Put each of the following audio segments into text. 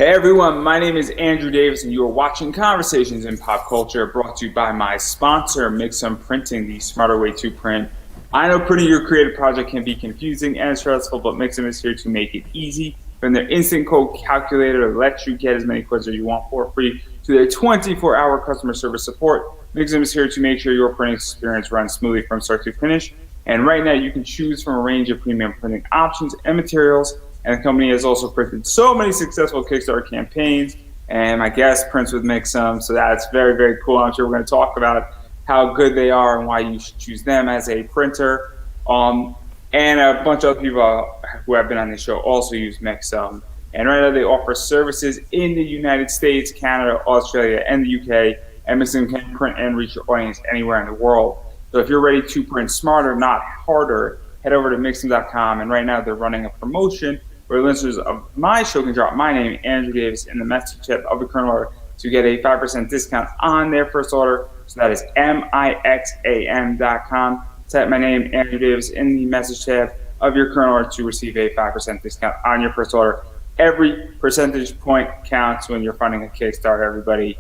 Hey everyone, my name is Andrew Davis and you are watching Conversations in Pop Culture, brought to you by my sponsor, Mixum Printing, the smarter way to print. I know printing your creative project can be confusing and stressful, but Mixum is here to make it easy. From their instant code calculator that lets you get as many codes as you want for free to their 24-hour customer service support, Mixum is here to make sure your printing experience runs smoothly from start to finish. And right now you can choose from a range of premium printing options and materials. And the company has also printed so many successful Kickstarter campaigns, and my guest prints with Mixum, so that's very, very cool. I'm sure we're going to talk about how good they are and why you should choose them as a printer. And a bunch of other people who have been on the show also use Mixum. And right now they offer services in the United States, Canada, Australia, and the UK. And Mixum can print and reach your audience anywhere in the world. So if you're ready to print smarter, not harder, head over to Mixum.com. And right now they're running a promotion where listeners of my show can drop my name, Andrew Davis, in the message chat of the current order to get a 5% discount on their first order. So that is Mixam.com. Type my name, Andrew Davis, in the message tab of your current order to receive a 5% discount on your first order. Every percentage point counts when you're funding a Kickstarter, everybody.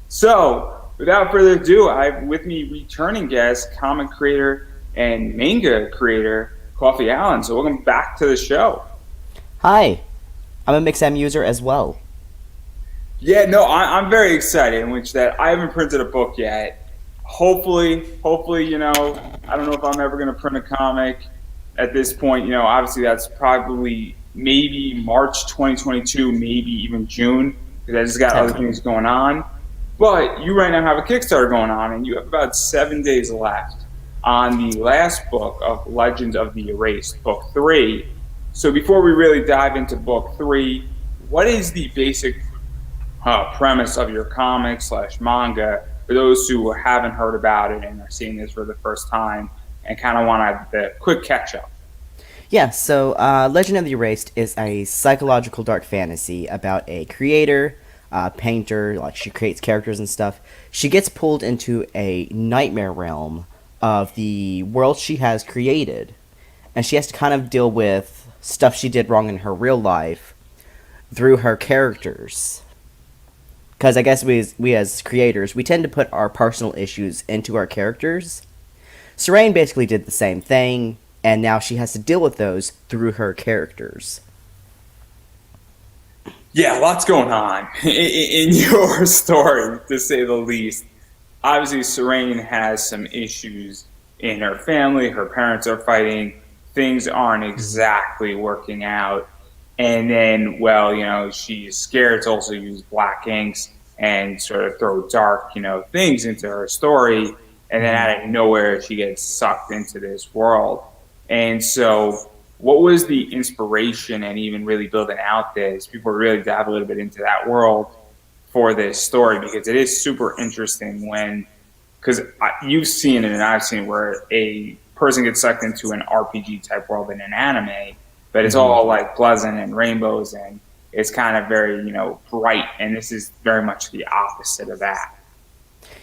So, without further ado, I have with me returning guest, comic creator and manga creator, Coffee Allen. So welcome back to the show. Hi, I'm a Mixam user as well. Yeah, no, I'm very excited in which that I haven't printed a book yet. Hopefully, I don't know if I'm ever going to print a comic at this point. Obviously that's probably maybe March 2022, maybe even June, because I just got other things going on. But you right now have a Kickstarter going on, and you have about 7 days left on the last book of Legends of the Erased, book 3. So before we really dive into book 3, what is the basic premise of your comic / manga for those who haven't heard about it and are seeing this for the first time and kind of want the quick catch up? Yeah, so Legend of the Erased is a psychological dark fantasy about a creator, painter, like she creates characters and stuff. She gets pulled into a nightmare realm of the world she has created, and she has to kind of deal with stuff she did wrong in her real life through her characters. Because I guess we as creators, we tend to put our personal issues into our characters. Serene basically did the same thing, and now she has to deal with those through her characters. Yeah, lots going on in your story, to say the least. Obviously, Serene has some issues in her family. Her parents are fighting. Things aren't exactly working out. And then, she's scared to also use black inks and sort of throw dark, things into her story. And then out of nowhere, she gets sucked into this world. And so what was the inspiration and even really building out this, before we really dive a little bit into that world for this story? Because it is super interesting because you've seen it and I've seen it, where a person gets sucked into an RPG type world in an anime, but it's all like pleasant and rainbows and it's kind of very, bright. And this is very much the opposite of that.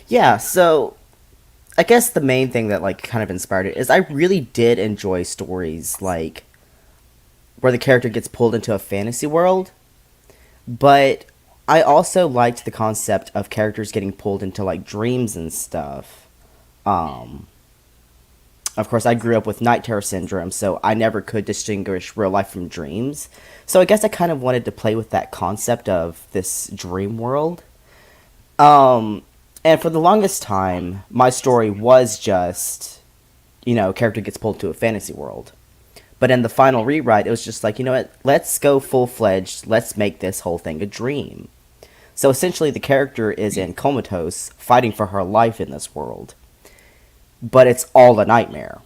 Yeah, so I guess the main thing that kind of inspired it is I really did enjoy stories like where the character gets pulled into a fantasy world, but I also liked the concept of characters getting pulled into dreams and stuff. Of course, I grew up with night terror syndrome, so I never could distinguish real life from dreams. So I guess I kind of wanted to play with that concept of this dream world. And for the longest time, my story was just, character gets pulled to a fantasy world. But in the final rewrite, it was just like, what, let's go full-fledged, let's make this whole thing a dream. So essentially, the character is in comatose, fighting for her life in this world. But it's all a nightmare.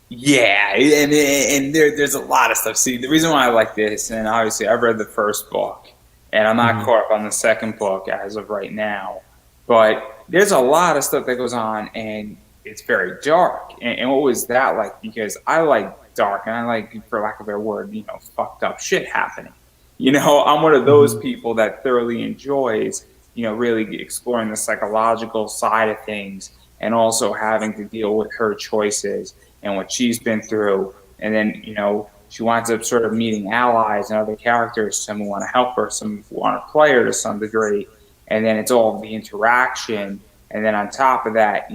Yeah, and there's a lot of stuff. See, the reason why I like this, and obviously I've read the first book, and I'm not caught up on the second book as of right now, but there's a lot of stuff that goes on, and it's very dark. And what was that like? Because I like dark, and I like, for lack of a better word, fucked up shit happening. I'm one of those people that thoroughly enjoys really exploring the psychological side of things and also having to deal with her choices and what she's been through. And then, she winds up sort of meeting allies and other characters, some who want to help her, some who want to play her to some degree, and then it's all the interaction. And then on top of that,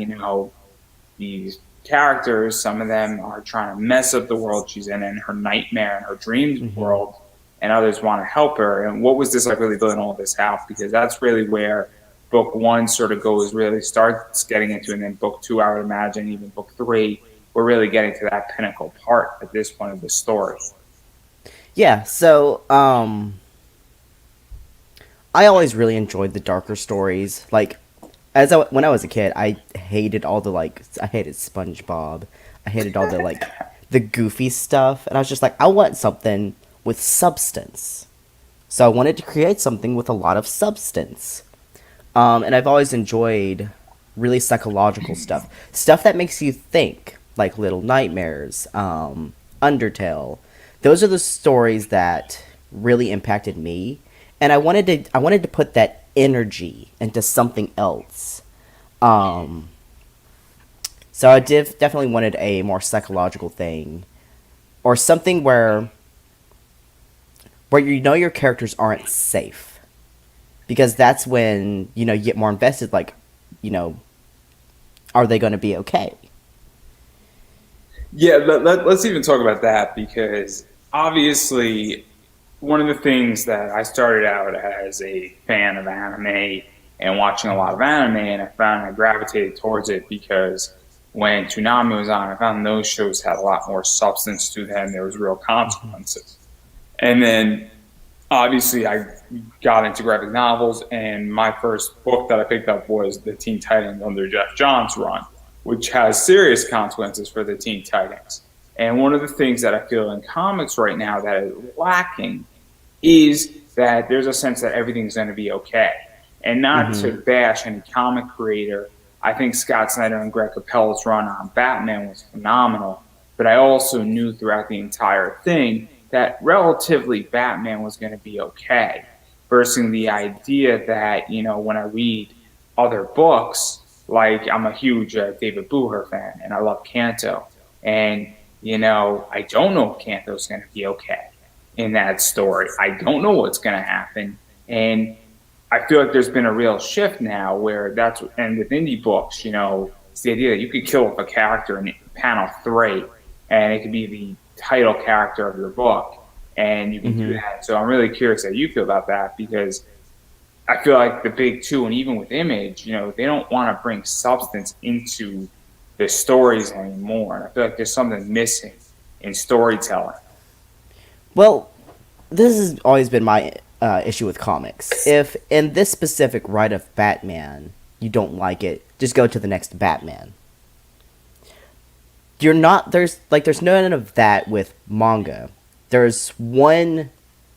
these characters, some of them are trying to mess up the world she's in her nightmare and her dreams world, and others want to help her. And what was this like really building all this out? Because that's really where book one sort of starts getting into, and then book two, I would imagine, even book three, we're really getting to that pinnacle part at this point of the story. Yeah, so I always really enjoyed the darker stories. Like, when I was a kid, I hated all the I hated SpongeBob. I hated all the the goofy stuff, and I was just like, I want something with substance. So I wanted to create something with a lot of substance. And I've always enjoyed really psychological stuff that makes you think, like Little Nightmares, Undertale. Those are the stories that really impacted me, and I wanted to put that energy into something else. So I definitely wanted a more psychological thing, or something where your characters aren't safe, because that's when you get more invested. Like, are they going to be okay? Yeah, let's even talk about that, because obviously one of the things that I started out as a fan of anime and watching a lot of anime, and I found I gravitated towards it because when Toonami was on, I found those shows had a lot more substance to them. There was real consequences. And then obviously I got into graphic novels, and my first book that I picked up was the Teen Titans under Jeff Johns' run, which has serious consequences for the Teen Titans. And one of the things that I feel in comics right now that is lacking is that there's a sense that everything's going to be okay. And not to bash any comic creator, I think Scott Snyder and Greg Capullo's run on Batman was phenomenal, but I also knew throughout the entire thing that relatively Batman was going to be okay, versus the idea that, when I read other books, like I'm a huge David Booher fan, and I love Kanto, and, I don't know if Kanto's going to be okay in that story. I don't know what's going to happen, and I feel like there's been a real shift now where and with indie books, it's the idea that you could kill off a character in panel 3, and it could be the title character of your book, and you can do that. So I'm really curious how you feel about that, because I feel like the big two, and even with Image, they don't want to bring substance into the stories anymore. And I feel like there's something missing in storytelling. Well, this has always been my issue with comics. If in this specific ride of Batman you don't like it, just go to the next Batman. There's none of that with manga. There's one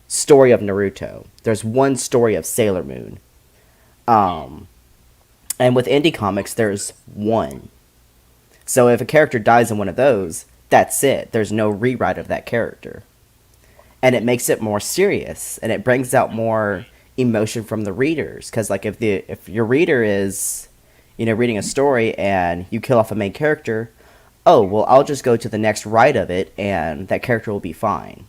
story of Naruto. There's one story of Sailor Moon. And with indie comics, there's one. So if a character dies in one of those, that's it. There's no rewrite of that character. And it makes it more serious, and it brings out more emotion from the readers. Because if your reader is, reading a story and you kill off a main character, oh, well, I'll just go to the next write of it, and that character will be fine.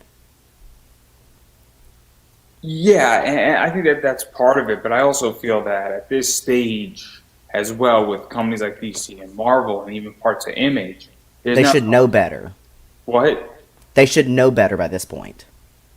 Yeah, and I think that that's part of it, but I also feel that at this stage, as well, with companies like DC and Marvel, and even parts of Image, they should know better. What? They should know better by this point.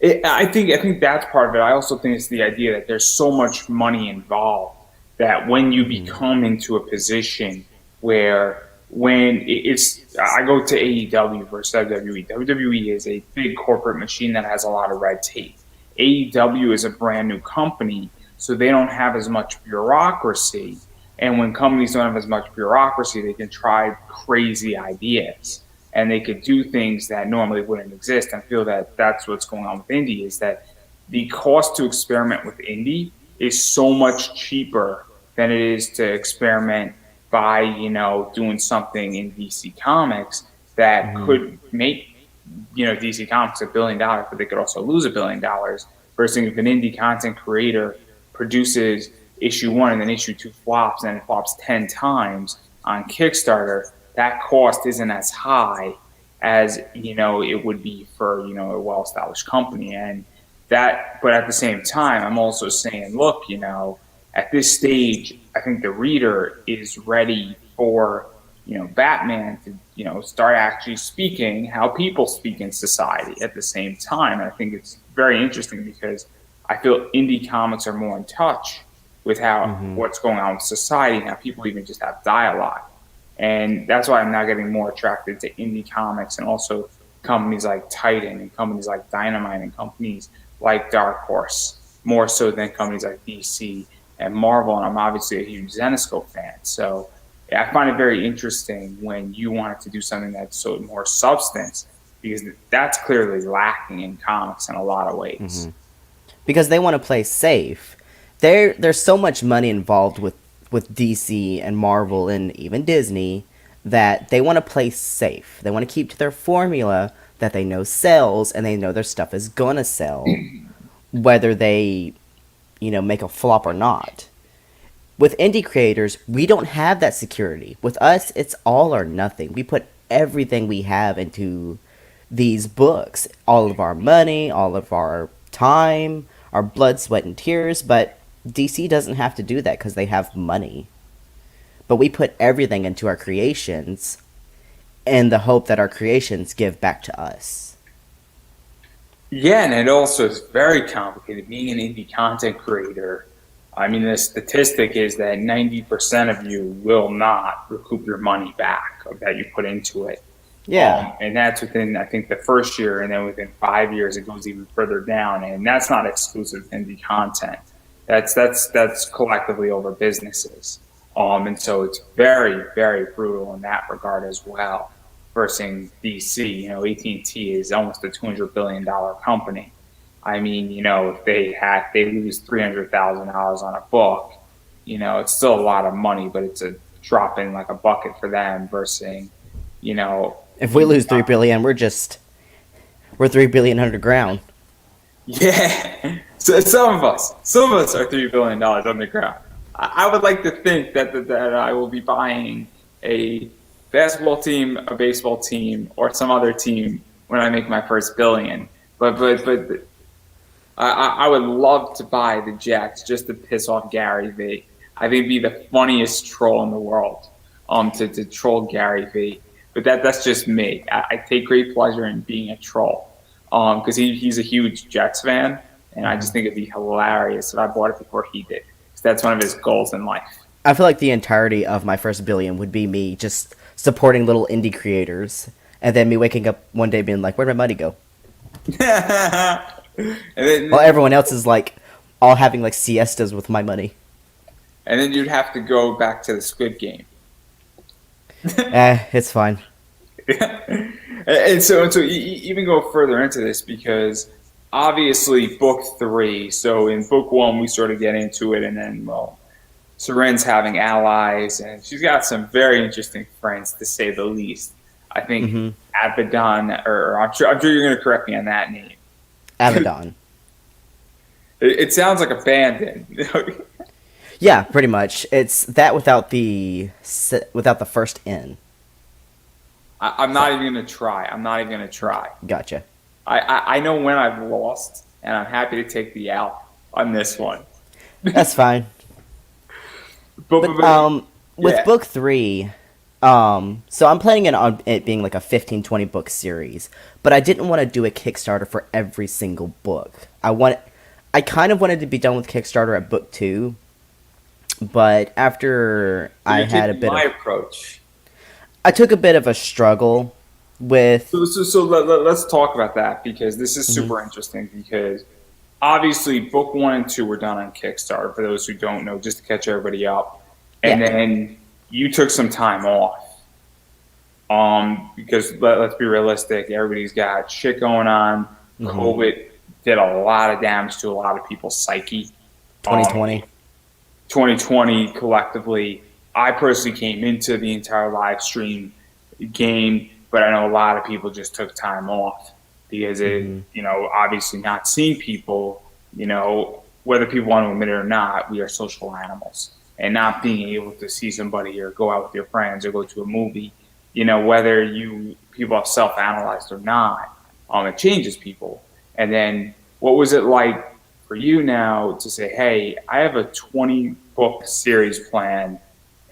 I think that's part of it. I also think it's the idea that there's so much money involved that when you become into a position where I go to AEW versus WWE. WWE is a big corporate machine that has a lot of red tape. AEW is a brand new company, so they don't have as much bureaucracy. And when companies don't have as much bureaucracy, they can try crazy ideas, and they could do things that normally wouldn't exist. I feel that that's what's going on with indie, is that the cost to experiment with indie is so much cheaper than it is to experiment by, doing something in DC Comics that could make, DC Comics $1 billion, but they could also lose $1 billion. Versus if an indie content creator produces issue 1 and then issue 2 flops, and it flops 10 times on Kickstarter, that cost isn't as high as it would be for a well-established company. And that, but at the same time, I'm also saying, look, at this stage, I think the reader is ready for Batman to start actually speaking how people speak in society at the same time. And I think it's very interesting because I feel indie comics are more in touch with how what's going on with society and how people even just have dialogue. And that's why I'm now getting more attracted to indie comics and also companies like Titan and companies like Dynamite and companies like Dark Horse, more so than companies like DC and Marvel. And I'm obviously a huge Zenescope fan. So I find it very interesting when you wanted to do something that's so more substance, because that's clearly lacking in comics in a lot of ways. Because they want to play safe. There's so much money involved with DC and Marvel and even Disney that they want to play safe. They want to keep to their formula that they know sells, and they know their stuff is gonna sell, whether they, make a flop or not. With indie creators, we don't have that security. With us, it's all or nothing. We put everything we have into these books. All of our money, all of our time, our blood, sweat, and tears. But DC doesn't have to do that because they have money. But we put everything into our creations in the hope that our creations give back to us. Yeah, and it also is very complicated. Being an indie content creator, I mean, the statistic is that 90% of you will not recoup your money back that you put into it. Yeah. And that's within, I think, the first year, and then within 5 years, it goes even further down. And that's not exclusive to indie content. That's collectively over businesses. And so it's very, very brutal in that regard as well. Versus DC, AT&T is almost a $200 billion company. I mean, if they lose $300,000 on a book, it's still a lot of money, but it's a drop in like a bucket for them versus, if we lose $3 billion, we're $3 billion underground. Yeah. So some of us are $3 billion underground. I would like to think that I will be buying a basketball team, a baseball team, or some other team when I make my first billion. But I would love to buy the Jets just to piss off Gary Vee. I think it'd be the funniest troll in the world, to troll Gary Vee. But that's just me. I take great pleasure in being a troll, because he's a huge Jets fan, and I just think it'd be hilarious if I bought it before he did. Because that's one of his goals in life. I feel like the entirety of my first billion would be me just supporting little indie creators, and then me waking up one day being like, where'd my money go? And then, While everyone else is like all having like siestas with my money. And then you'd have to go back to the Squid Game. It's fine. And so even go further into this, because obviously book 3, so in book 1 we sort of get into it, and then Seren's having allies, and she's got some very interesting friends, to say the least. I think Abaddon, or I'm sure you're going to correct me on that name. Abaddon. It sounds like a bandit. Yeah, pretty much. It's that without the first N. I'm not even going to try. Gotcha. I know when I've lost, and I'm happy to take the L on this one. That's fine. But with book 3, so I'm planning on it being like a 15-20 book series, but I didn't want to do a Kickstarter for every single book. I kind of wanted to be done with Kickstarter at book 2, but after I had a bit my approach. I took a bit of a struggle with. So let's talk about that, because this is super interesting, because obviously book 1 and 2 were done on Kickstarter, for those who don't know, just to catch everybody up. And then you took some time off. Because let's be realistic, everybody's got shit going on. COVID did a lot of damage to a lot of people's psyche. 2020 collectively. I personally came into the entire live stream game, but I know a lot of people just took time off because obviously not seeing people, whether people want to admit it or not, we are social animals, and not being able to see somebody or go out with your friends or go to a movie, whether people have self-analyzed or not. It changes people. And then what was it like for you now to say, hey, I have a 20-book series plan,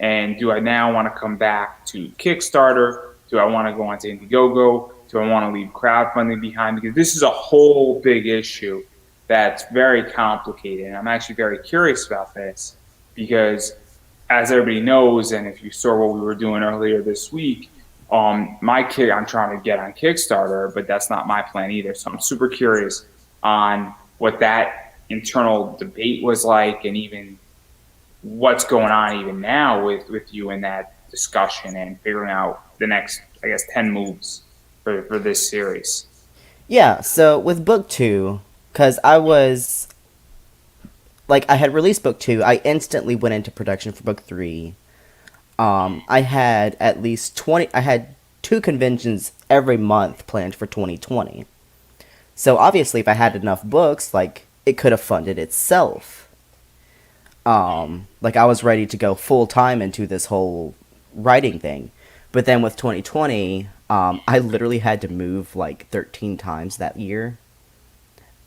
and do I now want to come back to Kickstarter? Do I want to go on to Indiegogo? Do I want to leave crowdfunding behind? Because this is a whole big issue that's very complicated. And I'm actually very curious about this because, as everybody knows, and if you saw what we were doing earlier this week, I'm trying to get on Kickstarter, but that's not my plan either. So I'm super curious on what that internal debate was like, and even what's going on even now with you in that discussion and figuring out the next, I guess, 10 moves for this series. Yeah, so with book 2, because I had released book 2, I instantly went into production for book 3. I had at least 2 conventions every month planned for 2020. So obviously if I had enough books, it could have funded itself. I was ready to go full time into this whole writing thing. But then with 2020, I literally had to move 13 times that year.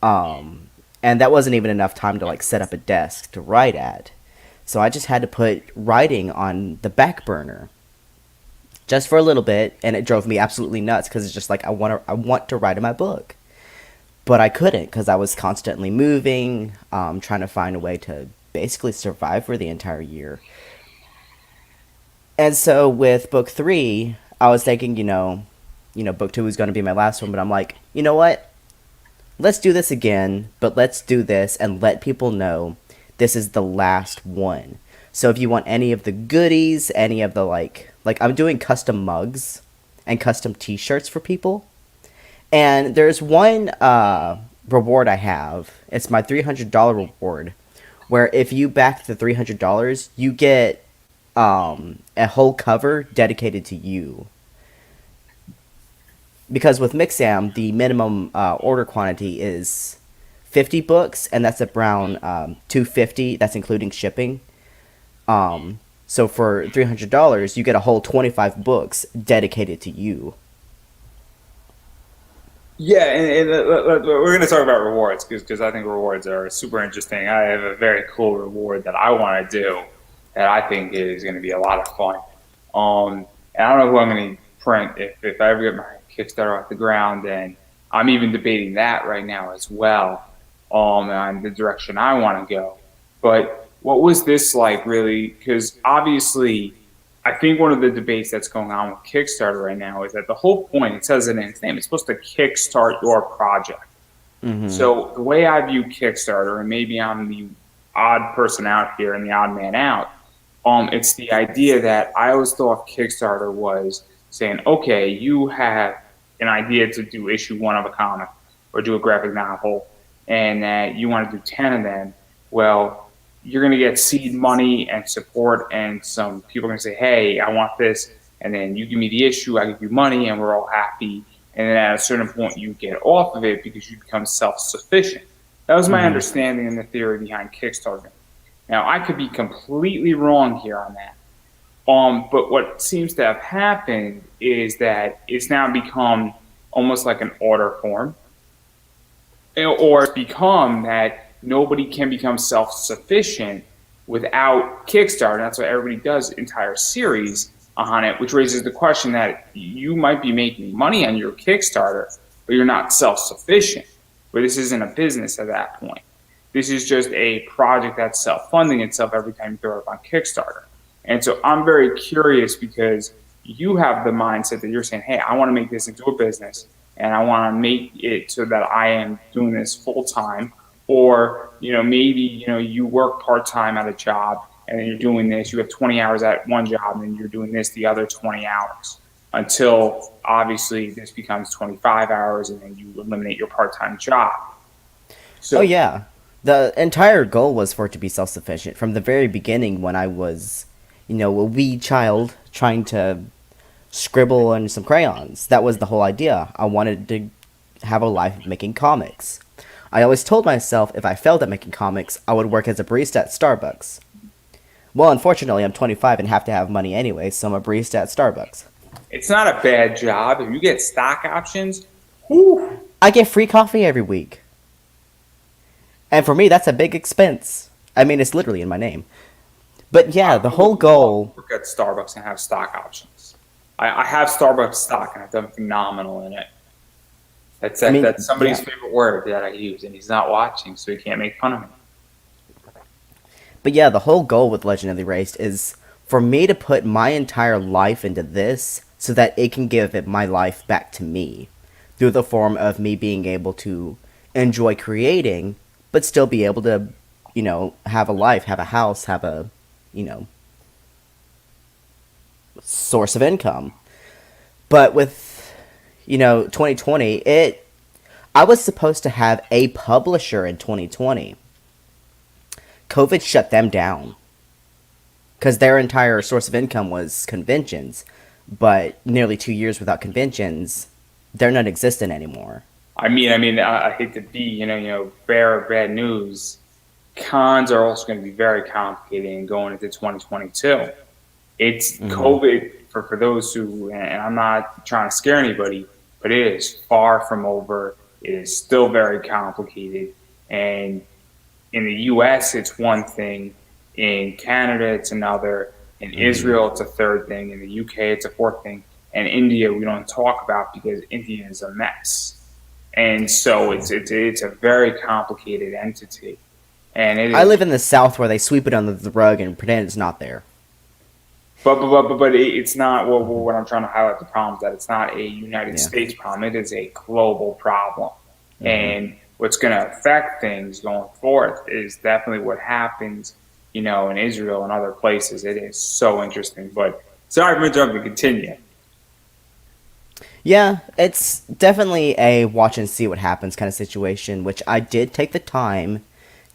And that wasn't even enough time to set up a desk to write at. So I just had to put writing on the back burner just for a little bit, and it drove me absolutely nuts because it's just I want to write in my book. But I couldn't because I was constantly moving, trying to find a way to basically survive for the entire year. And so with book 3, I was thinking, book 2 was going to be my last one, but I'm like, you know what? Let's do this again, but let's do this and let people know this is the last one. So if you want any of the goodies, any of the I'm doing custom mugs and custom t-shirts for people. And there's one reward I have. It's my $300 reward, where if you back the $300, you get a whole cover dedicated to you. Because with Mixam, the minimum order quantity is 50 books, and that's around $250. That's including shipping. So for $300, you get a whole 25 books dedicated to you. Yeah, and we're going to talk about rewards because I think rewards are super interesting. I have a very cool reward that I want to do that I think is going to be a lot of fun. And I don't know who I'm going to print if I ever get my Kickstarter off the ground, and I'm even debating that right now as well, on the direction I want to go. But what was this like, really? Because obviously, I think one of the debates that's going on with Kickstarter right now is that the whole point, it says it in its name, it's supposed to kickstart your project. Mm-hmm. So the way I view Kickstarter, and maybe I'm the odd person out here and the odd man out, it's the idea that I always thought Kickstarter was saying, okay, you have an idea to do issue 1 of a comic or do a graphic novel, and that you want to do 10 of them. Well, you're going to get seed money and support, and some people are going to say, hey, I want this, and then you give me the issue, I give you money, and we're all happy. And then at a certain point, you get off of it because you become self-sufficient. That was my understanding and the theory behind Kickstarter. Now, I could be completely wrong here on that. But what seems to have happened is that it's now become almost like an order form, or it's become that nobody can become self-sufficient without Kickstarter. That's why everybody does entire series on it, which raises the question that you might be making money on your Kickstarter, but you're not self-sufficient. But this isn't a business at that point. This is just a project that's self-funding itself every time you throw it up on Kickstarter. And so I'm very curious because you have the mindset that you're saying, hey, I want to make this into a business, and I want to make it so that I am doing this full time. Or, maybe, you work part-time at a job and then you're doing this, you have 20 hours at one job and then you're doing this the other 20 hours until obviously this becomes 25 hours and then you eliminate your part-time job. So, oh yeah. The entire goal was for it to be self-sufficient from the very beginning when I was, a wee child trying to scribble on some crayons. That was the whole idea. I wanted to have a life of making comics. I always told myself if I failed at making comics, I would work as a barista at Starbucks. Well, unfortunately, I'm 25 and have to have money anyway, so I'm a barista at Starbucks. It's not a bad job. If you get stock options, whew, I get free coffee every week. And for me, that's a big expense. I mean, it's literally in my name. But yeah, the I whole would love goal. to work at Starbucks and have stock options. I have Starbucks stock and I've done phenomenal in it. I mean, That's somebody's yeah. favorite word that I use, and he's not watching, so he can't make fun of me. But yeah, the whole goal with Legend of the Erased is for me to put my entire life into this so that it can give it my life back to me through the form of me being able to enjoy creating, but still be able to, have a life, have a house, have a, you know, source of income. But with, 2020, I was supposed to have a publisher in 2020. COVID shut them down because their entire source of income was conventions. But nearly 2 years without conventions, they're not existent anymore. I hate to be, bearer of bad news. Cons are also going to be very complicated and going into 2022. It's Hmm. COVID for those who, and I'm not trying to scare anybody, but it is far from over. It is still very complicated. And in the US, it's one thing. In Canada, it's another. In Hmm. Israel, it's a third thing. In the UK, it's a fourth thing. And India, we don't talk about because India is a mess. And so it's a very complicated entity. And it I is, live in the South where they sweep it under the rug and pretend it's not there. but it's not, what I'm trying to highlight the problem is that it's not a United Yeah. States problem. It is a global problem. Hmm. And what's going to affect things going forth is definitely what happens, in Israel and other places. It is so interesting. But sorry for interrupting. Continue. Yeah, it's definitely a watch and see what happens kind of situation, which I did take the time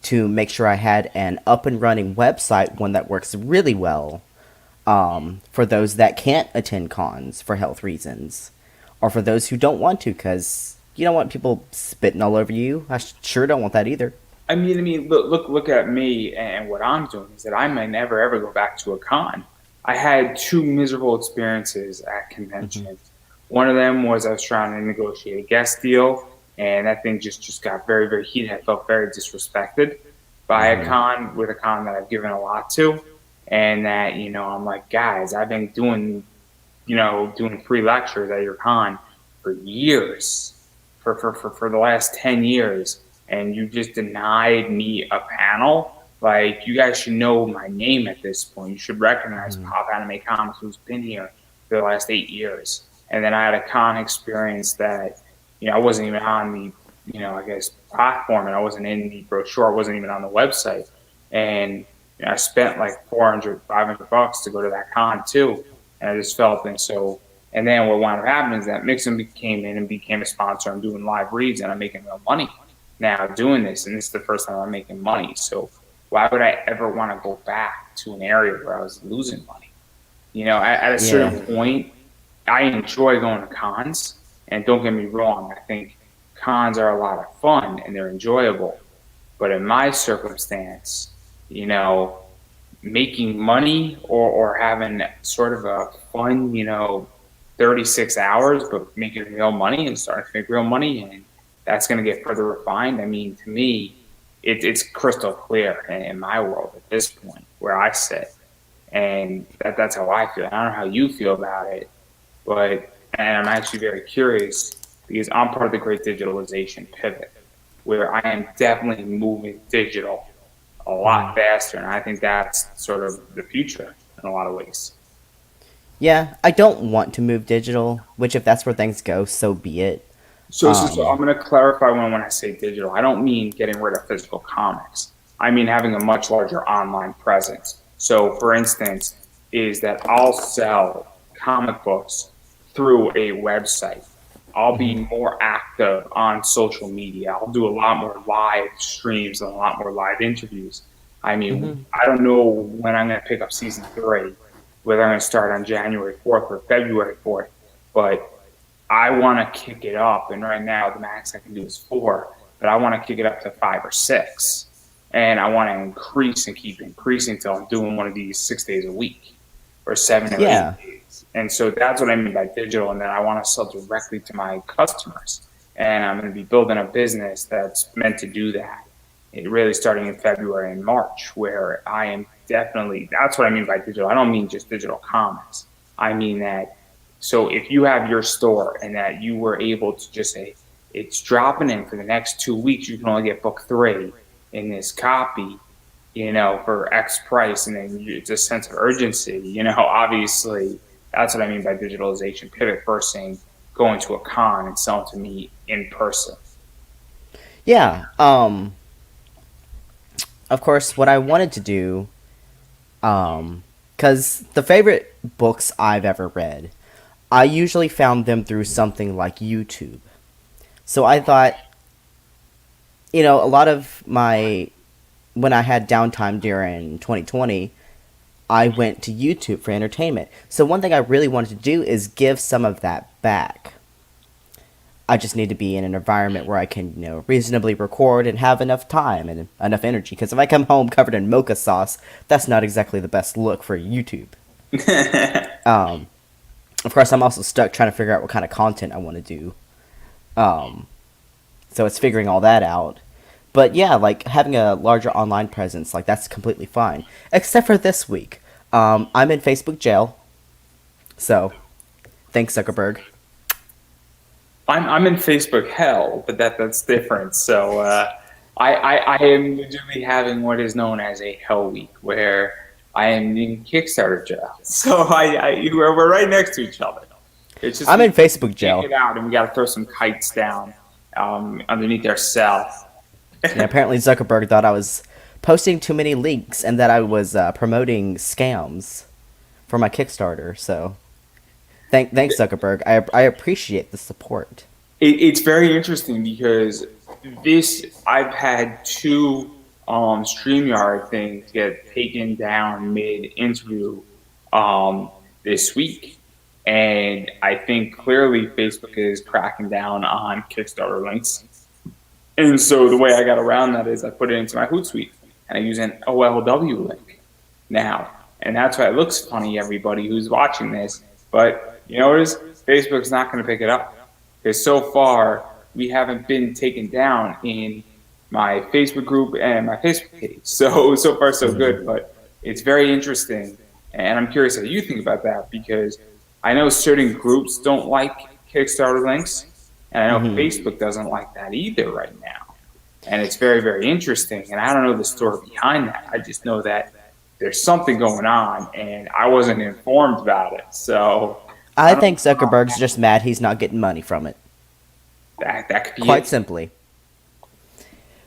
to make sure I had an up and running website, one that works really well for those that can't attend cons for health reasons, or for those who don't want to because you don't want people spitting all over you. I sure don't want that either. Look at me and what I'm doing is that I might never ever go back to a con. I had two miserable experiences at Hmm. conventions. One of them was I was trying to negotiate a guest deal, and that thing just got very, very heated. I felt very disrespected by a Hmm. con with a con that I've given a lot to, and that I'm like, guys, I've been doing free lectures at your con for years, for the last 10 years, and you just denied me a panel. Like, you guys should know my name at this point. You should recognize Hmm. Pop Anime Comics, who's been here for the last 8 years. And then I had a con experience that, I wasn't even on the, I guess, platform, and I wasn't in the brochure. I wasn't even on the website. And I spent like 400, 500 bucks to go to that con too. And I just felt, and so, and then what wound up happening is that Mixon came in and became a sponsor. I'm doing live reads and I'm making real money now doing this. And this is the first time I'm making money. So why would I ever want to go back to an area where I was losing money? At a Yeah. certain point, I enjoy going to cons. And don't get me wrong, I think cons are a lot of fun and they're enjoyable. But in my circumstance, you know, making money or having sort of a fun, 36 hours, but making real money and starting to make real money. And that's going to get further refined. I mean, to me, it's crystal clear in my world at this point where I sit. And that's how I feel. I don't know how you feel about it, and I'm actually very curious because I'm part of the great digitalization pivot where I am definitely moving digital a lot Hmm. faster. And I think that's sort of the future in a lot of ways. Yeah, I don't want to move digital, which if that's where things go, so be it. So I'm going to clarify when I say digital, I don't mean getting rid of physical comics. I mean having a much larger online presence. So, for instance, is that I'll sell comic books through a website. I'll Hmm. be more active on social media. I'll do a lot more live streams and a lot more live interviews. I mean, Hmm. I don't know when I'm going to pick up season three, whether I'm going to start on January 4th or February 4th, but I want to kick it up. And right now, the max I can do is four, but I want to kick it up to 5 or 6. And I want to increase and keep increasing until I'm doing one of these 6 days a week. or 7 or Yeah. 8 days. And so that's what I mean by digital. And then I want to sell directly to my customers. And I'm going to be building a business that's meant to do that. It really starting in February and March, where I am definitely, that's what I mean by digital. I don't mean just digital comics. I mean that, so if you have your store and that you were able to just say, it's dropping in for the next 2 weeks, you can only get book 3 in this copy, for X price, and then it's a sense of urgency, obviously that's what I mean by digitalization. Pivot versus going to a con and selling to me in person. Yeah. Of course, what I wanted to do, because the favorite books I've ever read, I usually found them through something like YouTube. So I thought, a lot of when I had downtime during 2020, I went to YouTube for entertainment. So one thing I really wanted to do is give some of that back. I just need to be in an environment where I can, reasonably record and have enough time and enough energy. Because if I come home covered in mocha sauce, that's not exactly the best look for YouTube. Of course, I'm also stuck trying to figure out what kind of content I want to do. So it's figuring all that out. But yeah, like having a larger online presence, like that's completely fine. Except for this week. I'm in Facebook jail. So, thanks Zuckerberg. I'm in Facebook hell, but that's different. So I am legitimately having what is known as a hell week, where I am in Kickstarter jail. So we're right next to each other. It's just I'm in Facebook jail. Take it out, and we got to throw some kites down underneath their cell. Yeah, apparently Zuckerberg thought I was posting too many links and that I was promoting scams for my Kickstarter. So, thanks Zuckerberg. I appreciate the support. It's very interesting because I've had 2 StreamYard things get taken down mid-interview this week. And I think clearly Facebook is cracking down on Kickstarter links. And so the way I got around that is I put it into my Hootsuite and I use an OLW link now. And that's why it looks funny, everybody who's watching this. But you know what it is? Facebook's not going to pick it up. Because so far, we haven't been taken down in my Facebook group and my Facebook page. So far, so good. But it's very interesting. And I'm curious how you think about that, because I know certain groups don't like Kickstarter links. And I know Facebook doesn't like that either right now. And it's very, very interesting. And I don't know the story behind that. I just know that there's something going on, and I wasn't informed about it. So I think Zuckerberg's just mad he's not getting money from it. That could be quite simply.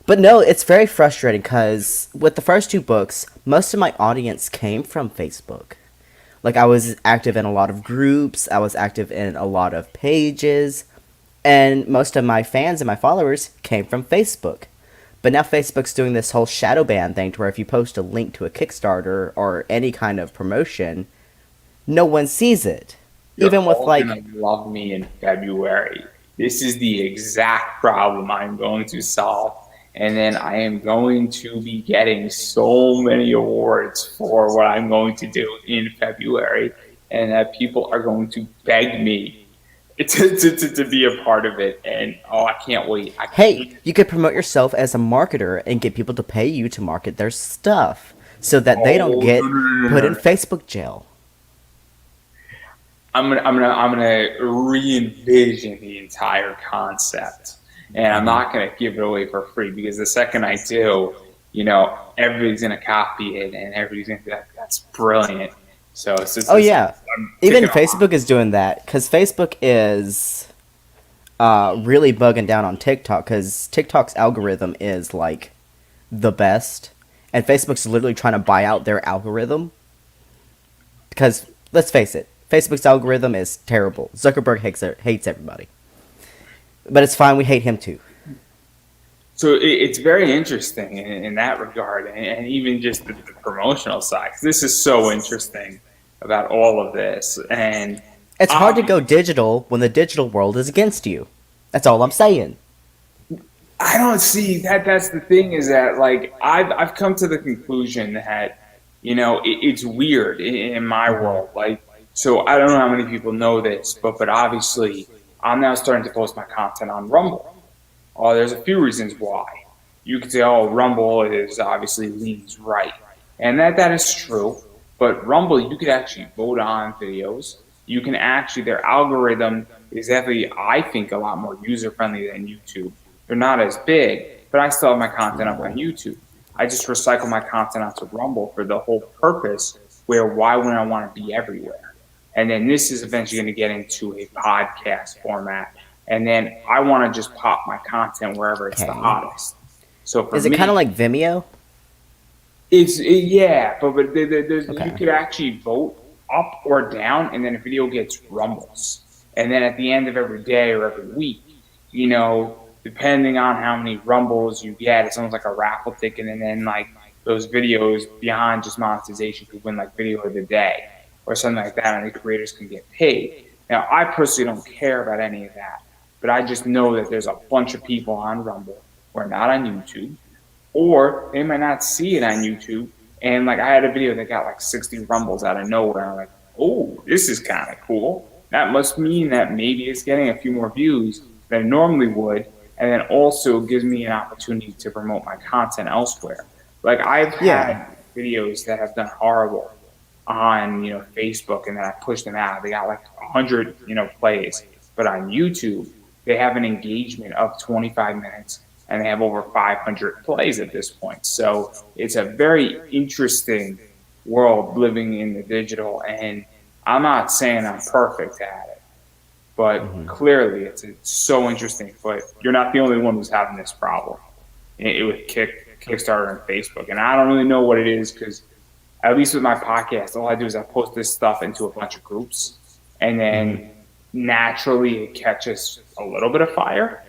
But no, it's very frustrating because with the first 2 books, most of my audience came from Facebook. Like, I was active in a lot of groups, I was active in a lot of pages, and most of my fans and my followers came from Facebook. But now Facebook's doing this whole shadow ban thing to where if you post a link to a Kickstarter or any kind of promotion, no one sees it. Even with like, gonna love me in February. This is the exact problem I'm going to solve. And then I am going to be getting so many awards for what I'm going to do in February, and that people are going to beg me to be a part of it. And I can't wait. Hey, you could promote yourself as a marketer and get people to pay you to market their stuff so that they don't get put in Facebook jail. I'm gonna re-envision the entire concept, and I'm not gonna give it away for free, because the second I do, everybody's gonna copy it and everybody's gonna be like, "That's brilliant." So it's just, even Facebook is doing that, because Facebook is really bugging down on TikTok, because TikTok's algorithm is like the best, and Facebook's literally trying to buy out their algorithm. Because let's face it, Facebook's algorithm is terrible. Zuckerberg hates everybody. But it's fine, we hate him too. So it's very interesting in that regard, and even just the promotional side. This is so interesting about all of this. And it's hard to go digital when the digital world is against you. That's all I'm saying. I don't see that. That's the thing, is that like I've come to the conclusion that It's weird in my world. Like, so I don't know how many people know this, but obviously I'm now starting to post my content on Rumble. Oh, there's a few reasons why. You could say, oh, Rumble is obviously leans right. And that is true. But Rumble, you could actually vote on videos. You can actually, their algorithm is definitely, I think, a lot more user friendly than YouTube. They're not as big, but I still have my content up on YouTube. I just recycle my content onto Rumble for the whole purpose where why wouldn't I want to be everywhere? And then this is eventually going to get into a podcast format. And then I want to just pop my content wherever it's the Okay. hottest. So for Is it me, kind of like Vimeo? yeah, but you Okay. could actually vote up or down, and then a video gets rumbles. And then at the end of every day or every week, depending on how many rumbles you get, it's almost like a raffle ticket, and then like those videos beyond just monetization could win like video of the day or something like that, and the creators can get paid. Now, I personally don't care about any of that, but I just know that there's a bunch of people on Rumble who are not on YouTube, or they might not see it on YouTube. And like I had a video that got like 60 rumbles out of nowhere. I'm like, oh, this is kind of cool. That must mean that maybe it's getting a few more views than it normally would, and then also gives me an opportunity to promote my content elsewhere. Like I've Yeah. had videos that have done horrible on Facebook, and then I push them out. They got like 100 plays, but on YouTube they have an engagement of 25 minutes, and they have over 500 plays at this point. So it's a very interesting world living in the digital, and I'm not saying I'm perfect at it, but clearly it's so interesting. But you're not the only one who's having this problem with Kickstarter and Facebook, and I don't really know what it is because at least with my podcast, all I do is I post this stuff into a bunch of groups, and then naturally it catches a little bit of fire,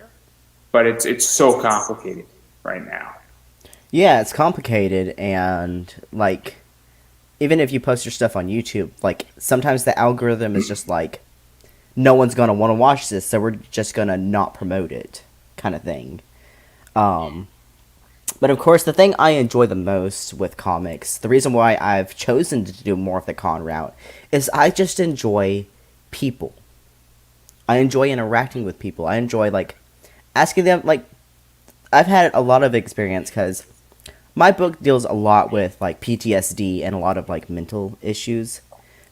but it's so complicated right now. Yeah, it's complicated, and like, even if you post your stuff on YouTube, like sometimes the algorithm is just like, no one's gonna want to watch this, so we're just gonna not promote it, kind of thing. But of course, the thing I enjoy the most with comics, the reason why I've chosen to do more of the con route, is I just enjoy people. I enjoy interacting with people. I enjoy like asking them, like, I've had a lot of experience because my book deals a lot with like PTSD and a lot of like mental issues.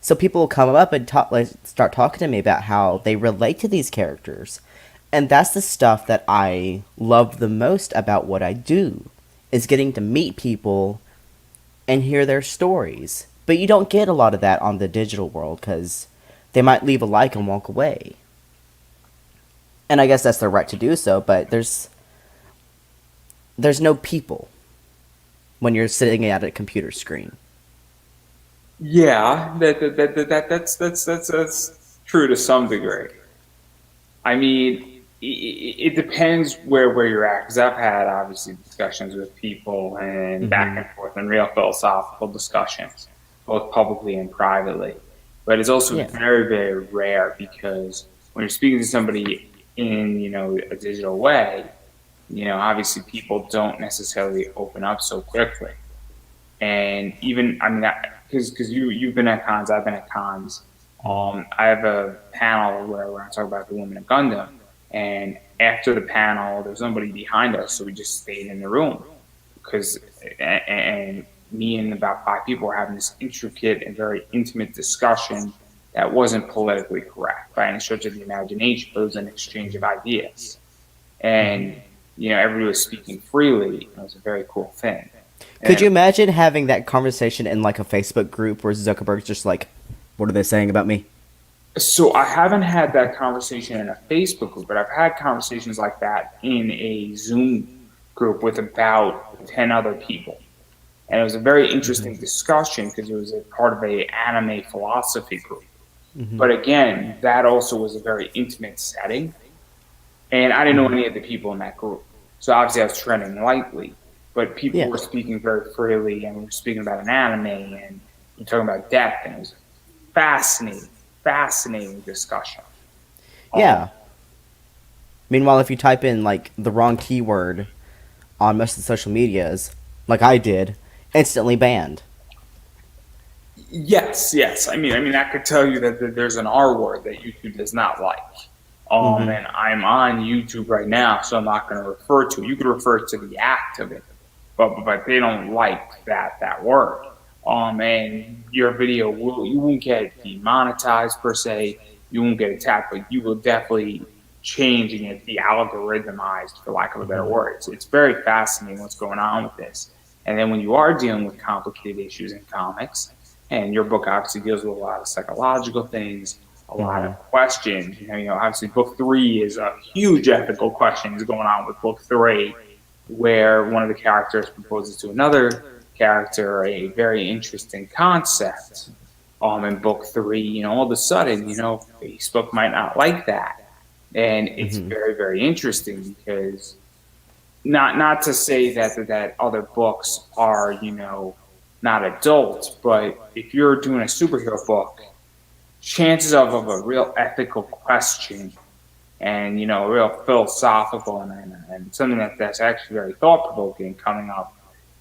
So people will come up and start talking to me about how they relate to these characters. And that's the stuff that I love the most about what I do, is getting to meet people and hear their stories. But you don't get a lot of that on the digital world because they might leave a like and walk away. And I guess that's their right to do so, but there's no people when you're sitting at a computer screen. Yeah, that's true to some degree. I mean, it depends where you're at, because I've had obviously discussions with people and back and forth and real philosophical discussions, both publicly and privately. But it's also Yeah. very, very rare because when you're speaking to somebody in a digital way, obviously people don't necessarily open up so quickly. And even I mean, because you've been at cons, I've been at cons. I have a panel where we're going to talk about the Women of Gundam, and after the panel, there's nobody behind us, so we just stayed in the room because and me and about 5 people were having this intricate and very intimate discussion that wasn't politically correct by any stretch of the imagination, but it was an exchange of ideas, and everybody was speaking freely. It was a very cool thing. Could you imagine having that conversation in like a Facebook group where Zuckerberg's just like, what are they saying about me? So I haven't had that conversation in a Facebook group, but I've had conversations like that in a Zoom group with about 10 other people. And it was a very interesting discussion because it was a part of a anime philosophy group. But again, that also was a very intimate setting. And I didn't know any of the people in that group. So obviously I was treading lightly. But people were speaking very freely, and we were speaking about an anime, and we were talking about death, and it was fascinating discussion. Yeah. Meanwhile, if you type in like the wrong keyword on most of the social medias, like I did, instantly banned. Yes. I mean, I could tell you that there's an R word that YouTube does not like. Mm-hmm. And I'm on YouTube right now, so I'm not going to refer to it. You could refer to the act of it, but they don't like that word. And your video you won't get demonetized per se. You won't get attacked, but you will definitely change and get the algorithmized, for lack of a better Mm-hmm. word. It's very fascinating what's going on with this. And then when you are dealing with complicated issues in comics, and your book obviously deals with a lot of psychological things, a lot Mm-hmm. of questions. Obviously, book three is a huge ethical questions going on with book three, where one of the characters proposes to another character a very interesting concept. In book three, all of a sudden, Facebook might not like that, and it's Mm-hmm. very, very interesting because not to say that other books are not adult, but if you're doing a superhero book, chances of a real ethical question and a real philosophical and something that's actually very thought provoking coming up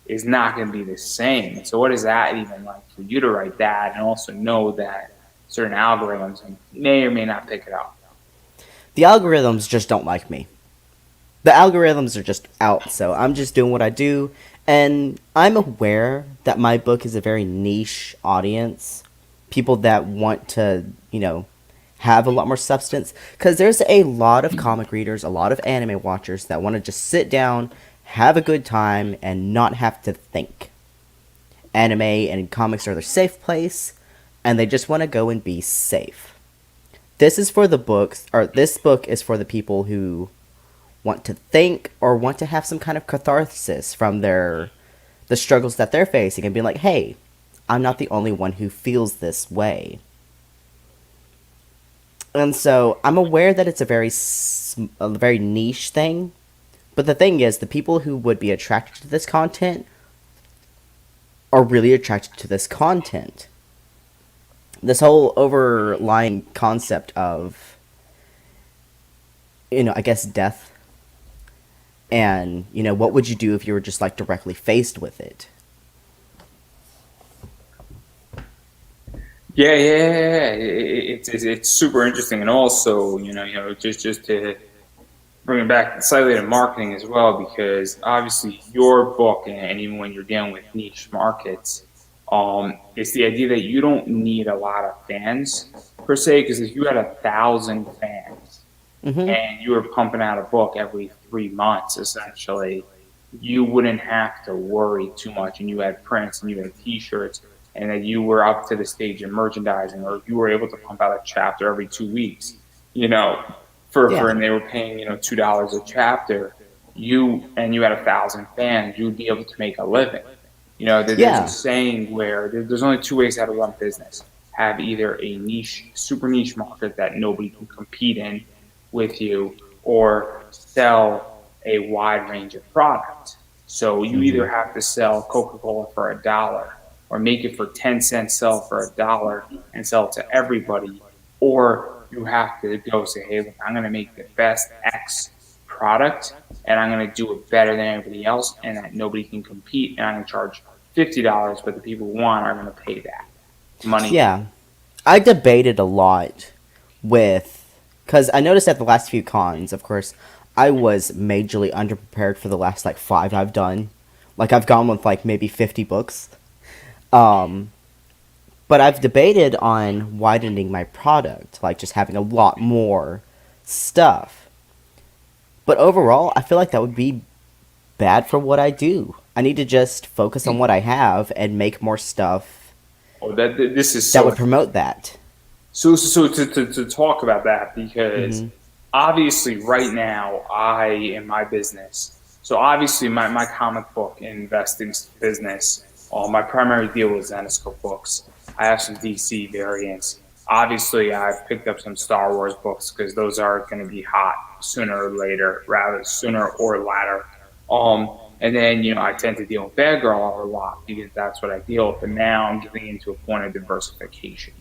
is not going to be the same. So what is that even like for you to write that and also know that certain algorithms may or may not pick it up? The algorithms just don't like me. The algorithms are just out, so I'm just doing what I do, and I'm aware that my book is a very niche audience. People that want to, have a lot more substance. Because there's a lot of comic readers, a lot of anime watchers that want to just sit down, have a good time, and not have to think. Anime and comics are their safe place, and they just want to go and be safe. This book is for the people who want to think or want to have some kind of catharsis from the struggles that they're facing and be like, hey, I'm not the only one who feels this way. And so I'm aware that it's a very niche thing, but the thing is, the people who would be attracted to this content are really attracted to this content. This whole overlying concept of, I guess death, and what would you do if you were just like directly faced with it? Yeah. It's super interesting, and also just to bring it back slightly to marketing as well, because obviously your book and even when you're dealing with niche markets, it's the idea that you don't need a lot of fans per se, because if you had 1,000 fans Mm-hmm. and you were pumping out a book every 3 months, essentially, you wouldn't have to worry too much. And you had prints and you had T-shirts, and that you were up to the stage of merchandising, or you were able to pump out a chapter every 2 weeks. You know, for Yeah. and they were paying $2 a chapter. You had 1,000 fans, you would be able to make a living. There's a Yeah. saying where there's only two ways how to run business: have either a niche, super niche market that nobody can compete in with you, or sell a wide range of product. So you Mm-hmm. either have to sell Coca-Cola for $1, or make it for 10 cents, sell for $1 and sell it to everybody, or you have to go say, hey, look, I'm going to make the best X product and I'm going to do it better than everybody else, and that nobody can compete, and I'm going to charge $50, but the people who want are going to pay that money. Yeah. I debated a lot with, because I noticed at the last few cons, of course, I was majorly underprepared for the last like five I've done. Like I've gone with like maybe 50 books. Um, but I've debated on widening my product, like just having a lot more stuff. But overall, I feel like that would be bad for what I do. I need to just focus on what I have and make more stuff Oh, this is that so would promote that. so to talk about that, because Mm-hmm. obviously right now I in my business, so obviously my comic book investing business, my primary deal is Zenescope books. I have some DC variants. Obviously I've picked up some Star Wars books because those are going to be hot sooner or later, rather sooner or later. And then I tend to deal with Bad Girl a lot because that's what I deal with, and now I'm getting into a point of diversification.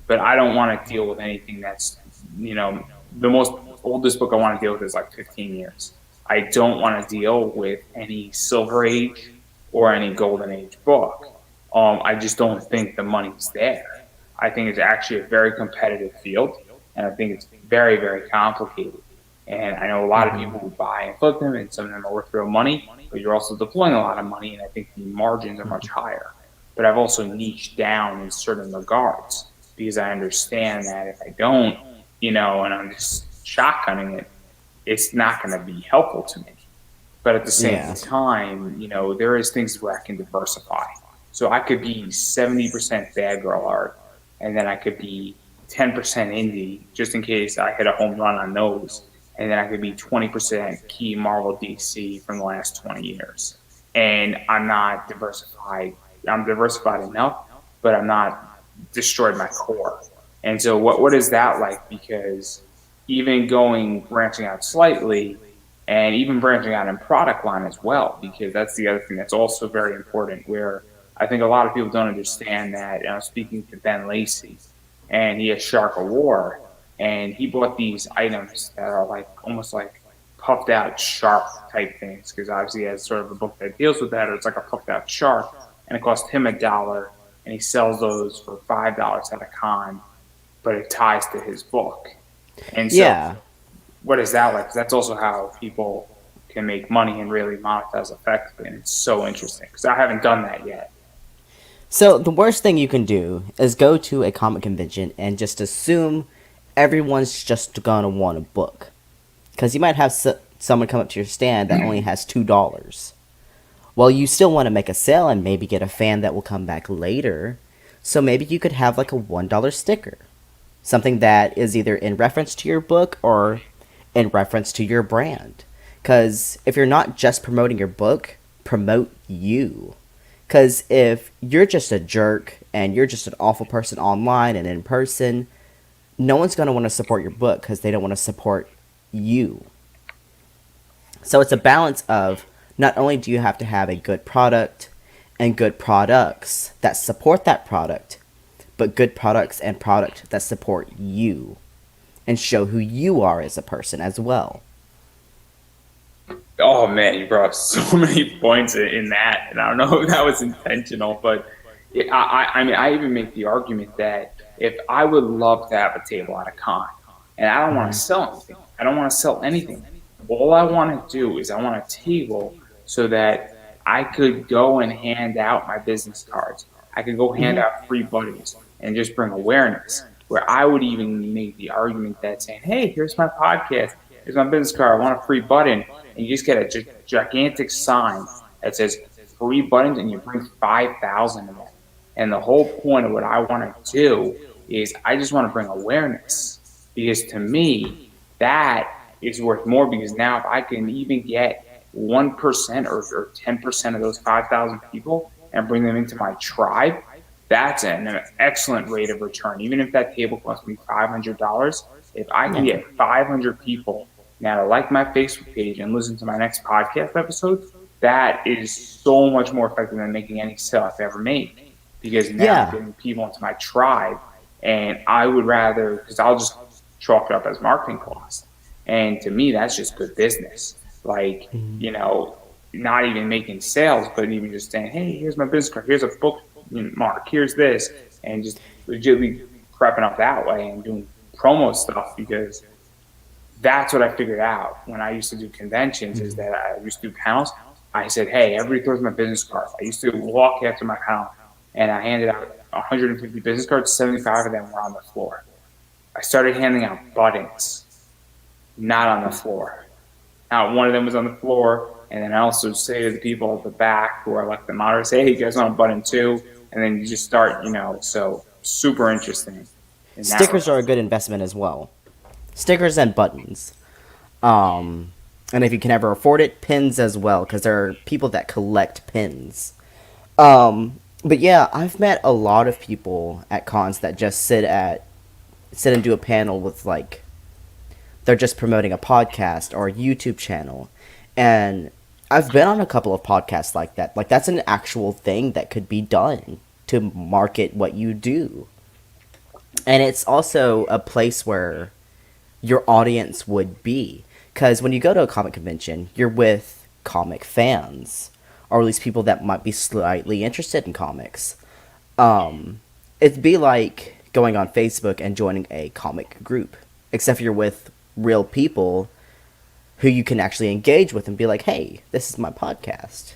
But I don't want to deal with anything that's, the most oldest book I want to deal with is like 15 years. I don't want to deal with any Silver Age or any Golden Age book. I just don't think the money's there. I think it's actually a very competitive field, and I think it's very, very complicated. And I know a lot of people who buy and flip them, and some of them are worth real money, but you're also deploying a lot of money, and I think the margins are much higher. But I've also niched down in certain regards because I understand that if I don't, and I'm just shotgunning it, it's not going to be helpful to me. But at the same time, there is things where I can diversify. So I could be 70% bad girl art, and then I could be 10% indie, just in case I hit a home run on those. And then I could be 20% key Marvel DC from the last 20 years. And I'm not diversified. I'm diversified enough, but I'm not destroyed my core. And so what is that like? Because even branching out slightly, and even branching out in product line as well, because that's the other thing that's also very important, where I think a lot of people don't understand that. And I'm speaking to Ben Lacey, and he has Shark of War, and he bought these items that are like almost like puffed out shark type things, because obviously he has sort of a book that deals with that, or it's like a puffed out shark, and it cost him $1, and he sells those for $5 at a con, but it ties to his book. And so what is that like? 'Cause that's also how people can make money and really monetize effectively, and it's so interesting because I haven't done that yet. So the worst thing you can do is go to a comic convention and just assume everyone's just gonna want a book, because you might have someone come up to your stand that only has $2. Well, you still want to make a sale and maybe get a fan that will come back later, so maybe you could have like a $1 sticker, something that is either in reference to your book or in reference to your brand. Because if you're not just promoting your book, promote you. Because if you're just a jerk and you're just an awful person online and in person, no one's going to want to support your book because they don't want to support you. So it's a balance of, not only do you have to have a good product and good products that support that product, but good products and product that support you and show who you are as a person as well. Oh man, you brought up so many points in that, and I don't know if that was intentional, but I mean, I even make the argument that if I would love to have a table at a con, and I don't want to sell anything, I don't want to sell anything. All I want to do is I want a table so that I could go and hand out my business cards. I could go hand out free buddies and just bring awareness. Where I would even make the argument that saying, "Hey, here's my podcast. Here's my business card. I want a free button." And you just get a gigantic sign that says free buttons, and you bring 5,000 of them. And the whole point of what I want to do is I just want to bring awareness, because to me, that is worth more, because now if I can even get 1% or 10% of those 5,000 people and bring them into my tribe, that's an excellent rate of return. Even if that table costs me $500, if I can get 500 people now to like my Facebook page and listen to my next podcast episode, that is so much more effective than making any sale I've ever made. Because now I'm getting people into my tribe, and I would rather, because I'll just chalk it up as marketing costs. And to me, that's just good business. Like, not even making sales, but even just saying, "Hey, here's my business card. Here's a bookmark. Here's this," and just legitimately prepping up that way and doing promo stuff, because that's what I figured out when I used to do conventions, is that I used to do panels. I said, "Hey, everybody throws my business card." I used to walk after my panel, and I handed out 150 business cards. 75 of them were on the floor. I started handing out buttons, not on the floor. Now, one of them was on the floor, and then I also say to the people at the back who are like the moderators, "Hey, you guys want a button too?" And then you just start, so super interesting. Stickers are a good investment as well. Stickers and buttons. And if you can ever afford it, pins as well, because there are people that collect pins. But yeah, I've met a lot of people at cons that just sit and do a panel with, like, they're just promoting a podcast or a YouTube channel. And I've been on a couple of podcasts like that. Like, that's an actual thing that could be done to market what you do. And it's also a place where your audience would be. Because when you go to a comic convention, you're with comic fans, or at least people that might be slightly interested in comics. it'd be like going on Facebook and joining a comic group, except you're with real people who you can actually engage with and be like, hey, this is my podcast.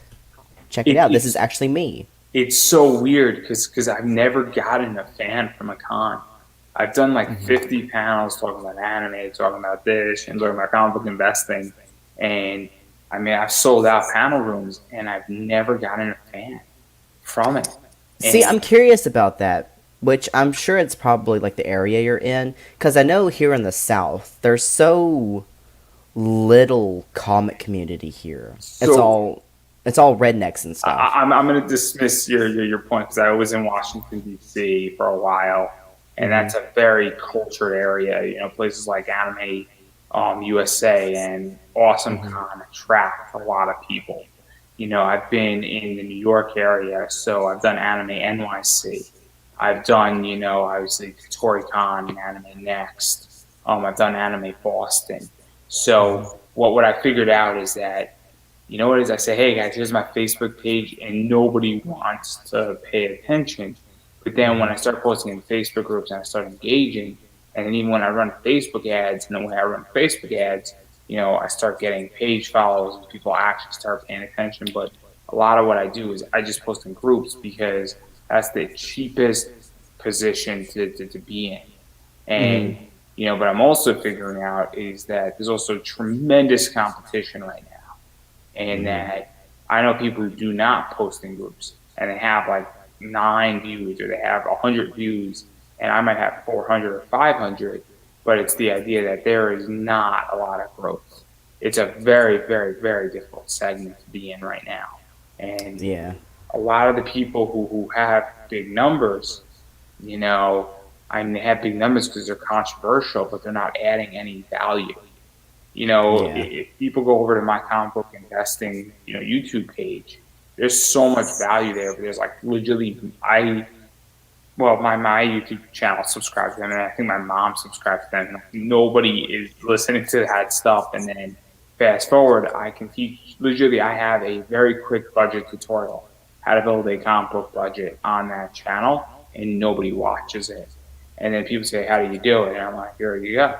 Check it out. This is actually me. It's so weird because I've never gotten a fan from a con. I've done like 50 panels talking about anime, talking about this, and talking about comic book investing. And I mean, I've sold out panel rooms and I've never gotten a fan from it. See, I'm curious about that, which I'm sure it's probably like the area you're in. Because I know here in the South, there's so little comic community here. It's all rednecks and stuff. I'm going to dismiss your point because I was in Washington, D.C. for a while. And that's a very cultured area. You know, places like Anime USA and Awesome Con attract a lot of people. You know, I've been in the New York area, so I've done Anime NYC. I've done, you know, obviously ToriCon and Anime Next. I've done Anime Boston. So what I figured out is that, you know what it is? I say, hey guys, here's my Facebook page, and nobody wants to pay attention. But then when I start posting in Facebook groups and I start engaging, and then even when I run Facebook ads, and then when I run Facebook ads, you know, I start getting page follows and people actually start paying attention. But a lot of what I do is I just post in groups because that's the cheapest position to be in. And, you know, but I'm also figuring out is that there's also tremendous competition right now. And that I know people who do not post in groups and they have like 9 views or they have 100 views and I might have 400 or 500, but it's the idea that there is not a lot of growth. It's a very, very, very difficult segment to be in right now. And a lot of the people who have big numbers, you know, I mean, they have big numbers because they're controversial, but they're not adding any value. You know, if people go over to my comic book investing, you know, YouTube page, there's so much value there. But there's like literally, my YouTube channel subscribes to them, and I think my mom subscribes to them. And nobody is listening to that stuff. And then fast forward, I can teach. Literally, I have a very quick budget tutorial how to build a comic book budget on that channel, and nobody watches it. And then people say, "How do you do it?" And I'm like, "Here you go."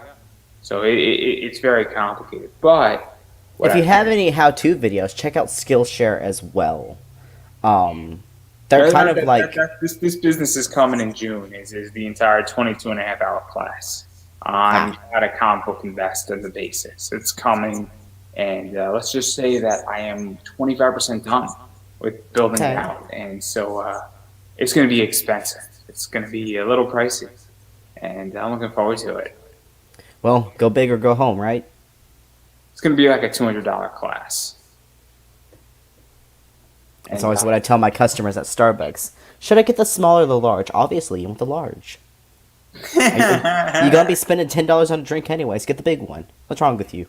So it's very complicated. But if you have any how-to videos, check out Skillshare as well. They're kind of like this business is coming in June. Is the entire 22.5-hour class on how to comic book invest as the basis. It's coming, and let's just say that I am 25% done with building it out, and so it's going to be expensive. It's going to be a little pricey, and I'm looking forward to it. Well, go big or go home, right? It's going to be like a $200 class. That's always what I tell my customers at Starbucks. Should I get the small or the large? Obviously, you want the large. You're going to be spending $10 on a drink anyways. Get the big one. What's wrong with you?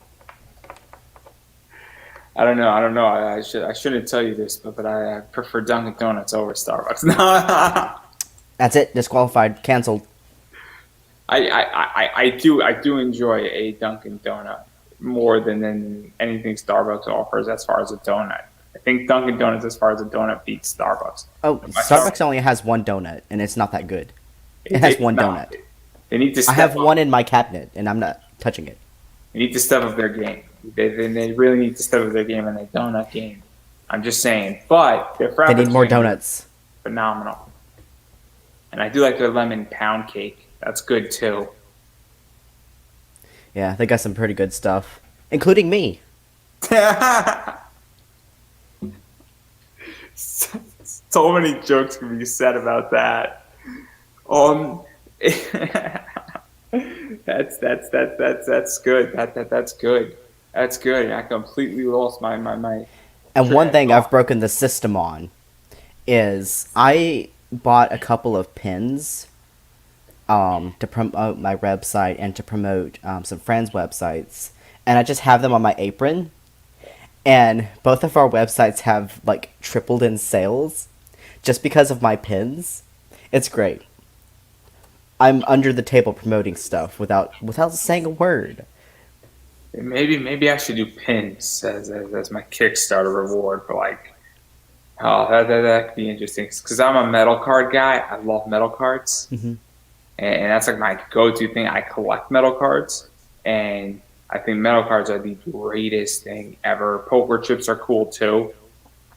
I don't know. I shouldn't tell you this, but I prefer Dunkin' Donuts over Starbucks. No. That's it. Disqualified. Canceled. I do enjoy a Dunkin' Donut more than anything Starbucks offers as far as a donut. I think Dunkin' Donuts, as far as a donut, beats Starbucks. Oh, Starbucks only has one donut, and it's not that good. It has one donut. They need to. I have one in my cabinet, and I'm not touching it. They need to step up their game. They really need to step up their game in the donut game. I'm just saying, but they need more donuts. Phenomenal. And I do like their lemon pound cake. That's good too. Yeah, they got some pretty good stuff, including me. So many jokes can be said about that. That's good. That's good. That's good. I completely lost my. And one thing I've broken the system on is I bought a couple of pins to promote my website and to promote some friends' websites, and I just have them on my apron. And both of our websites have like tripled in sales just because of my pins. It's great. I'm under the table promoting stuff without saying a word. Maybe I should do pins as my Kickstarter reward for like Oh, that could be interesting because I'm a metal card guy. I love metal cards, Hmm. and that's like my go-to thing. I collect metal cards, and I think metal cards are the greatest thing ever. Poker chips are cool too,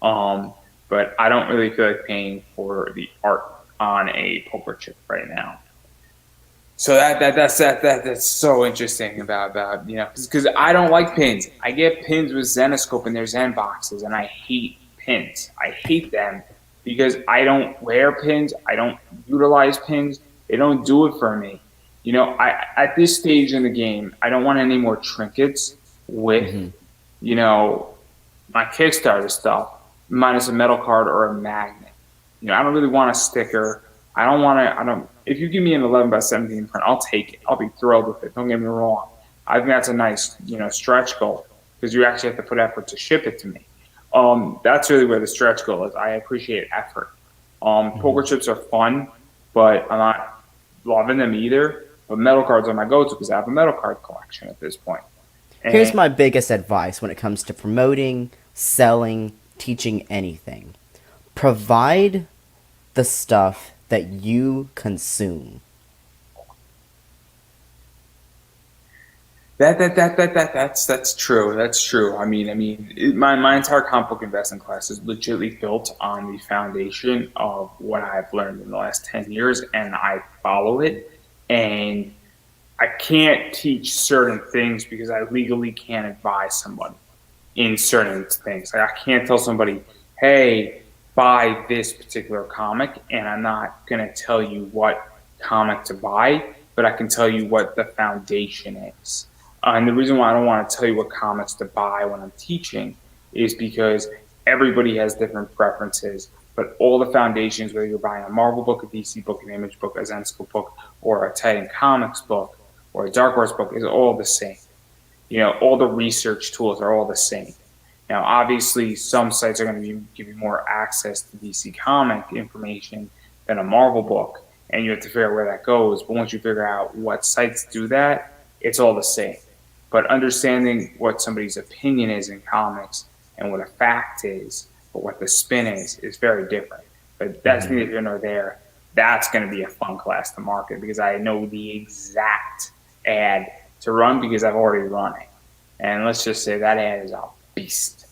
um, but I don't really feel like paying for the art on a poker chip right now. So that's so interesting about because I don't like pins. I get pins with Zenoscope in their Zen boxes, and I hate pins. I hate them because I don't wear pins. I don't utilize pins. They don't do it for me. I at this stage in the game, I don't want any more trinkets with Hmm. you know my Kickstarter stuff, minus a metal card or a magnet. I don't really want a sticker. I don't want to. I don't. If you give me an 11 by 17 print, I'll take it. I'll be thrilled with it. Don't get me wrong. I think that's a nice, stretch goal because you actually have to put effort to ship it to me. That's really where the stretch goal is. I appreciate effort. Hmm. Poker chips are fun, but I'm not loving them either. But metal cards are my go-to because I have a metal card collection at this point. Here's And my biggest advice when it comes to promoting, selling, teaching anything. Provide the stuff that you consume. that's true. That's true. My entire comic book investing class is legitimately built on the foundation of what I've learned in the last 10 years, and I follow it. And I can't teach certain things because I legally can't advise somebody in certain things. Like I can't tell somebody, "Hey, buy this particular comic," and I'm not gonna tell you what comic to buy, but I can tell you what the foundation is. And the reason why I don't want to tell you what comics to buy when I'm teaching is because everybody has different preferences. But all the foundations, whether you're buying a Marvel book, a DC book, an Image book, a Zensko book, or a Titan Comics book, or a Dark Horse book, is all the same. All the research tools are all the same. Now, obviously, some sites are going to give you more access to DC comic information than a Marvel book, and you have to figure out where that goes. But once you figure out what sites do that, it's all the same. But understanding what somebody's opinion is in comics and what a fact is, or what the spin is very different. But that's Hmm. neither here nor there. That's going to be a fun class to market because I know the exact ad to run because I've already run it. And let's just say that ad is a beast.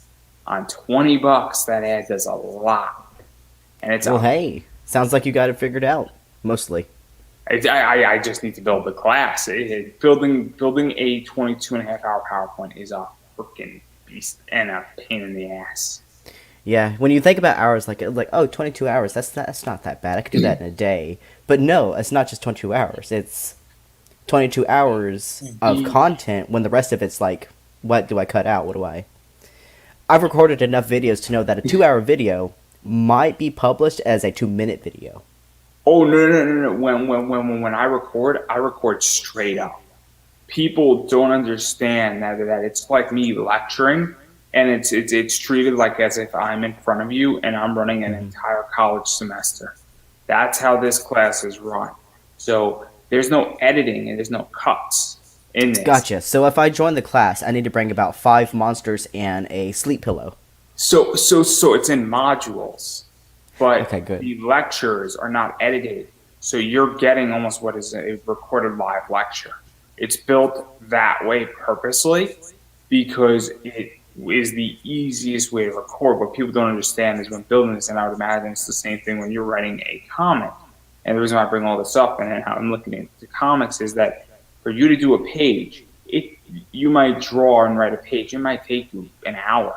On $20, that ad does a lot, and it's Well, a. hey, sounds like you got it figured out. Mostly. I just need to build the class. Building a 22 and a half hour PowerPoint is a freaking beast and a pain in the ass. Yeah, when you think about hours, like oh, 22 hours, that's not that bad. I could do that in a day. But no, it's not just 22 hours. It's 22 hours of content when the rest of it's like, what do I cut out? What do I... I've recorded enough videos to know that a 2-hour video might be published as a 2-minute video. Oh no! When I record straight up. People don't understand that it's like me lecturing, and it's treated like as if I'm in front of you and I'm running an Hmm. entire college semester. That's how this class is run. So there's no editing and there's no cuts in this. Gotcha. So if I join the class, I need to bring about 5 monsters and a sleep pillow. So it's in modules, Okay, but good. the lectures are not edited. So you're getting almost what is a recorded live lecture. It's built that way purposely because it is the easiest way to record. What people don't understand is when building this, and I would imagine it's the same thing when you're writing a comic. And the reason why I bring all this up and how I'm looking at the comics is that for you to do a page, you might draw and write a page. It might take you an hour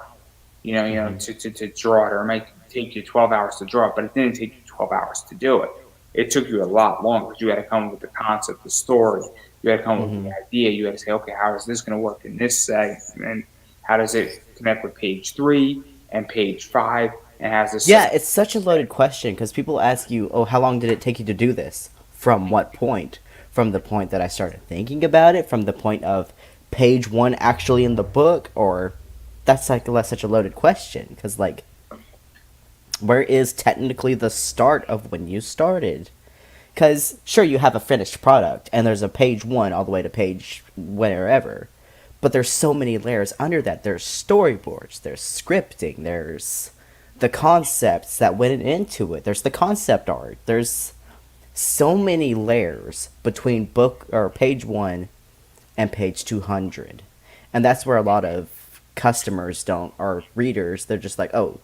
Hmm. to draw it, or it might take you 12 hours to draw it, but it didn't take you 12 hours to do it. It took you a lot longer because you had to come up with the concept, the story. You had to come up with Hmm. the idea. You had to say, okay, how is this going to work in this segment? And how does it connect with page 3 and page 5? And has this. Yeah, it's such a loaded question because people ask you, oh, how long did it take you to do this? From what point? From the point that I started thinking about it? From the point of page 1 actually in the book? Or that's like such a loaded question because, like, where is technically the start of when you started? Because, sure, you have a finished product and there's a page 1 all the way to page wherever. But there's so many layers under that. There's storyboards, there's scripting, there's the concepts that went into it. There's the concept art. There's so many layers between book or page 1 and page 200. And that's where a lot of customers don't, or readers, they're just like, oh,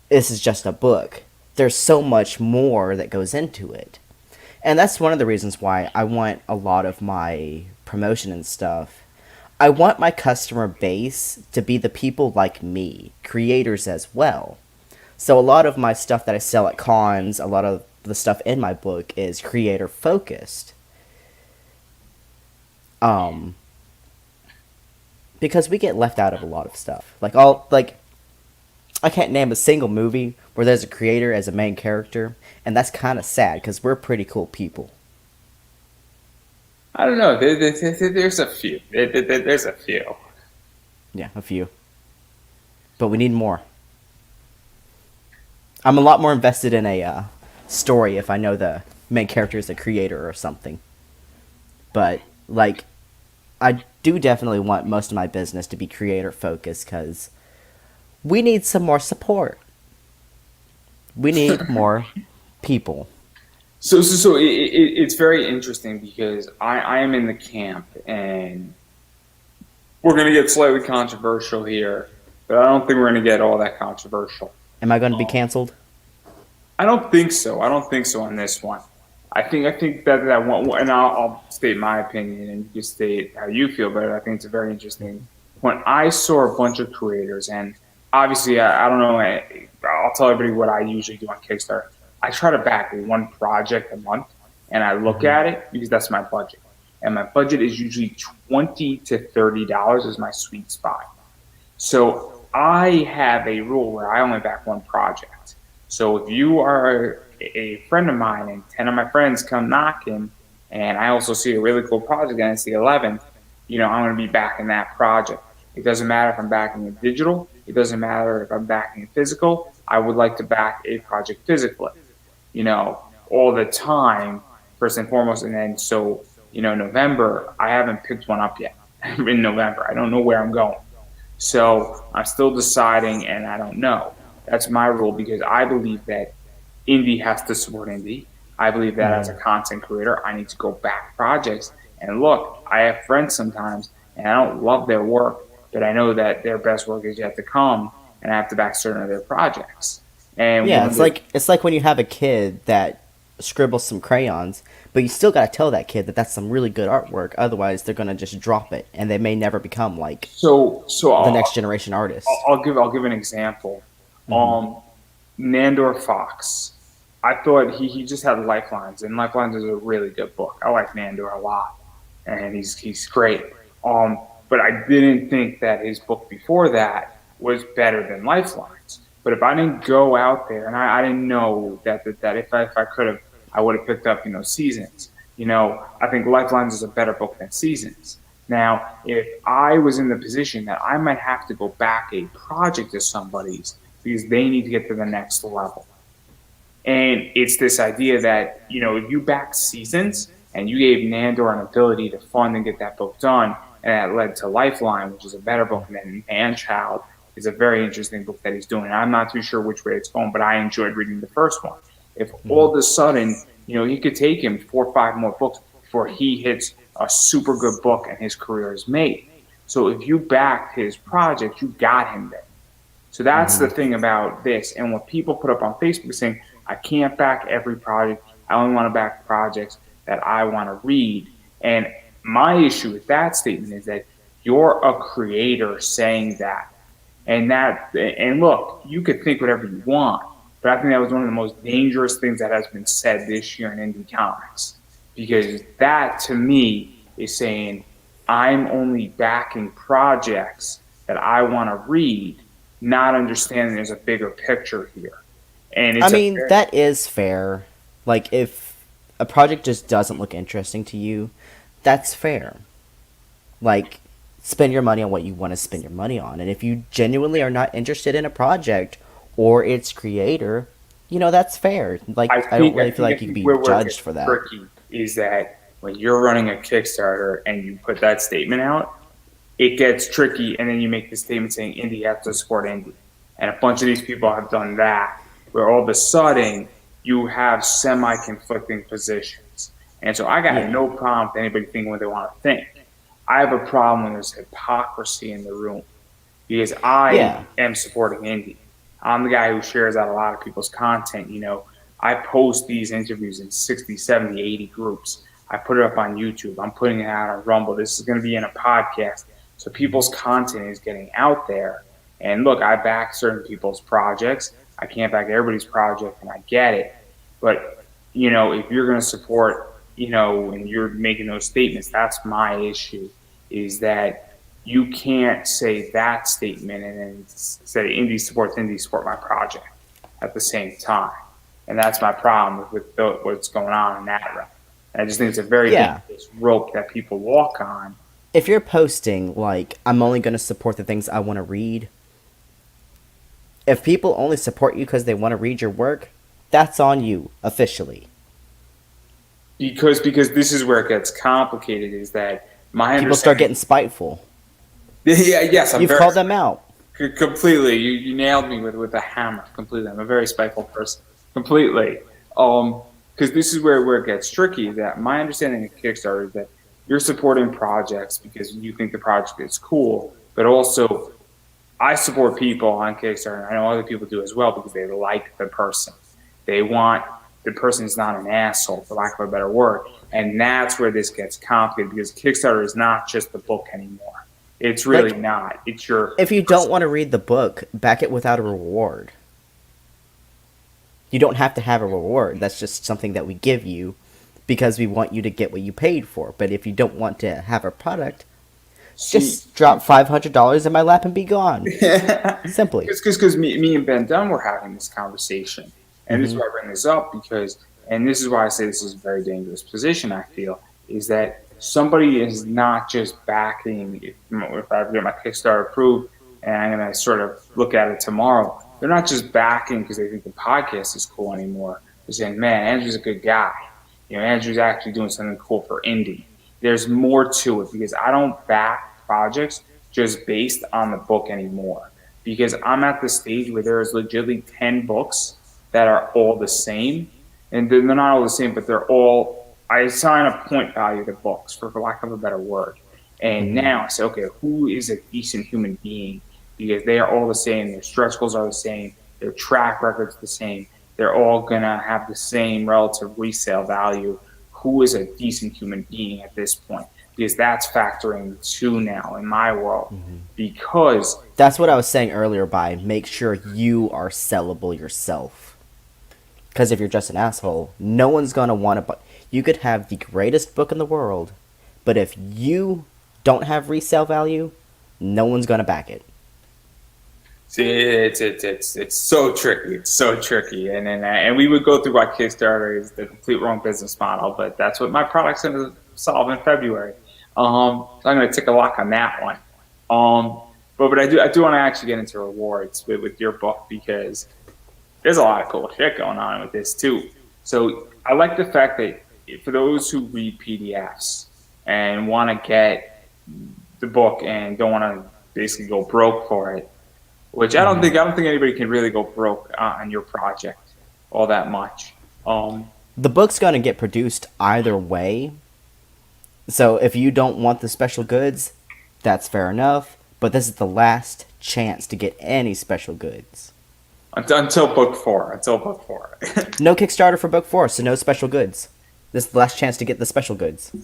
this is just a book. There's so much more that goes into it. And that's one of the reasons why I want a lot of my promotion and stuff. I want my customer base to be the people like me, creators as well. So a lot of my stuff that I sell at cons, a lot of the stuff in my book is creator focused. Because we get left out of a lot of stuff. I can't name a single movie where there's a creator as a main character, and that's kind of sad because we're pretty cool people. I don't know. There's a few. There's a few. Yeah, a few. But we need more. I'm a lot more invested in a story if I know the main character is a creator or something. But, I do definitely want most of my business to be creator focused because we need some more support. We need more people. So it's very interesting because I am in the camp, and we're going to get slightly controversial here, but I don't think we're going to get all that controversial. Am I going to be canceled? I don't think so. I don't think so on this one. I think that one, and I'll state my opinion, and you can state how you feel about it. I think it's a very interesting. When I saw a bunch of creators, and obviously I don't know, I'll tell everybody what I usually do on Kickstarter. I try to back one project a month, and I look at it because that's my budget, and my budget is usually $20 to $30 is my sweet spot. So I have a rule where I only back one project. So if you are a friend of mine and 10 of my friends come knocking, and I also see a really cool project and it's the 11th, I'm going to be backing that project. It doesn't matter if I'm backing it digital. It doesn't matter if I'm backing it physical. I would like to back a project physically, all the time, first and foremost. And then, November, I haven't picked one up yet. In November, I don't know where I'm going. So I'm still deciding, and I don't know. That's my rule because I believe that indie has to support indie. I believe that as a content creator, I need to go back projects. And look, I have friends sometimes, and I don't love their work, but I know that their best work is yet to come, and I have to back certain of their projects. And yeah, it's like when you have a kid that scribbles some crayons, but you still got to tell that kid that that's some really good artwork. Otherwise, they're gonna just drop it, and they may never become the next generation artist. I'll give an example. Nandor Fox. I thought he just had Lifelines, and Lifelines is a really good book. I like Nandor a lot, and he's great. But I didn't think that his book before that was better than Lifelines. But if I didn't go out there, and I didn't know that if I could have, I would have picked up Seasons. I think Lifelines is a better book than Seasons. Now, if I was in the position that I might have to go back a project to somebody's because they need to get to the next level. And it's this idea that, if you back Seasons and you gave Nandor an ability to fund and get that book done, and that led to Lifeline, which is a better book than Man-Child, is a very interesting book that he's doing. And I'm not too sure which way it's going, but I enjoyed reading the first one. If all of a sudden, he could take him 4 or 5 more books before he hits a super good book and his career is made. So if you backed his project, you got him there. So that's the thing about this. And what people put up on Facebook saying, I can't back every project. I only want to back projects that I want to read. And my issue with that statement is that you're a creator saying that. And look, you could think whatever you want, but I think that was one of the most dangerous things that has been said this year in indie comics. Because that, to me, is saying I'm only backing projects that I want to read, not understanding there's a bigger picture here. And that is fair. Like, if a project just doesn't look interesting to you, that's fair. Like, spend your money on what you want to spend your money on. And if you genuinely are not interested in a project or its creator, that's fair. Like, I don't really feel like you can be judged for that. Tricky is that when you're running a Kickstarter and you put that statement out, it gets tricky, and then you make the statement saying indie has to support indie. And a bunch of these people have done that, where all of a sudden you have semi-conflicting positions. And so I got Yeah. no problem with anybody thinking what they want to think. I have a problem when there's hypocrisy in the room because I Yeah. am supporting indie. I'm the guy who shares out a lot of people's content. I post these interviews in 60, 70, 80 groups. I put it up on YouTube. I'm putting it out on Rumble. This is going to be in a podcast. So people's content is getting out there. And look, I back certain people's projects. I can't back everybody's project, and I get it. But, if you're going to support, and you're making those statements, that's my issue, is that you can't say that statement and then say indie support my project at the same time. And that's my problem with what's going on in that realm. And I just think it's a very Yeah. dangerous rope that people walk on. If you're posting, like, I'm only going to support the things I want to read, if people only support you because they want to read your work, that's on you, officially. Because this is where it gets complicated, is that my People start understanding. getting spiteful. Yeah, yes, You've called them out. completely. You nailed me with a hammer. Completely, I'm a very spiteful person. Completely. Because this is where it gets tricky. That my understanding of Kickstarter is that you're supporting projects because you think the project is cool, but also I support people on Kickstarter, and I know other people do as well, because they like the person. They want the person is not an asshole, for lack of a better word. And that's where this gets complicated, because Kickstarter is not just the book anymore. It's really not. It's your. If you don't want to read the book, back it without a reward. You don't have to have a reward. That's just something that we give you because we want you to get what you paid for. But if you don't want to have a product, just drop $500 in my lap and be gone. Simply. Because me and Ben Dunn were having this conversation. And this is why I bring this up, because, and this is why I say this is a very dangerous position, I feel, is that somebody is not just backing, if I get my Kickstarter approved and I'm going to sort of look at it tomorrow, they're not just backing because they think the podcast is cool anymore. They're saying, man, Andrew's a good guy. Andrew's actually doing something cool for indie. There's more to it, because I don't back projects just based on the book anymore, because I'm at the stage where there's legitimately 10 books that are all the same, and they're not all the same, but they're all, I assign a point value to books, for lack of a better word. And now I say, okay, who is a decent human being? Because they are all the same. Their stretch goals are the same. Their track record's the same. They're all going to have the same relative resale value. Who is a decent human being at this point? Because that's factoring too now in my world. Because that's what I was saying earlier, by make sure you are sellable yourself. Because if you're just an asshole, no one's going to want to buy. You could have the greatest book in the world, but if you don't have resale value, no one's going to back it. See, it's so tricky. It's so tricky, and we would go through why Kickstarter is the complete wrong business model, but that's what my product's going to solve in February. So I'm going to take a lock on that one. But I do want to actually get into rewards with your book, because there's a lot of cool shit going on with this too. So I like the fact that for those who read PDFs and want to get the book and don't want to basically go broke for it, which I don't think anybody can really go broke on your project all that much. The book's going to get produced either way. So if you don't want the special goods, that's fair enough. But this is the last chance to get any special goods. Until book 4. No Kickstarter for book 4, so no special goods. This is the last chance to get the special goods.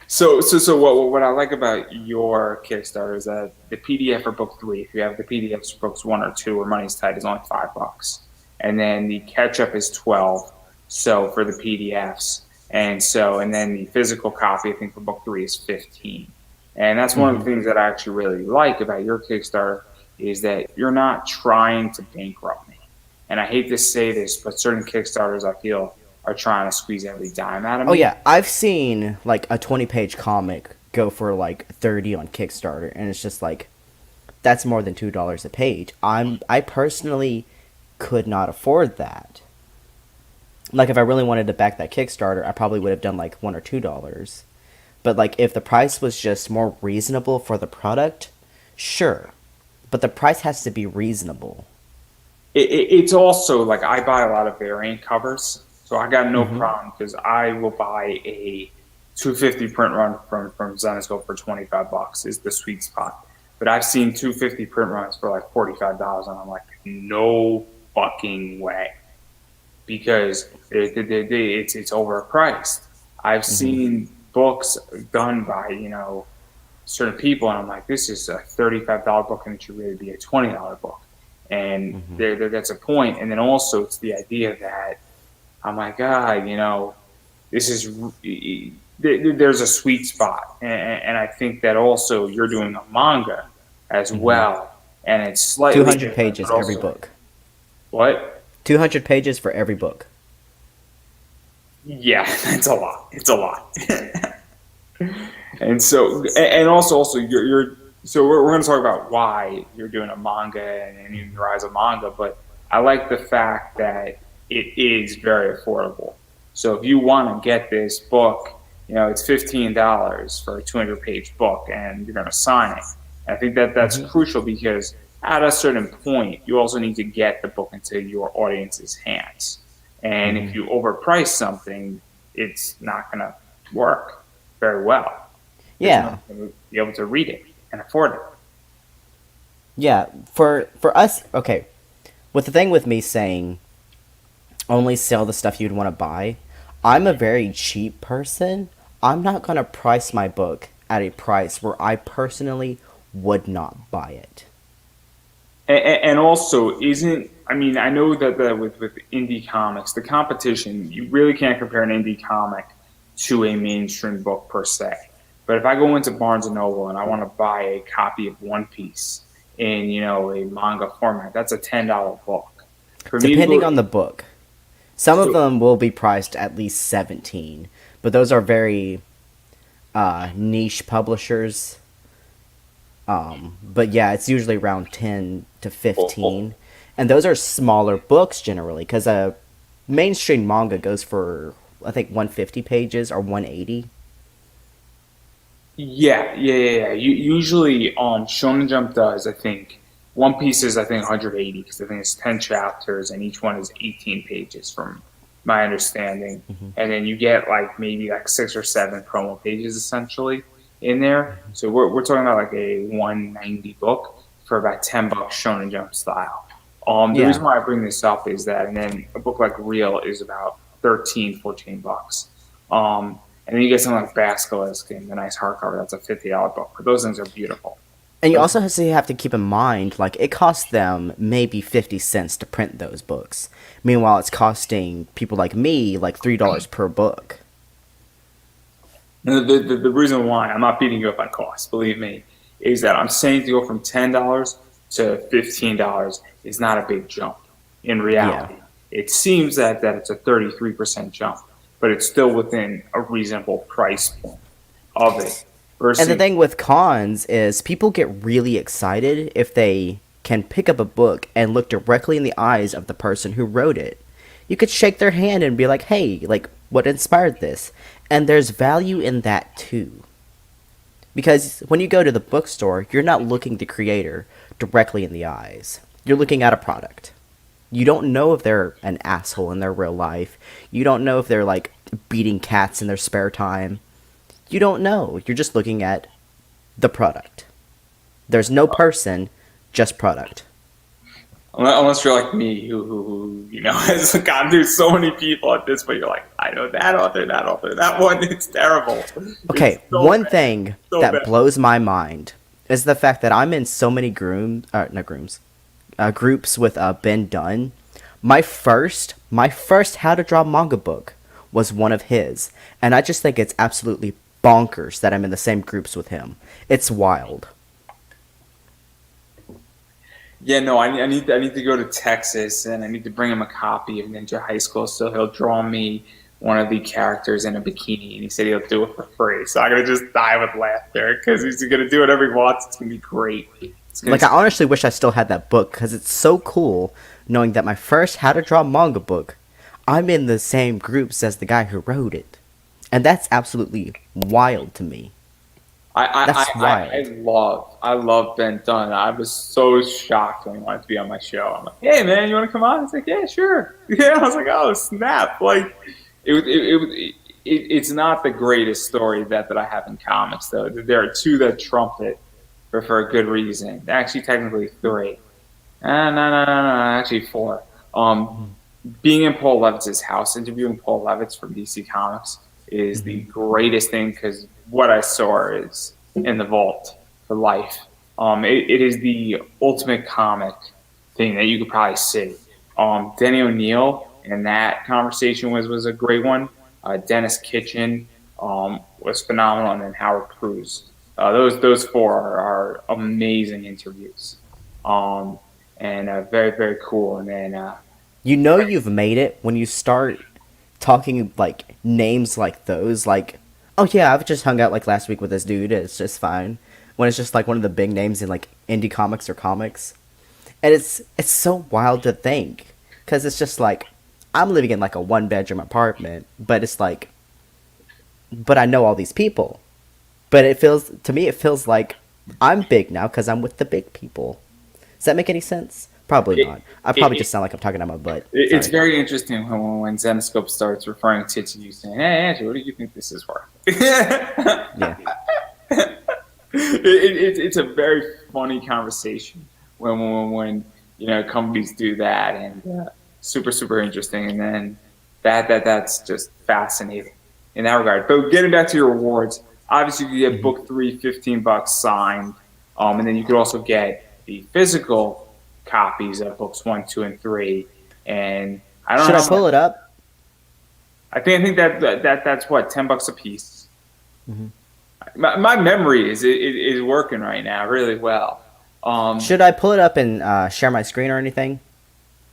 So what I like about your Kickstarter is that the PDF for book 3, if you have the PDFs for books 1 or 2 or Money's Tight, is only $5, and then the catch-up is $12. So for the PDFs, and then the physical copy, I think, for book 3 is $15. And that's one of the things that I actually really like about your Kickstarter, is that you're not trying to bankrupt me. And I hate to say this, but certain Kickstarters, I feel, are trying to squeeze every dime out of me. Oh yeah, I've seen like a 20-page comic go for like $30 on Kickstarter, and it's just like, that's more than $2 a page. I personally could not afford that. Like, if I really wanted to back that Kickstarter, I probably would have done like $1 or $2. But like, if the price was just more reasonable for the product, sure. but the price has to be reasonable. It's also like I buy a lot of variant covers, so I got no Hmm. problem because I will buy a 250 print run from Zenescope for $25 is the sweet spot. But I've seen 250 print runs for like $45, and I'm like, no fucking way, because it's overpriced. I've Hmm. seen books done by certain people, and I'm like, this is a $35 book, and it should really be a $20 book. And Hmm. there that's a point. And then also it's the idea that I'm like, this is there's a sweet spot, and I think that also you're doing a manga as Hmm. well, and it's slightly 200 different, but pages every also book. what? 200 pages for every book. Yeah, it's a lot. It's a lot. And so, and also, you're so we're going to talk about why you're doing a manga and even Rise of Manga, but I like the fact that it is very affordable. So if you want to get this book, it's $15 for a 200-page book, and you're going to sign it. And I think that that's Hmm. crucial because at a certain point, you also need to get the book into your audience's hands. And if Hmm. you overprice something, it's not going to work very well because no Yeah. one's going to be able to read it and afford it. Yeah. For us, okay. With the thing with me saying only sell the stuff you'd want to buy, I'm a very cheap person. I'm not going to price my book at a price where I personally would not buy it. And also, isn't I mean, I know that with indie comics, the competition, you really can't compare an indie comic to a mainstream book per se. But if I go into Barnes and Noble and I want to buy a copy of One Piece in a manga format, that's a $10 book. For me to Depending go, on the book. Some of so them will be priced at least 17, but those are very niche publishers. But yeah, it's usually around 10 to oh, oh, 15. And those are smaller books generally, because a mainstream manga goes for, I think, 150 pages or 180. yeah. Usually, Shonen Jump does. I think One Piece is 180 because I think it's 10 chapters and each one is 18 pages from my understanding. Hmm. And then you get like maybe like 6 or 7 promo pages essentially in there. So we're talking about like a 190 book for about $10 Shonen Jump style. The Yeah. reason why I bring this up is that, and then a book like Real is about 13, $14. And then you get something like Basilisk and the nice hardcover. That's a $50 book. But those things are beautiful. And you Those, also have to keep in mind, like, it costs them maybe 50 cents to print those books. Meanwhile, it's costing people like me, like, $3 per book. the reason why I'm not beating you up on cost, believe me, is that I'm saying to go from $10 to $15 is not a big jump in Yeah. reality. It seems that it's a 33% jump, but it's still within a reasonable price point of it. And the Versus, thing with cons is people get really excited if they can pick up a book and look directly in the eyes of the person who wrote it. You could shake their hand and be like, hey, like, what inspired this? And there's value in that too. Because when you go to the bookstore, you're not looking the creator directly in the eyes. You're looking at a product. You don't know if they're an asshole in their real life. You don't know if they're like beating cats in their spare time. You don't know. You're just looking at the product. There's no person, just product. unless you're like me, who has gone through so many people at this point, you're like, I know that author, that one. It's terrible. It's Okay, so one bad, thing so that bad. blows my mind is the fact that I'm in so many groups with Ben Dunn. My first How to Draw Manga book was one of his, and I just think it's absolutely bonkers that I'm in the same groups with him. It's wild. Yeah, no, I need to go to Texas and I need to bring him a copy of Ninja High School so he'll draw me one of the characters in a bikini and he said he'll do it for free. So I'm gonna just die with laughter because he's gonna do whatever he wants. It's gonna be great. It's gonna Like, I honestly wish I still had that book because it's so cool knowing that my first How to Draw Manga book, I'm in the same groups as the guy who wrote it. And that's absolutely wild to me. That's wild. I love Ben Dunn. I was so shocked when he wanted to be on my show. I'm like, hey man, you want to come on? He's like, yeah, sure. Yeah, I was like, oh snap! Like, it's not the greatest story that I have in comics though. There are two that trump it for a good reason. Actually, technically three. No, actually four. Being in Paul Levitz's house, interviewing Paul Levitz from DC Comics is the greatest thing because what I saw is in the vault for life. It is the ultimate comic thing that you could probably see. Denny O'Neil and that conversation was a great one. Dennis Kitchen was phenomenal, and then Howard Cruz. Those four are amazing interviews, and very very cool. And then You've made it when you start talking like names like those. Like, oh yeah, I've just hung out like last week with this dude. It's just fine. When it's just like one of the big names in like indie comics or comics, and it's so wild to think because it's just like I'm living in like a 1-bedroom apartment, but it's like, but I know all these people, but it feels like I'm big now because I'm with the big people. Does that make any sense? Probably not. I probably just sound like I'm talking out my butt. It's very interesting when Zenoscope starts referring to you saying, "Hey Andrew, what do you think this is worth?" Yeah. It's a very funny conversation when companies do that, and super interesting, and then that's just fascinating in that regard. But getting back to your rewards, obviously you get book 3, $15 signed, and then you could also get the physical copies of books 1, 2, and 3. And I don't know. Should I pull it up? I think that's what, $10 a piece. Mm-hmm. My memory is working right now really well. Should I pull it up and share my screen or anything?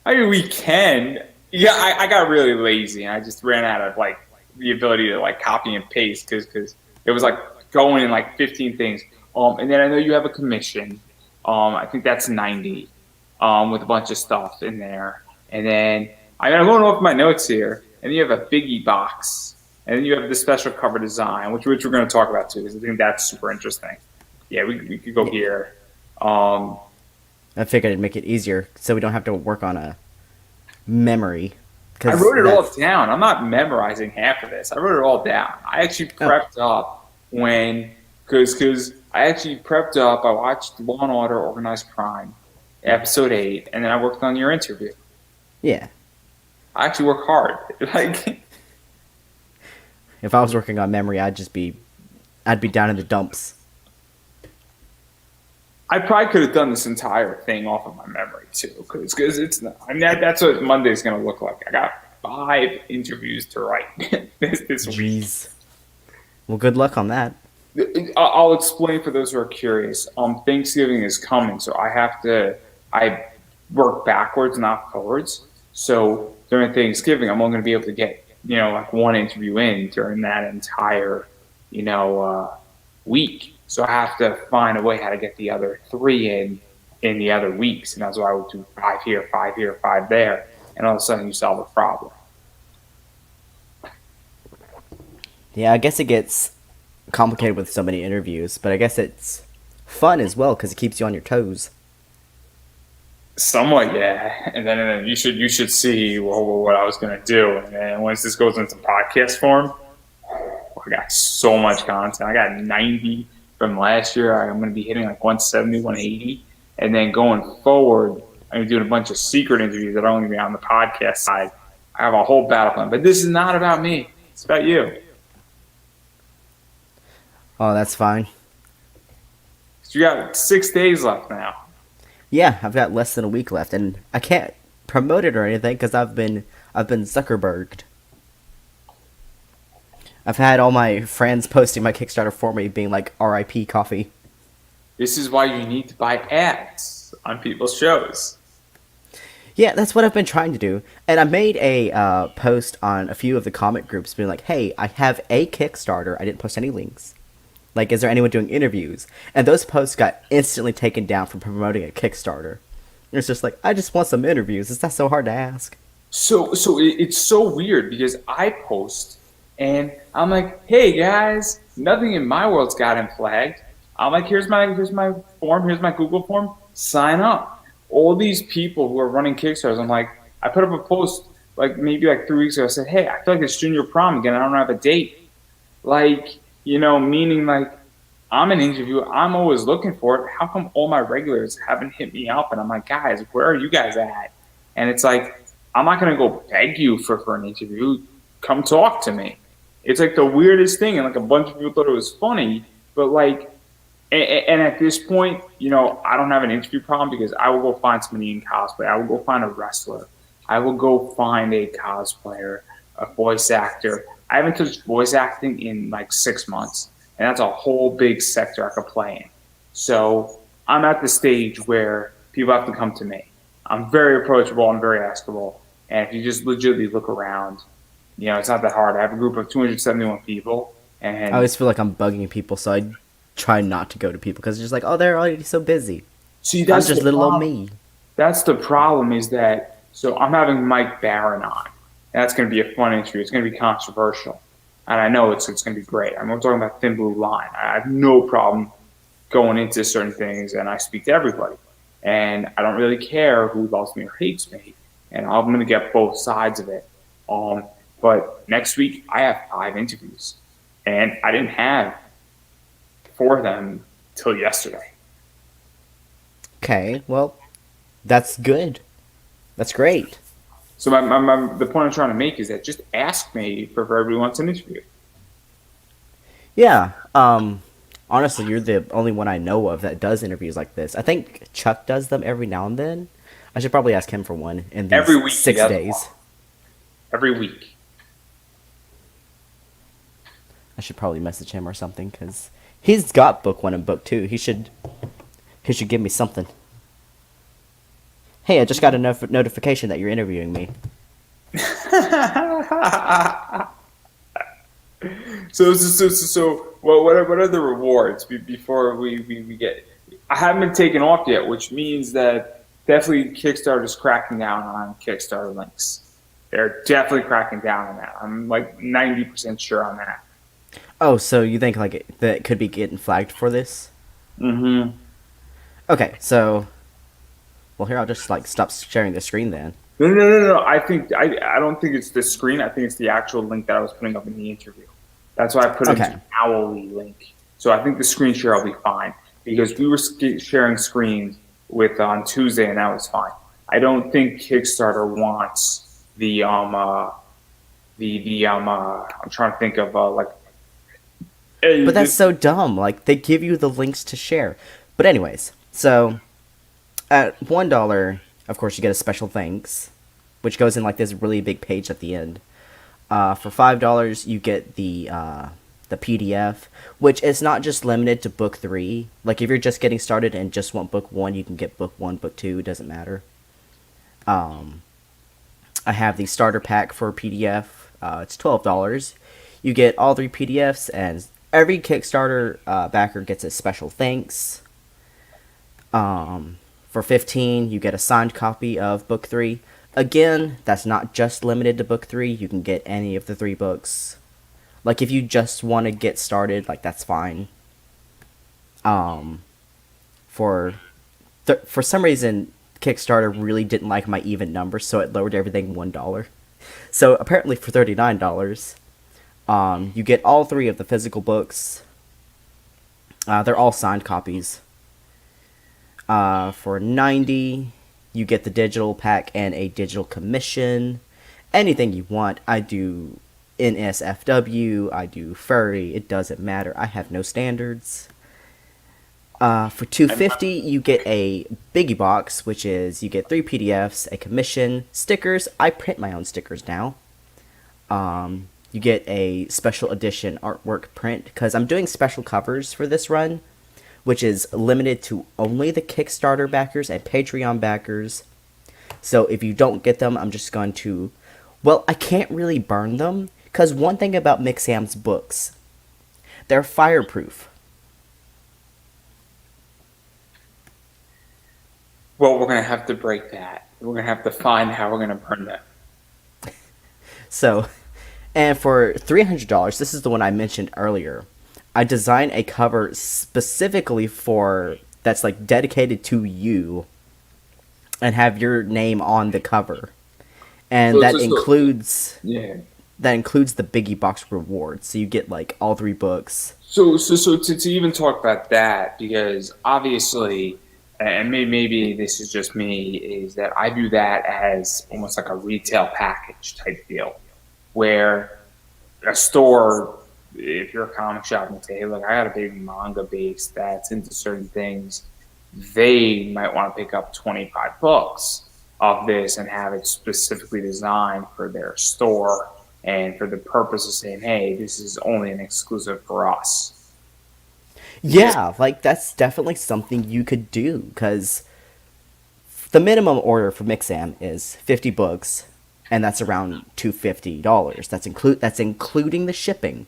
I mean, we can. Yeah, I got really lazy and I just ran out of like the ability to like copy and paste because it was like going in like 15 things. And then I know you have a commission. I think that's 90 with a bunch of stuff in there. And then I'm going off my notes here. And you have a biggie box. And then you have the special cover design, which we're going to talk about too, because I think that's super interesting. Yeah, we could go here. I figured it'd make it easier so we don't have to work on a memory. I wrote it all down. I'm not memorizing half of this. I wrote it all down. I actually prepped up because I actually prepped up. I watched Law and Order Organized Crime, episode 8, and then I worked on your interview. Yeah. I actually work hard. Like, if I was working on memory, I'd be down in the dumps. I probably could have done this entire thing off of my memory too, because it's not. I mean, that's what Monday's going to look like. I got 5 interviews to write this week. Jeez. Well, good luck on that. I'll explain for those who are curious. Thanksgiving is coming, so I work backwards, not forwards. So during Thanksgiving, I'm only going to be able to get like 1 interview in during that entire week. So I have to find a way how to get the other 3 in the other weeks, and that's why I would do 5 here, 5 here, 5 there, and all of a sudden you solve a problem. Yeah, I guess it gets complicated with so many interviews, but I guess it's fun as well because it keeps you on your toes. Somewhat, yeah. And then you should see what I was gonna do. And then once this goes into podcast form, I got so much content. I got 90 from last year. I'm gonna be hitting like 170, 180, and then going forward, I'm doing a bunch of secret interviews that are only gonna be on the podcast side. I have a whole battle plan, but this is not about me. It's about you. Oh, that's fine. So you got 6 days left now. Yeah, I've got less than a week left, and I can't promote it or anything because I've been Zuckerberged. I've had all my friends posting my Kickstarter for me, being like "R.I.P. coffee." This is why you need to buy ads on people's shows. Yeah, that's what I've been trying to do, and I made a post on a few of the comic groups, being like, "Hey, I have a Kickstarter. I didn't post any links. Like, is there anyone doing interviews?" And those posts got instantly taken down for promoting a Kickstarter. It's just like, I just want some interviews. Is that so hard to ask? So it's so weird because I post and I'm like, hey guys, Nothing in my world's got him flagged. I'm like, here's my form, here's my Google form. Sign up. All these people who are running Kickstarters, I'm like, I put up a post like maybe like 3 weeks ago. I said, hey, I feel like it's junior prom again. I don't have a date. Like, meaning like I'm an interviewer. I'm always looking for it. How come all my regulars haven't hit me up? And I'm like, guys, where are you guys at? And it's like, I'm not going to go beg you for an interview. Come talk to me. It's like the weirdest thing. And like a bunch of people thought it was funny. But like, and at this point, I don't have an interview problem because I will go find somebody in cosplay. I will go find a wrestler. I will go find a cosplayer, a voice actor. I haven't touched voice acting in like 6 months. And that's a whole big sector I could play in. So I'm at the stage where people have to come to me. I'm very approachable. I'm very askable. And if you just legitimately look around, it's not that hard. I have a group of 271 people. And I always feel like I'm bugging people, so I try not to go to people because it's just like, oh, they're already so busy. See, I'm that's just the little old problem. me. That's the problem is that, so I'm having Mike Barron on. And that's going to be a fun interview. It's going to be controversial. And I know it's going to be great. I'm talking about Thin Blue Line. I have no problem going into certain things, and I speak to everybody. And I don't really care who loves me or hates me. And I'm going to get both sides of it. But next week, I have 5 interviews. And I didn't have 4 of them till yesterday. Okay, well, that's good. That's great. So the point I'm trying to make is that just ask me for everybody who wants an interview. Yeah. Honestly, you're the only one I know of that does interviews like this. I think Chuck does them every now and then. I should probably ask him for one in these Every week, 6 days. one. Every week. I should probably message him or something because he's got book 1 and book 2. He should give me something. Hey, I just got a notification that you're interviewing me. So what are the rewards before we get? I haven't been taken off yet, which means that definitely Kickstarter is cracking down on Kickstarter links. They're definitely cracking down on that. I'm like 90% sure on that. Oh, so you think like that could be getting flagged for this? Mm-hmm. Okay, so well, here I'll just like stop sharing the screen then. No. I don't think it's the screen. I think it's the actual link that I was putting up in the interview. That's why I put it into an hourly link. So I think the screen share will be fine because we were sharing screens on Tuesday and that was fine. I don't think Kickstarter wants the I'm trying to think of But that's so dumb. Like they give you the links to share. But anyways, so at $1, of course, you get a special thanks, which goes in like this really big page at the end. For $5, you get the PDF, which is not just limited to book 3. Like if you're just getting started and just want book 1, you can get book 1, book 2. It doesn't matter. I have the starter pack for PDF. It's $12. You get all 3 PDFs, and every Kickstarter backer gets a special thanks. For $15, you get a signed copy of book 3. Again, that's not just limited to book 3. You can get any of the 3 books. Like, if you just want to get started, like, that's fine. For some reason, Kickstarter really didn't like my even numbers, so it lowered everything $1. So, apparently for $39, you get all 3 of the physical books. They're all signed copies. For $90, you get the digital pack and a digital commission. Anything you want. I do NSFW, I do furry, it doesn't matter. I have no standards. For $250, you get a biggie box, which is you get 3 PDFs, a commission, stickers. I print my own stickers now. You get a special edition artwork print, because I'm doing special covers for this run, which is limited to only the Kickstarter backers and Patreon backers. So if you don't get them, I'm just going to... Well, I can't really burn them, because one thing about Mixam's books, they're fireproof. Well, we're going to have to break that. We're going to have to find how we're going to burn them. So, and for $300, this is the one I mentioned earlier, I design a cover specifically for that's like dedicated to you and have your name on the cover. And So, so, so yeah. that includes the Biggie Box reward. So you get like all three books. So to even talk about that, because obviously, and maybe this is just me, is that I view that as almost like a retail package type deal, where a store, if you're a comic shop and say, hey, look, I got a big manga base that's into certain things, they might want to pick up 25 books of this and have it specifically designed for their store and for the purpose of saying, hey, this is only an exclusive for us. Because, Yeah, like that's definitely something you could do because the minimum order for Mixam is 50 books, and that's around $250. That's including the shipping.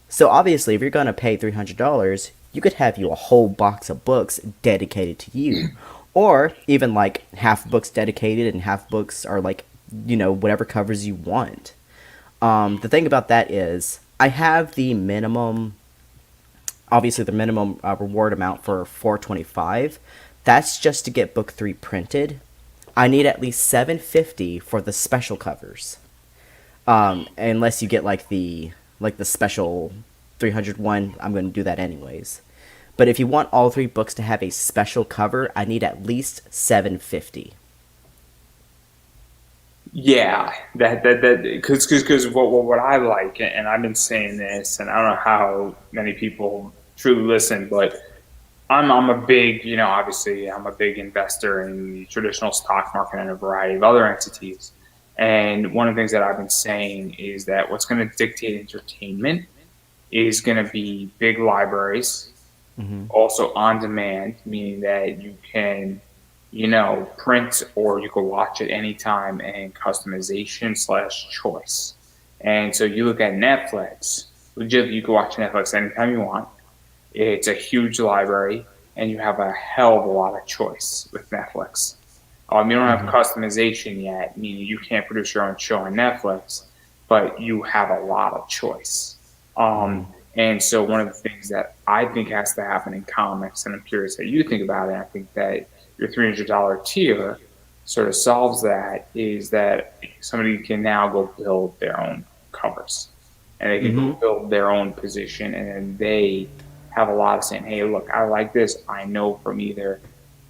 So obviously, if you're gonna pay $300, you could have you a whole box of books dedicated to you, or even like half books dedicated and half books are like whatever covers you want. The thing about that is I have the minimum, obviously the minimum reward amount for 425. That's just to get book 3 printed. I need at least 750 for the special covers. Unless you get like the special 301, I'm going to do that anyways. But if you want all three books to have a special cover, I need at least 750. yeah, that because what I like, and I've been saying this, and I don't know how many people truly listen, but I'm a big, obviously I'm a big investor in the traditional stock market and a variety of other entities. And one of the things that I've been saying is that what's going to dictate entertainment is going to be big libraries, Hmm. also on demand, meaning that you can, print or you can watch it anytime and customization slash choice. And so you look at Netflix, legit, you can watch Netflix anytime you want. It's a huge library, and you have a hell of a lot of choice with Netflix. You don't have Hmm. customization yet, meaning you can't produce your own show on Netflix, but you have a lot of choice. Hmm. And so, one of the things that I think has to happen in comics, and I'm curious how you think about it, I think that your $300 tier sort of solves that, is that somebody can now go build their own covers and they can Hmm. go build their own position, and then they have a lot of saying, hey, look, I like this. I know from either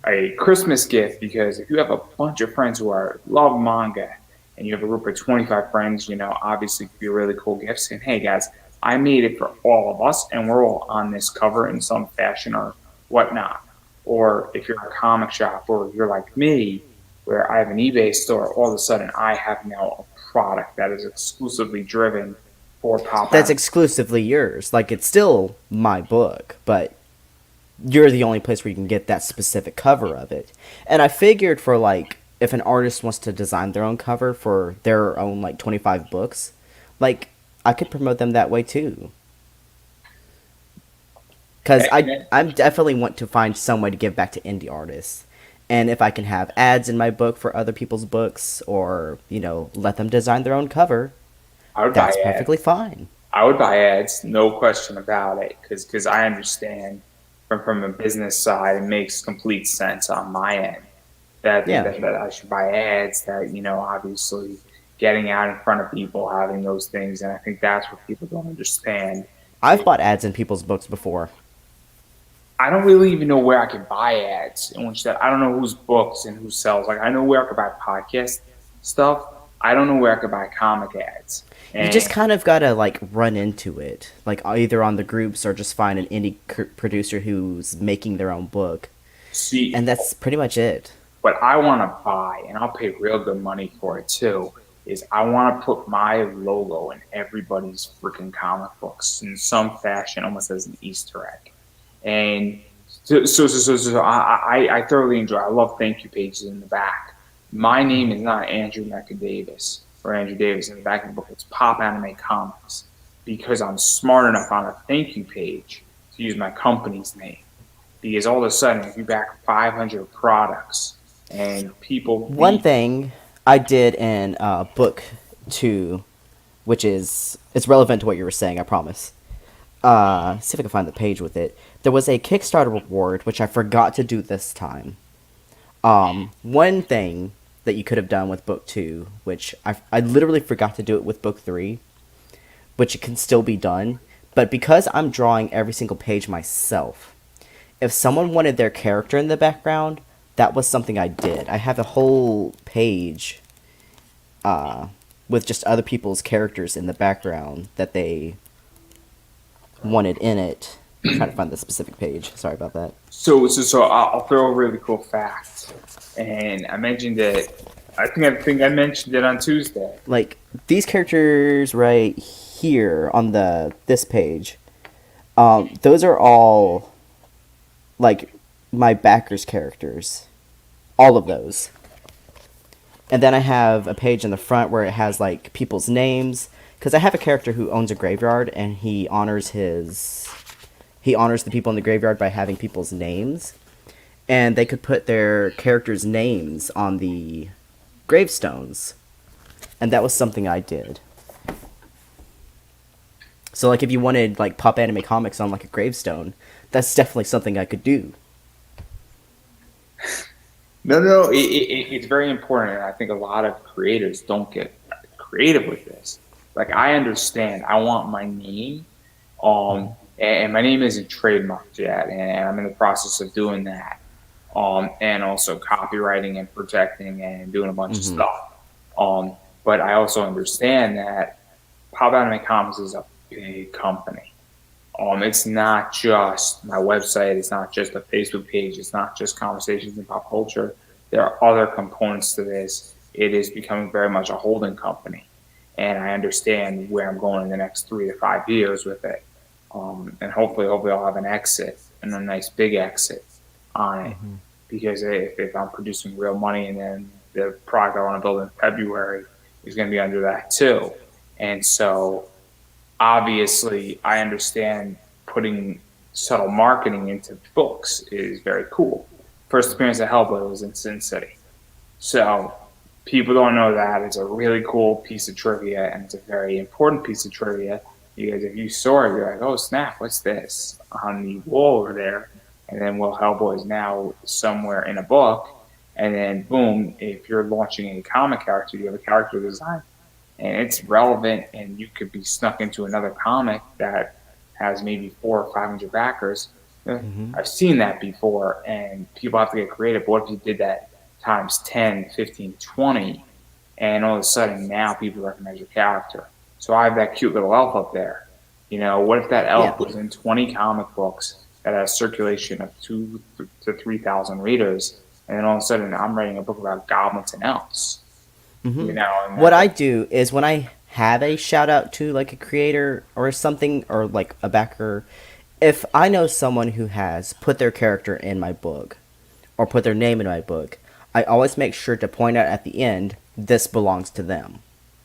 a Christmas gift, because if you have a bunch of friends who are love manga and you have a group of 25 friends, obviously it could be a really cool gift saying, hey guys, I made it for all of us and we're all on this cover in some fashion or whatnot. Or if you're a comic shop or you're like me, where I have an eBay store, all of a sudden I have now a product that is exclusively driven for pop That's anime. exclusively yours. Like it's still my book, but you're the only place where you can get that specific cover of it. And I figured for like if an artist wants to design their own cover for their own like 25 books, like I could promote them that way too. Cuz I'm definitely want to find some way to give back to indie artists. And if I can have ads in my book for other people's books or, let them design their own cover, I would buy that's perfectly ads. fine. I would buy ads, no question about it, because I understand from a business side, it makes complete sense on my end Yeah. that I should buy ads. That obviously getting out in front of people, having those things, and I think that's what people don't understand. I've bought ads in people's books before. I don't really even know where I can buy ads, in which that I don't know whose books and who sells. Like I know where I could buy podcast stuff. I don't know where I could buy comic ads. You just And kind of gotta like run into it, like either on the groups or just find an indie producer who's making their own book, see, and that's pretty much it. what I want to buy, and I'll pay real good money for it too, is I want to put my logo in everybody's freaking comic books in some fashion, almost as an Easter egg. And so I thoroughly enjoy. I love thank you pages in the back. My name is not Andrew Mecca Davis or Andrew Davis in the back of the book. It's Pop Anime Comics, because I'm smart enough on a thank you page to use my company's name. Because all of a sudden, if you back 500 products and people One read, thing I did in book 2, which is it's relevant to what you were saying, I promise. see if I can find the page with it. There was a Kickstarter reward, which I forgot to do this time. One thing that you could have done with book 2, which I literally forgot to do it with book 3, which it can still be done, but because I'm drawing every single page myself, if someone wanted their character in the background, that was something I did. I have a whole page with just other people's characters in the background that they wanted in it. I'm trying to find the specific page. Sorry about that. So I'll throw a really cool fact, and I mentioned it. I think I mentioned it on Tuesday. Like these characters right here on this page, those are all like my backers characters, all of those. And then I have a page in the front where it has like people's names, because I have a character who owns a graveyard and he honors the people in the graveyard by having people's names, and they could put their characters' names on the gravestones, and that was something I did. So like if you wanted like Pop Anime Comics on like a gravestone, that's definitely something I could do. No, it's very important, and I think a lot of creators don't get creative with this. Like, I understand, I want my name, and my name isn't trademarked yet, and I'm in the process of doing that, and also copywriting and protecting and doing a bunch of stuff. But I also understand that Pop Anime Comics is a big company. It's not just my website. It's not just a Facebook page. It's not just conversations in pop culture. There are other components to this. It is becoming very much a holding company, and I understand where I'm going in the next 3 to 5 years with it. And hopefully I'll have an exit, and a nice big exit on it. Because if I'm producing real money, and then the product I want to build in February is going to be under that too, and so. Obviously, I understand putting subtle marketing into books is very cool. First appearance of Hellboy was in Sin City. So people don't know that. It's a really cool piece of trivia, and it's a very important piece of trivia, because if you saw it, you're like, oh, snap, what's this on the wall over there? And then, well, Hellboy is now somewhere in a book. And then, boom, if you're launching a comic character, you have a character design. And it's relevant, and you could be snuck into another comic that has maybe 400 or 500 backers. I've seen that before, and people have to get creative. But what if you did that times 10, 15, 20, and all of a sudden now people recognize your character? So I have that cute little elf up there. What if that elf was in 20 comic books that has circulation of 2,000 to 3,000 readers, and then all of a sudden I'm writing a book about goblins and elves? What I do is when I have a shout out to like a creator or something, or like a backer, if I know someone who has put their character in my book or put their name in my book, I always make sure to point out at the end, this belongs to them.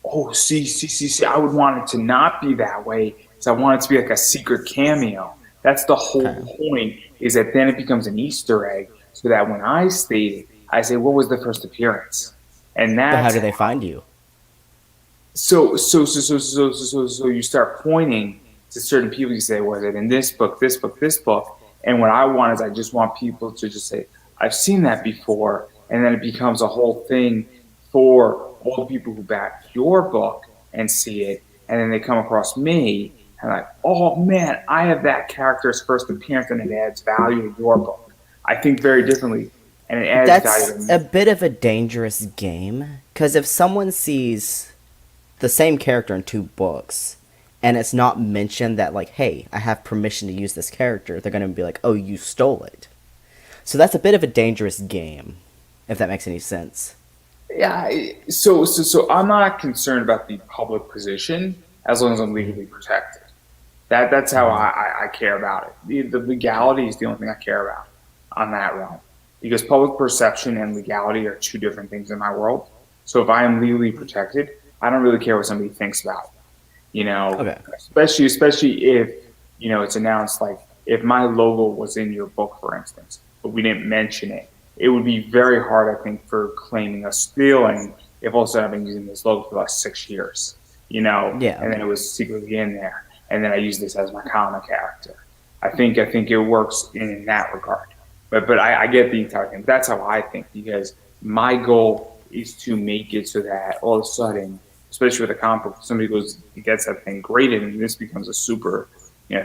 Oh, see, I would want it to not be that way, because I want it to be like a secret cameo. That's the whole point, is that then it becomes an Easter egg, so that when I state it, I say, what was the first appearance? And that's, but how do they find you? So you start pointing to certain people. You say, was it in this book, this book, this book? And what I want is, I just want people to just say, I've seen that before. And then it becomes a whole thing for all the people who back your book and see it. And then they come across me and like, oh man, I have that character's first appearance, and it adds value to your book. I think very differently. And it adds That's value. a bit of a dangerous game, because if someone sees the same character in 2 books and it's not mentioned that like, hey, I have permission to use this character, they're going to be like, oh, you stole it. So that's a bit of a dangerous game, if that makes any sense. Yeah, so I'm not concerned about the public position as long as I'm legally protected. That's how I care about it. The legality is the only thing I care about on that realm, because public perception and legality are 2 different things in my world. So if I am legally protected, I don't really care what somebody thinks about it. Okay. Especially if it's announced, like if my logo was in your book, for instance, but we didn't mention it. It would be very hard, I think, for claiming us stealing if all of a sudden I've been using this logo for the last 6 years, Yeah. and then it was secretly in there. and then I use this as my comic character. I think it works in that regard. But I get the entire thing. That's how I think, because my goal is to make it so that all of a sudden, especially with a comic book, somebody goes gets that thing graded, and this becomes a super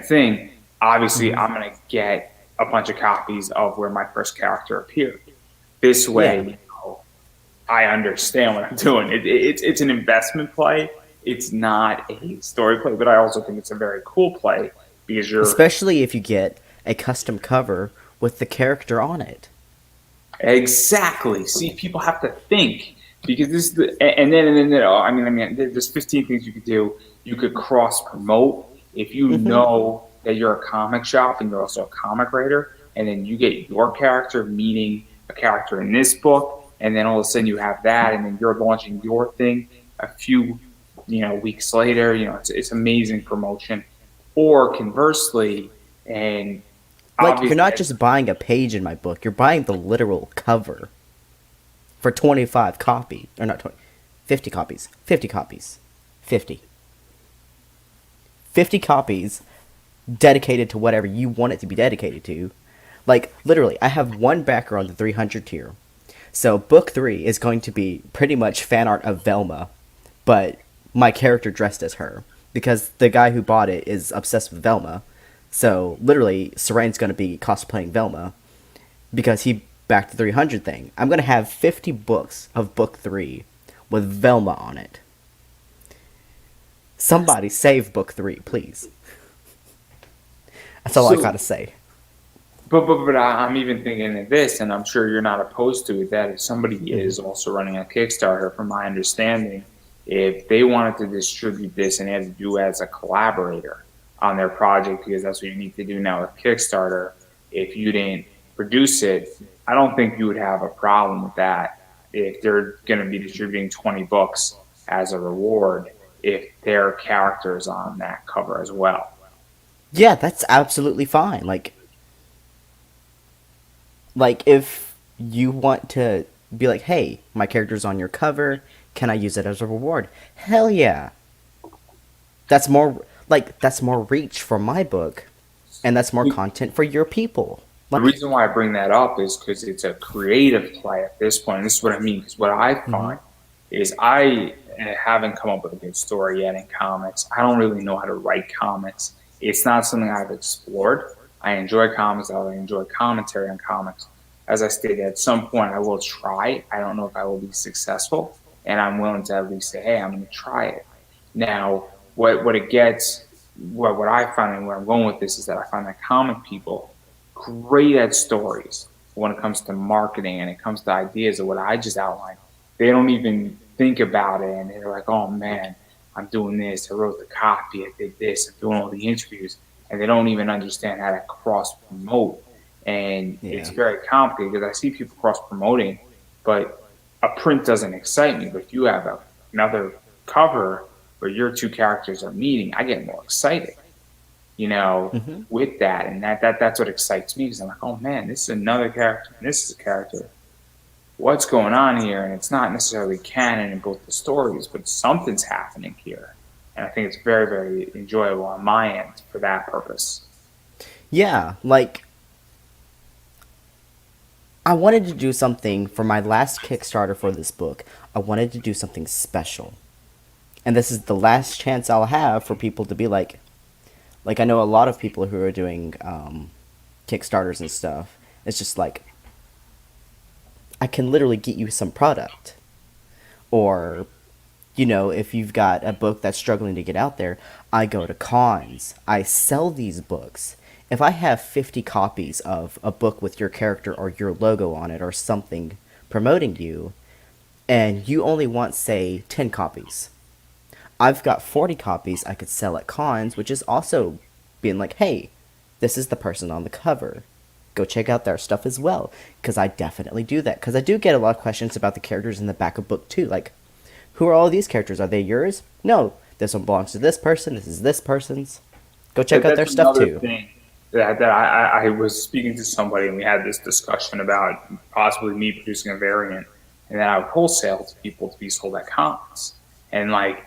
thing. Obviously, Hmm. I'm gonna get a bunch of copies of where my first character appeared. This way, Yeah. I understand what I'm doing. It's an investment play. It's not a story play, but I also think it's a very cool play because you're Especially if you get a custom cover with the character on it. exactly. See, people have to think because this is and then I mean, there's 15 things you could do. You could cross promote if you Hmm. know that you're a comic shop and you're also a comic writer, and then you get your character meeting a character in this book, and then all of a sudden you have that, and then you're launching your thing a few weeks later. It's amazing promotion. Or conversely, and Like, you're obviously, not just buying a page in my book, you're buying the literal cover for 25 copies. Or not 20, 50 copies. 50 copies. 50. 50 copies dedicated to whatever you want it to be dedicated to. Like, literally, I have one backer on the 300 tier. So, book 3 is going to be pretty much fan art of Velma, but my character dressed as her. Because the guy who bought it is obsessed with Velma. So, literally, Serane's going to be cosplaying Velma because he backed the 300 thing. I'm going to have 50 books of book 3 with Velma on it. Somebody save book 3, please. That's all I so gotta say. but I'm even thinking of this, and I'm sure you're not opposed to it, that if somebody Hmm. is also running a Kickstarter, from my understanding, if they wanted to distribute this and had to do as a collaborator on their project, because that's what you need to do now with Kickstarter, if you didn't produce it, I don't think you would have a problem with that if they're going to be distributing 20 books as a reward if their character is on that cover as well. Yeah, that's absolutely fine. Like if you want to be like, hey, my character's on your cover, can I use it as a reward? Hell yeah. That's more reach for my book, and that's more content for your people. The Like, reason why I bring that up is because it's a creative play at this point. And this is what I mean. Because what I hmm. find is I haven't come up with a good story yet in comics. I don't really know how to write comics. It's not something I've explored. I enjoy comics. I enjoy commentary on comics. As I stated, at some point I will try. I don't know if I will be successful, and I'm willing to at least say, "Hey, I'm going to try it." Now, what it gets, what I find, and where I'm going with this is that I find that comic people great at stories when it comes to marketing and it comes to ideas of what I just outlined. They don't even think about it, and they're like, "Oh man, I'm doing this. I wrote the copy. I did this. I'm doing all the interviews," and they don't even understand how to cross promote. And it's Yeah. very complicated because I see people cross promoting, but a print doesn't excite me. But if you have another cover where your two characters are meeting, I get more excited, you know, Hmm. with that. And that's what excites me because I'm like, oh man, this is another character and this is a character. What's going on here? And it's not necessarily canon in both the stories, but something's happening here. And I think it's very, very enjoyable on my end for that purpose. Yeah, like I wanted to do something for my last Kickstarter for this book. I wanted to do something special. And this is the last chance I'll have for people to be like I know a lot of people who are doing Kickstarters and stuff. It's just like I can literally get you some product. Or, if you've got a book that's struggling to get out there, I go to cons. I sell these books. If I have 50 copies of a book with your character or your logo on it or something promoting you, and you only want, say, 10 copies, I've got 40 copies I could sell at cons, which is also being like, hey, this is the person on the cover. Go check out their stuff as well. Because I definitely do that. Because I do get a lot of questions about the characters in the back of book 2. Like, who are all these characters? Are they yours? No. This one belongs to this person. This is this person's. Go check out That's their stuff another too. thing that I was speaking to somebody and we had this discussion about possibly me producing a variant and then I would wholesale to people to be sold at cons. And like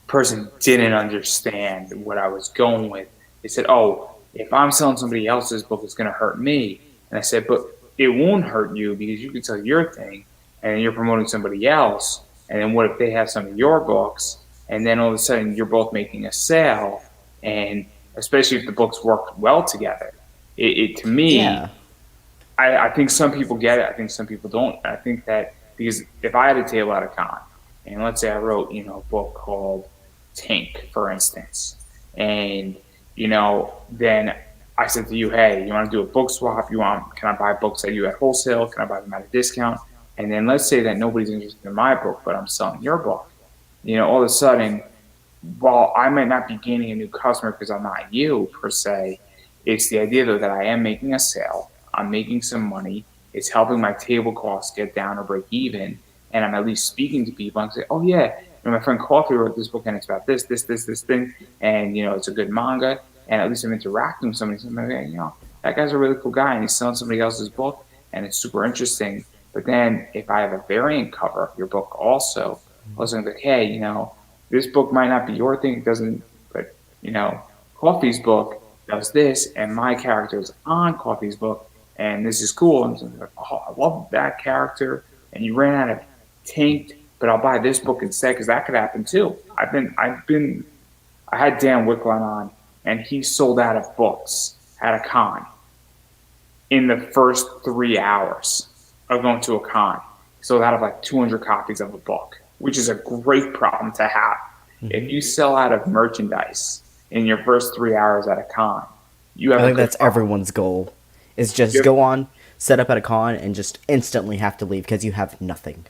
person didn't understand what I was going with. They said, "Oh, if I'm selling somebody else's book, it's going to hurt me." And I said, "But it won't hurt you because you can sell your thing, and you're promoting somebody else. And then what if they have some of your books, and then all of a sudden you're both making a sale, and especially if the books work well together." It to me, Yeah. I think some people get it. I think some people don't. I think that because if I had a table at a con, and let's say I wrote, a book called Tank, for instance, and then I said to you, hey, you want to do a book swap? Can I buy books at you at wholesale? Can I buy them at a discount? And then let's say that nobody's interested in my book, but I'm selling your book. All of a sudden, while I might not be gaining a new customer because I'm not you per se, it's the idea though that I am making a sale. I'm making some money. It's helping my table costs get down or break even, and I'm at least speaking to people and say, "Oh yeah, my friend Coffee wrote this book and it's about this thing, and it's a good manga." And at least I'm interacting with somebody. Somebody, that guy's a really cool guy, and he's selling somebody else's book, and it's super interesting. But then if I have a variant cover of your book also, I was like, hey, this book might not be your thing. It doesn't, but Coffee's book does this, and my character is on Coffee's book, and this is cool. And so I'm like, oh, I love that character, and you ran out of Tanked, but I'll buy this book instead because that could happen too. I had Dan Wicklund on, and he sold out of books at a con in the first 3 hours of going to a con. He sold out of like 200 copies of a book, which is a great problem to have. Mm-hmm. If you sell out of merchandise in your first 3 hours at a con, you have. I think that's everyone's goal. Is just go on, set up at a con, and just instantly have to leave because you have nothing.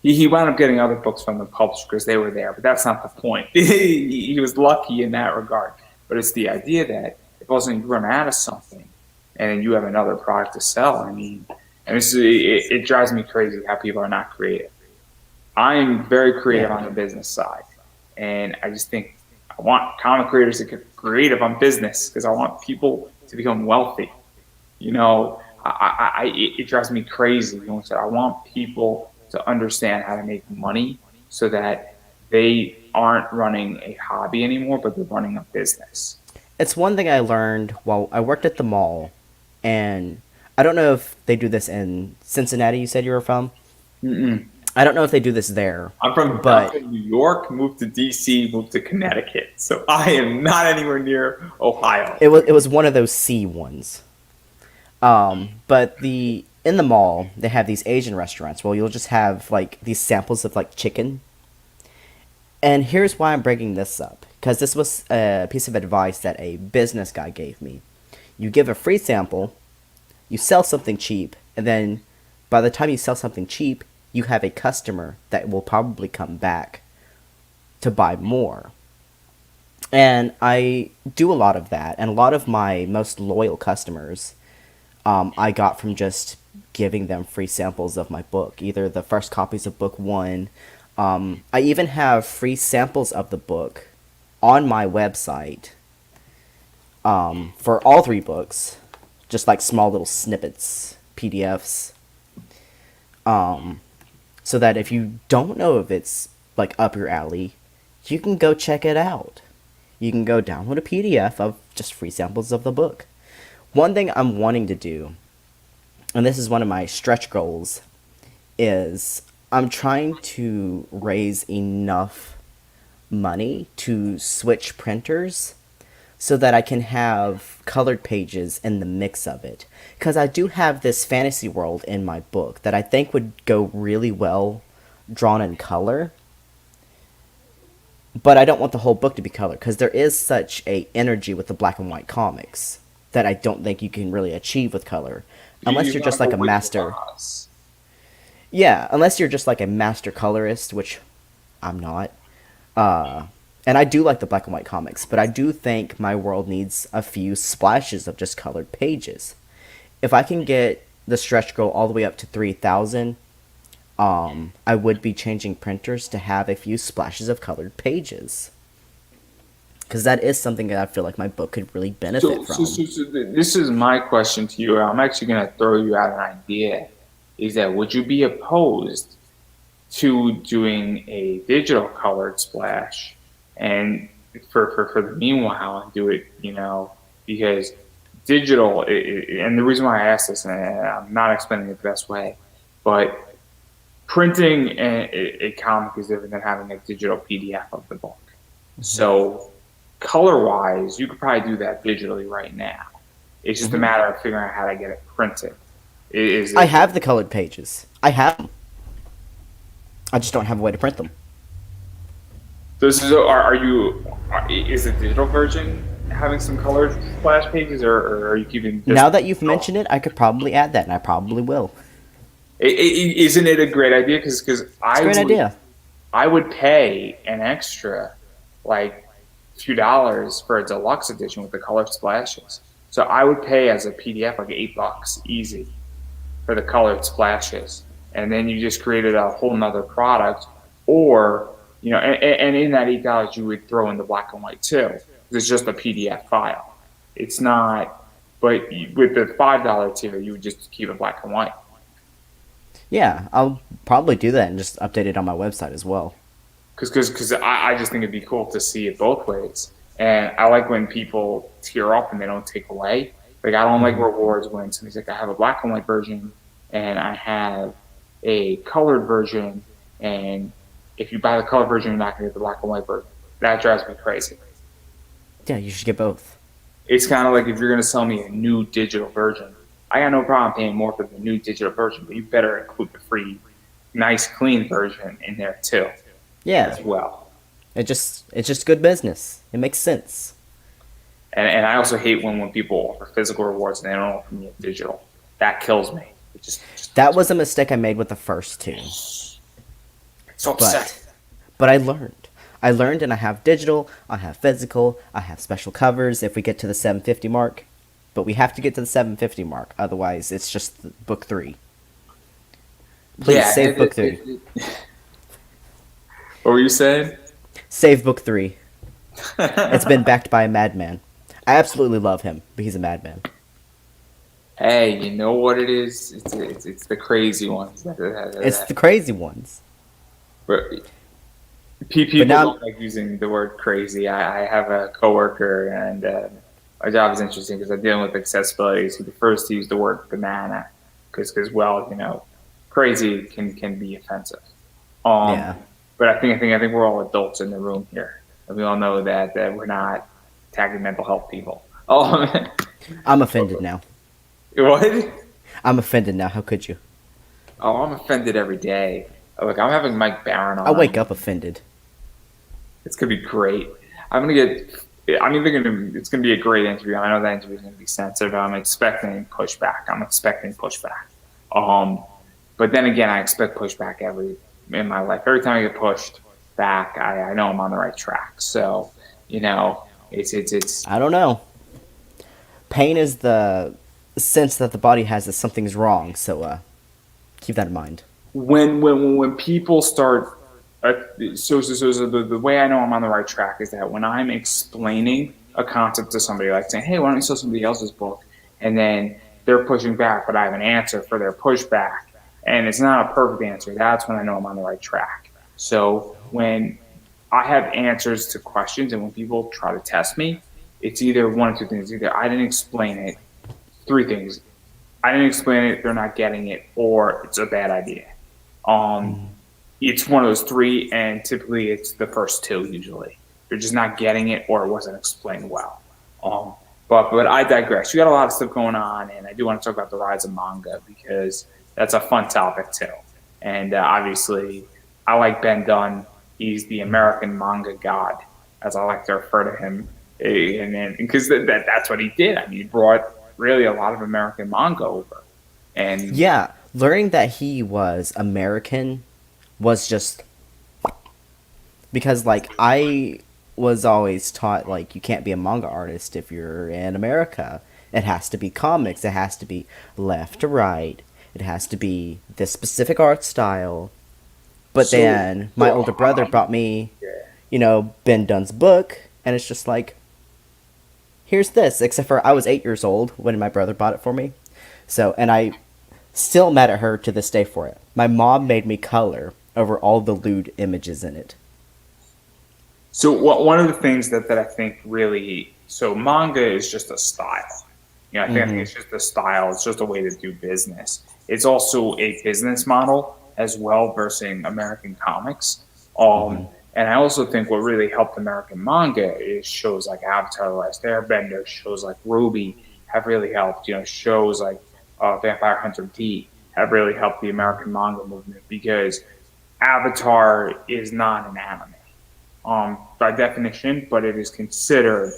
He wound up getting other books from the publisher because they were there, but that's not the point. He was lucky in that regard. But it's the idea that if all of a sudden you run out of something and then you have another product to sell, it drives me crazy how people are not creative. I'm very creative on the business side, and I just think I want comic creators to get creative on business because I want people to become wealthy. It drives me crazy. I want people to understand how to make money so that they aren't running a hobby anymore, but they're running a business. It's one thing I learned while I worked at the mall, and I don't know if they do this in Cincinnati. You said you were from? Mm-mm. I don't know if they do this there. I'm from New York, moved to D.C., moved to Connecticut, so I am not anywhere near Ohio. It was one of those C ones. But in the mall, they have these Asian restaurants. Well, you'll just have like these samples of like chicken. And here's why I'm bringing this up, because this was a piece of advice that a business guy gave me. You give a free sample, you sell something cheap, and then by the time you sell something cheap, you have a customer that will probably come back to buy more. And I do a lot of that, and a lot of my most loyal customers I got from just giving them free samples of my book, either the first copies of book one. I even have free samples of the book on my website for all 3 books, just like small little snippets, PDFs, so that if you don't know if it's like up your alley, you can go check it out. You can go download a PDF of just free samples of the book. One thing I'm wanting to do, and this is one of my stretch goals, is I'm trying to raise enough money to switch printers so that I can have colored pages in the mix of it. Because I do have this fantasy world in my book that I think would go really well drawn in color. But I don't want the whole book to be colored because there is such a energy with the black and white comics that I don't think you can really achieve with color. Unless you're just like a master. Yeah, unless you're just like a master colorist, which I'm not. And I do like the black and white comics, but I do think my world needs a few splashes of just colored pages. If I can get the stretch goal all the way up to 3,000, I would be changing printers to have a few splashes of colored pages. Because that is something that I feel like my book could really benefit from. So this is my question to you. I'm actually going to throw you out an idea. Is that would you be opposed to doing a digital colored splash And for the meanwhile, I do it, because digital, and the reason why I asked this, and I'm not explaining it the best way, but printing a comic is different than having a digital PDF of the book. So color-wise, you could probably do that digitally right now. It's just a matter of figuring out how to get it printed. I have the colored pages. I have them. I just don't have a way to print them. Is the digital version having some colored splash pages, or are you keeping this? Now that you've mentioned it, I could probably add that, and I probably will. Isn't it a great idea? Because It's a great idea. I would pay an extra, like, few dollars for a deluxe edition with the colored splashes. So I would pay as a PDF like $8 easy for the colored splashes, and then you just created a whole nother product. Or, and in that $8 you would throw in the black and white too. It's just a PDF file. It's not, but with the $5 tier, you would just keep it black and white. Yeah, I'll probably do that and just update it on my website as well. Because I just think it'd be cool to see it both ways. And I like when people tier up and they don't take away. Like, I don't like rewards when somebody's like, I have a black and white version and I have a colored version, and if you buy the colored version, you're not going to get the black and white version. That drives me crazy. Yeah, you should get both. It's kind of like if you're going to sell me a new digital version, I got no problem paying more for the new digital version, but you better include the free, nice, clean version in there too. Yeah. As well. It's just good business. It makes sense. And I also hate when people offer physical rewards and they don't offer me a digital. That kills me. That was a mistake I made with the first two. So upset. But I learned. I learned, and I have digital, I have physical, I have special covers if we get to the 750 mark. But we have to get to the 750 mark, otherwise it's just book 3. Please save book 3. What were you saying? Save book 3. It's been backed by a madman. I absolutely love him, but he's a madman. Hey, you know what it is? It's the crazy ones. It's the crazy ones. But people don't like using the word crazy. I have a coworker, and my job is interesting because I'm dealing with accessibility. He prefers to use the word banana because crazy can be offensive. Yeah. But I think we're all adults in the room here. And we all know that we're not tagging mental health people. I'm offended now. What? I'm offended now. How could you? Oh, I'm offended every day. Look, I'm having Mike Barron on. I wake up offended. It's gonna be great. It's gonna be a great interview. I know that interview is gonna be sensitive. I'm expecting pushback. But then again, I expect pushback in my life. Every time I get pushed back, I know I'm on the right track. So, it's. I don't know. Pain is the sense that the body has that something's wrong. So, keep that in mind. When people start, so the way I know I'm on the right track is that when I'm explaining a concept to somebody, like saying, "Hey, why don't you sell somebody else's book?" and then they're pushing back, but I have an answer for their pushback, and it's not a perfect answer. That's when I know I'm on the right track. So when I have answers to questions, and when people try to test me, it's either one of two things. Either I didn't explain it. 3 things. I didn't explain it, they're not getting it, or it's a bad idea. It's one of those 3, and typically it's the first 2 usually. They're just not getting it, or it wasn't explained well. But I digress. You got a lot of stuff going on, and I do want to talk about the Rise of Manga because that's a fun topic too. And obviously, I like Ben Dunn. He's the American manga god, as I like to refer to him, and because that's what he did. I mean, he brought really a lot of American manga over. And yeah, learning that he was American was just because I was always taught you can't be a manga artist if you're in America. It has to be comics, it has to be left to right, it has to be this specific art style. But then my older brother brought me Ben Dunn's book, and it's just here's this, except for I was 8 years old when my brother bought it for me. So, and I still mad at her to this day for it. My mom made me color over all the lewd images in it. So one of the things that I think really, so manga is just a style. I think Hmm. it's just a style. It's just a way to do business. It's also a business model as well versus American comics. Hmm. And I also think what really helped American manga is shows like Avatar: The Last Airbender, shows like Ruby have really helped. Shows like Vampire Hunter D have really helped the American manga movement because Avatar is not an anime by definition, but it is considered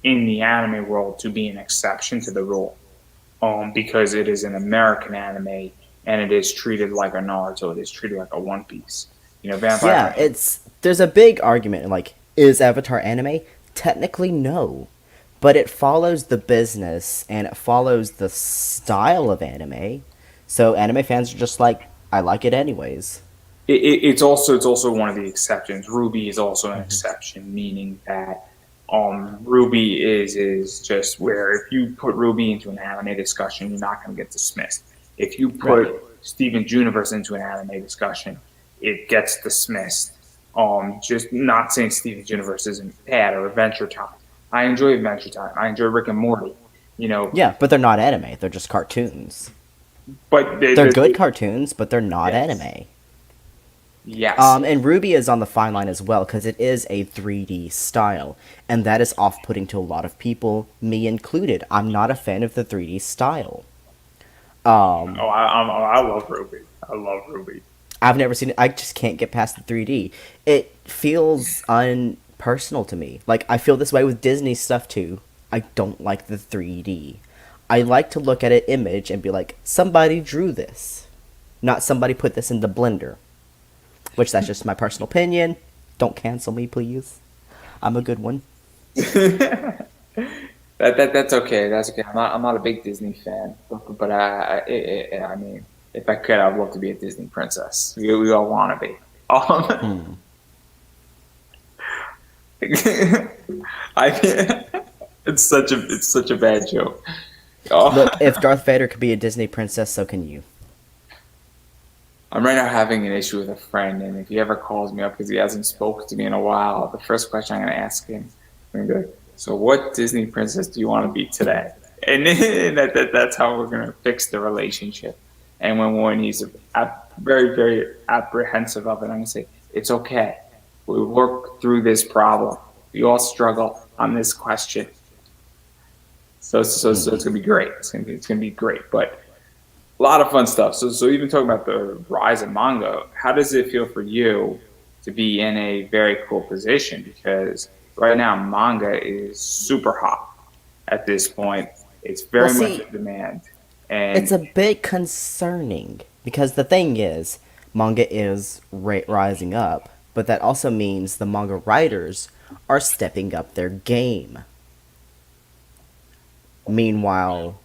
in the anime world to be an exception to the rule because it is an American anime and it is treated like a Naruto. It is treated like a One Piece. Vampire Yeah, Hunter. there's a big argument like, is Avatar anime? Technically, no, but it follows the business and it follows the style of anime. So anime fans are just like, I like it anyways. It's also one of the exceptions. Ruby is also an Hmm. exception, meaning that Ruby is just where if you put Ruby into an anime discussion, you're not going to get dismissed. If you put Right. Steven's Universe into an anime discussion, it gets dismissed. Just not saying Steven's Universe isn't bad or Adventure Time. I enjoy Adventure Time. I enjoy Rick and Morty. You know, Yeah, but they're not anime. They're just cartoons. but They're good cartoons, but they're not yes, anime. yes. And Ruby is on the fine line as well because it is a 3D style, and that is off-putting to a lot of people, me included. I'm not a fan of the 3D style. Oh, I love Ruby. I love Ruby. I've never seen it. I just can't get past the 3D. It feels unpersonal to me. Like, I feel this way with Disney stuff too. I don't like the 3D. I like to look at an image and be like, somebody drew this, not somebody put this in the blender. Which that's just my personal opinion. Don't cancel me, please. I'm a good one. That's okay. That's okay. I'm not a big Disney fan, but I mean, if I could, I'd love to be a Disney princess. We all want to be. Hmm. I it's such a bad joke. Oh, Look, if Darth Vader could be a Disney princess, so can you. I'm right now having an issue with a friend, and if he ever calls me up because he hasn't spoken to me in a while, the first question I'm going to ask him, I'm going to be like, "So, what Disney princess do you want to be today?" And that's how we're going to fix the relationship. And when he's very very apprehensive of it, I'm going to say, "It's okay. We work through this problem. We all struggle on this question. So it's Hmm. going to be great. It's gonna be great." But a lot of fun stuff. So even talking about the rise of manga, how does it feel for you to be in a very cool position? Because right now manga is super hot at this point. It's Well, very much see, in demand, it's and a bit concerning because the thing is, manga is rising up, but that also means the manga writers are stepping up their game. Meanwhile,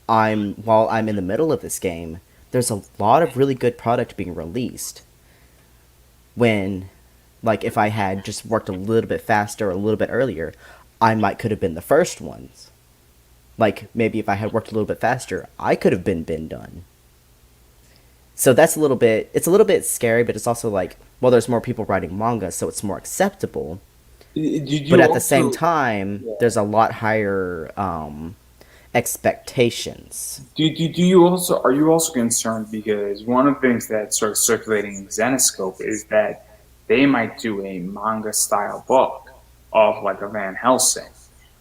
while I'm in the middle of this game, there's a lot of really good product being released. When, like, if I had just worked a little bit faster or a little bit earlier, I might could have been the first ones. Like, maybe if I had worked a little bit faster, I could have been done. So that's a little bit, it's a little bit scary, but it's also like, well, there's more people writing manga, so it's more acceptable. did But you at the same also? time, there's a lot higher expectations. Do you also are you also concerned because one of the things that's sort of circulating in Zenoscope is that they might do a manga style book of like a Van Helsing,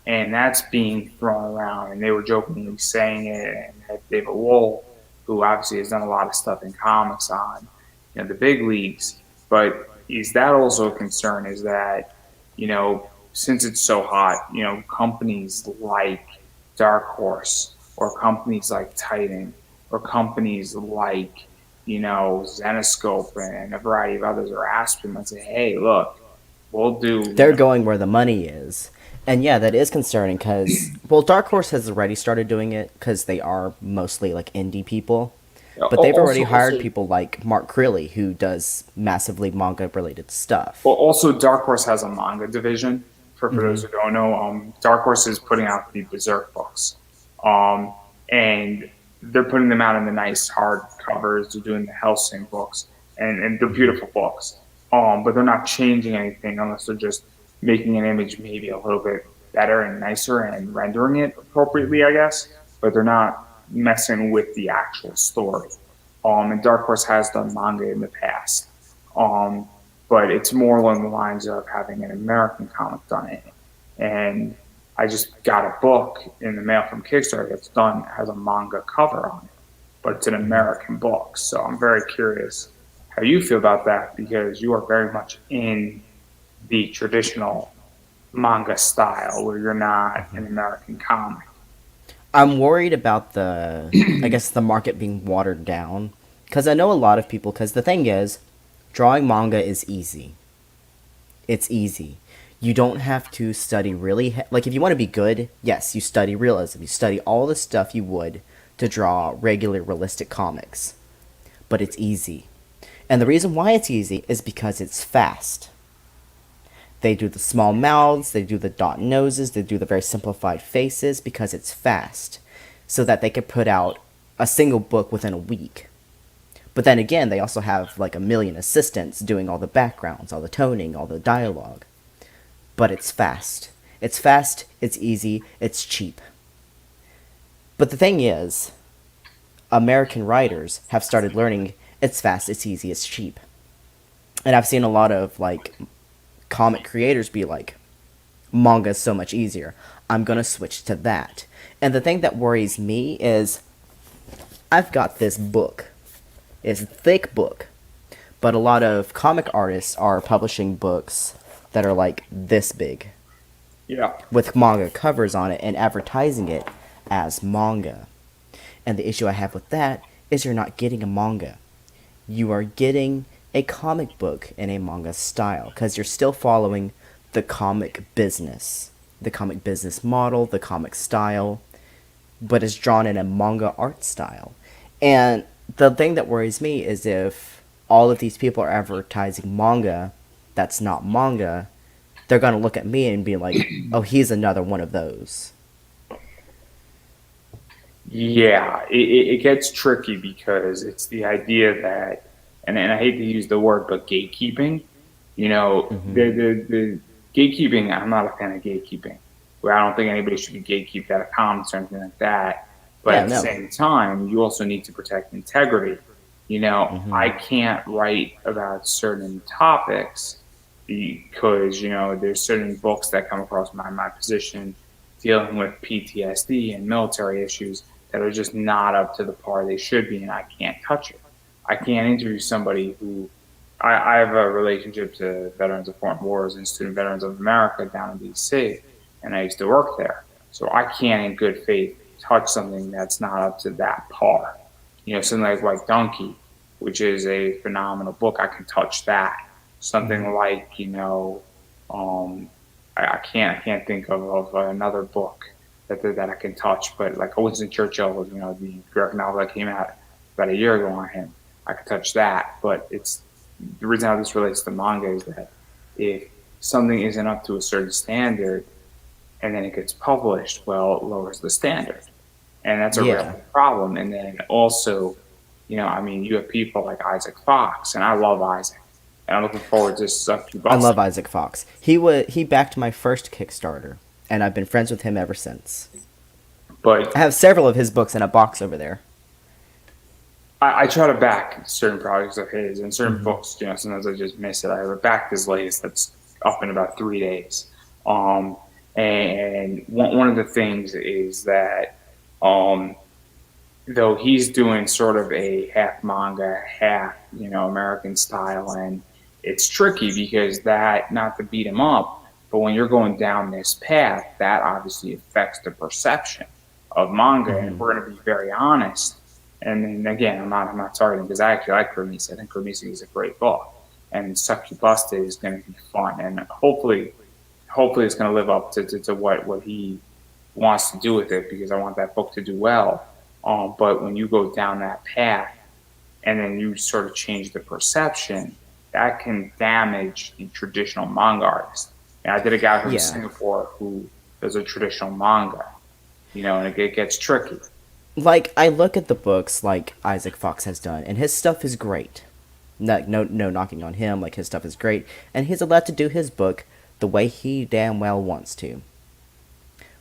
and that's being thrown around, and they were jokingly saying it, and that David Wool, who obviously has done a lot of stuff in comics on the big leagues, but is that also a concern? Is that since it's so hot, companies like Dark Horse or companies like Titan or companies like Zenoscope and a variety of others are asking and say, "Hey, look, we'll do They're going where the money is. And yeah, that is concerning because, well, Dark Horse has already started doing it because they are mostly like indie people. But they've already hired also people like Mark Crilly, who does massively manga related stuff. also Dark Horse has a manga division. For those Hmm. who don't know, Dark Horse is putting out the Berserk books, um, and they're putting them out in the nice hard covers. They're doing the Helsing books, and they're beautiful books. But they're not changing anything unless they're just making an image maybe a little bit better and nicer and rendering it appropriately, I guess, but they're not messing with the actual story. And Dark Horse has done manga in the past, um, but it's more along the lines of having an American comic done in it. And I just got a book in the mail from Kickstarter that's done has a manga cover on it, but it's an American book. So I'm very curious how you feel about that because you are very much in the traditional manga style where you're not an American comic. I'm worried about I guess, the market being watered down. Because I know a lot of people, because the thing is, drawing manga is easy. It's easy. You don't have to study really, like, if you want to be good, yes, you study realism. You study all the stuff you would to draw regular, realistic comics. But it's easy. And the reason why it's easy is because it's fast. They do the small mouths, they do the dot noses, they do the very simplified faces because it's fast. So that they could put out a single book within a week. But then again, they also have like a million assistants doing all the backgrounds, all the toning, all the dialogue. But it's fast. It's fast, it's easy, it's cheap. But the thing is, American writers have started learning it's fast, it's easy, it's cheap. And I've seen a lot of like comic creators be like, manga is so much easier. I'm gonna switch to that. And the thing that worries me is I've got this book. It's a thick book. But a lot of comic artists are publishing books that are like this big. Yeah. With manga covers on it and advertising it as manga. And the issue I have with that is you're not getting a manga. You are getting a comic book in a manga style because you're still following the comic business model, the comic style, but it's drawn in a manga art style. And the thing that worries me is if all of these people are advertising manga that's not manga, they're going to look at me and be like, oh, he's another one of those. Yeah, it gets tricky because it's the idea that, and I hate to use the word, but gatekeeping. You know, the gatekeeping. I'm not a fan of gatekeeping. Where I don't think anybody should be gatekeeped out of comments or anything like that. But at the same time, you also need to protect integrity. You know, I can't write about certain topics because there's certain books that come across my position dealing with PTSD and military issues that are just not up to the par they should be, and I can't touch it. I can't interview somebody who I have a relationship to Veterans of Foreign Wars and Student Veterans of America down in D.C., and I used to work there. So I can't, in good faith, touch something that's not up to that par. Something like White Donkey, which is a phenomenal book, I can touch that. Something like, I can't think of another book that I can touch, but like Winston Churchill, the graphic novel that came out about a year ago on him, I could touch that. But it's the reason how this relates to manga is that if something isn't up to a certain standard and then it gets published, well, it lowers the standard. And that's a real problem. And then also, you have people like Isaac Fox, and I love Isaac. And I'm looking forward to Succubus. I love Isaac Fox. He backed my first Kickstarter, and I've been friends with him ever since. But I have several of his books in a box over there. I try to back certain projects of his and certain books. Sometimes I just miss it. I have backed his latest that's up in about 3 days. And one of the things is that though he's doing sort of a half manga, half American style, and it's tricky because that, not to beat him up, but when you're going down this path, that obviously affects the perception of manga. And we're going to be very honest. And then again, I'm not targeting because I actually like Kermisi. I think Kermisi is a great book, and Succubus is going to be fun, and hopefully it's going to live up to what he wants to do with it, because I want that book to do well. But when you go down that path and then you sort of change the perception, that can damage the traditional manga artist. And I did a guy from Singapore who does a traditional manga, and it gets tricky. Like, I look at the books like Isaac Fox has done, and his stuff is great. No knocking on him, like, his stuff is great. And he's allowed to do his book, the way he damn well wants to.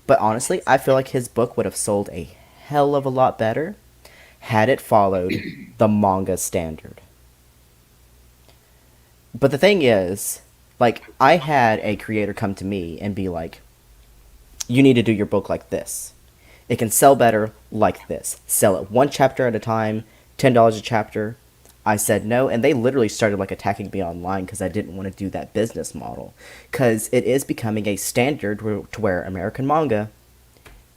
But honestly, I feel like his book would have sold a hell of a lot better had it followed the manga standard. But the thing is, like, I had a creator come to me and be like, you need to do your book like this. It can sell better like this. Sell it one chapter at a time, $10 a chapter. I said no, and they literally started like attacking me online because I didn't want to do that business model. Because it is becoming a standard to where American manga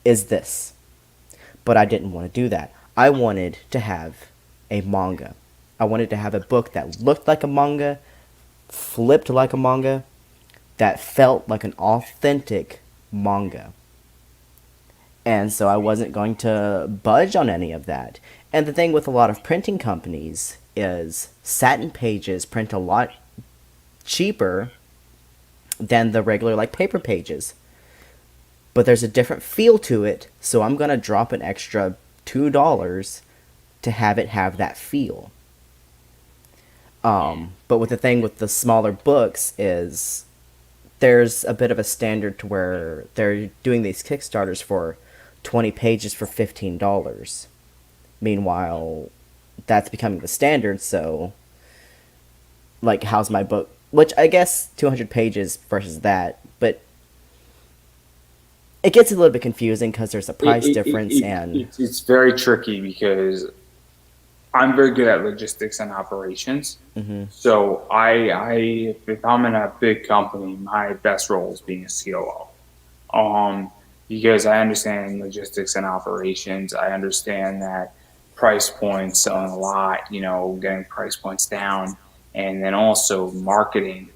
is this. But I didn't want to do that. I wanted to have a manga. I wanted to have a book that looked like a manga, flipped like a manga, that felt like an authentic manga. And so I wasn't going to budge on any of that. And the thing with a lot of printing companies is satin pages print a lot cheaper than the regular like paper pages. But there's a different feel to it, so I'm going to drop an extra $2 to have it have that feel. But with the thing with the smaller books is there's a bit of a standard to where they're doing these Kickstarters for 20 pages for $15. Meanwhile, that's becoming the standard, so like how's my book, which I guess 200 pages versus that, but it gets a little bit confusing because there's a price difference. It's very tricky because I'm very good at logistics and operations. Mm-hmm. So if I'm in a big company, my best role is being a COO. Because I understand logistics and operations. I understand that price points, selling a lot, getting price points down, and then also marketing,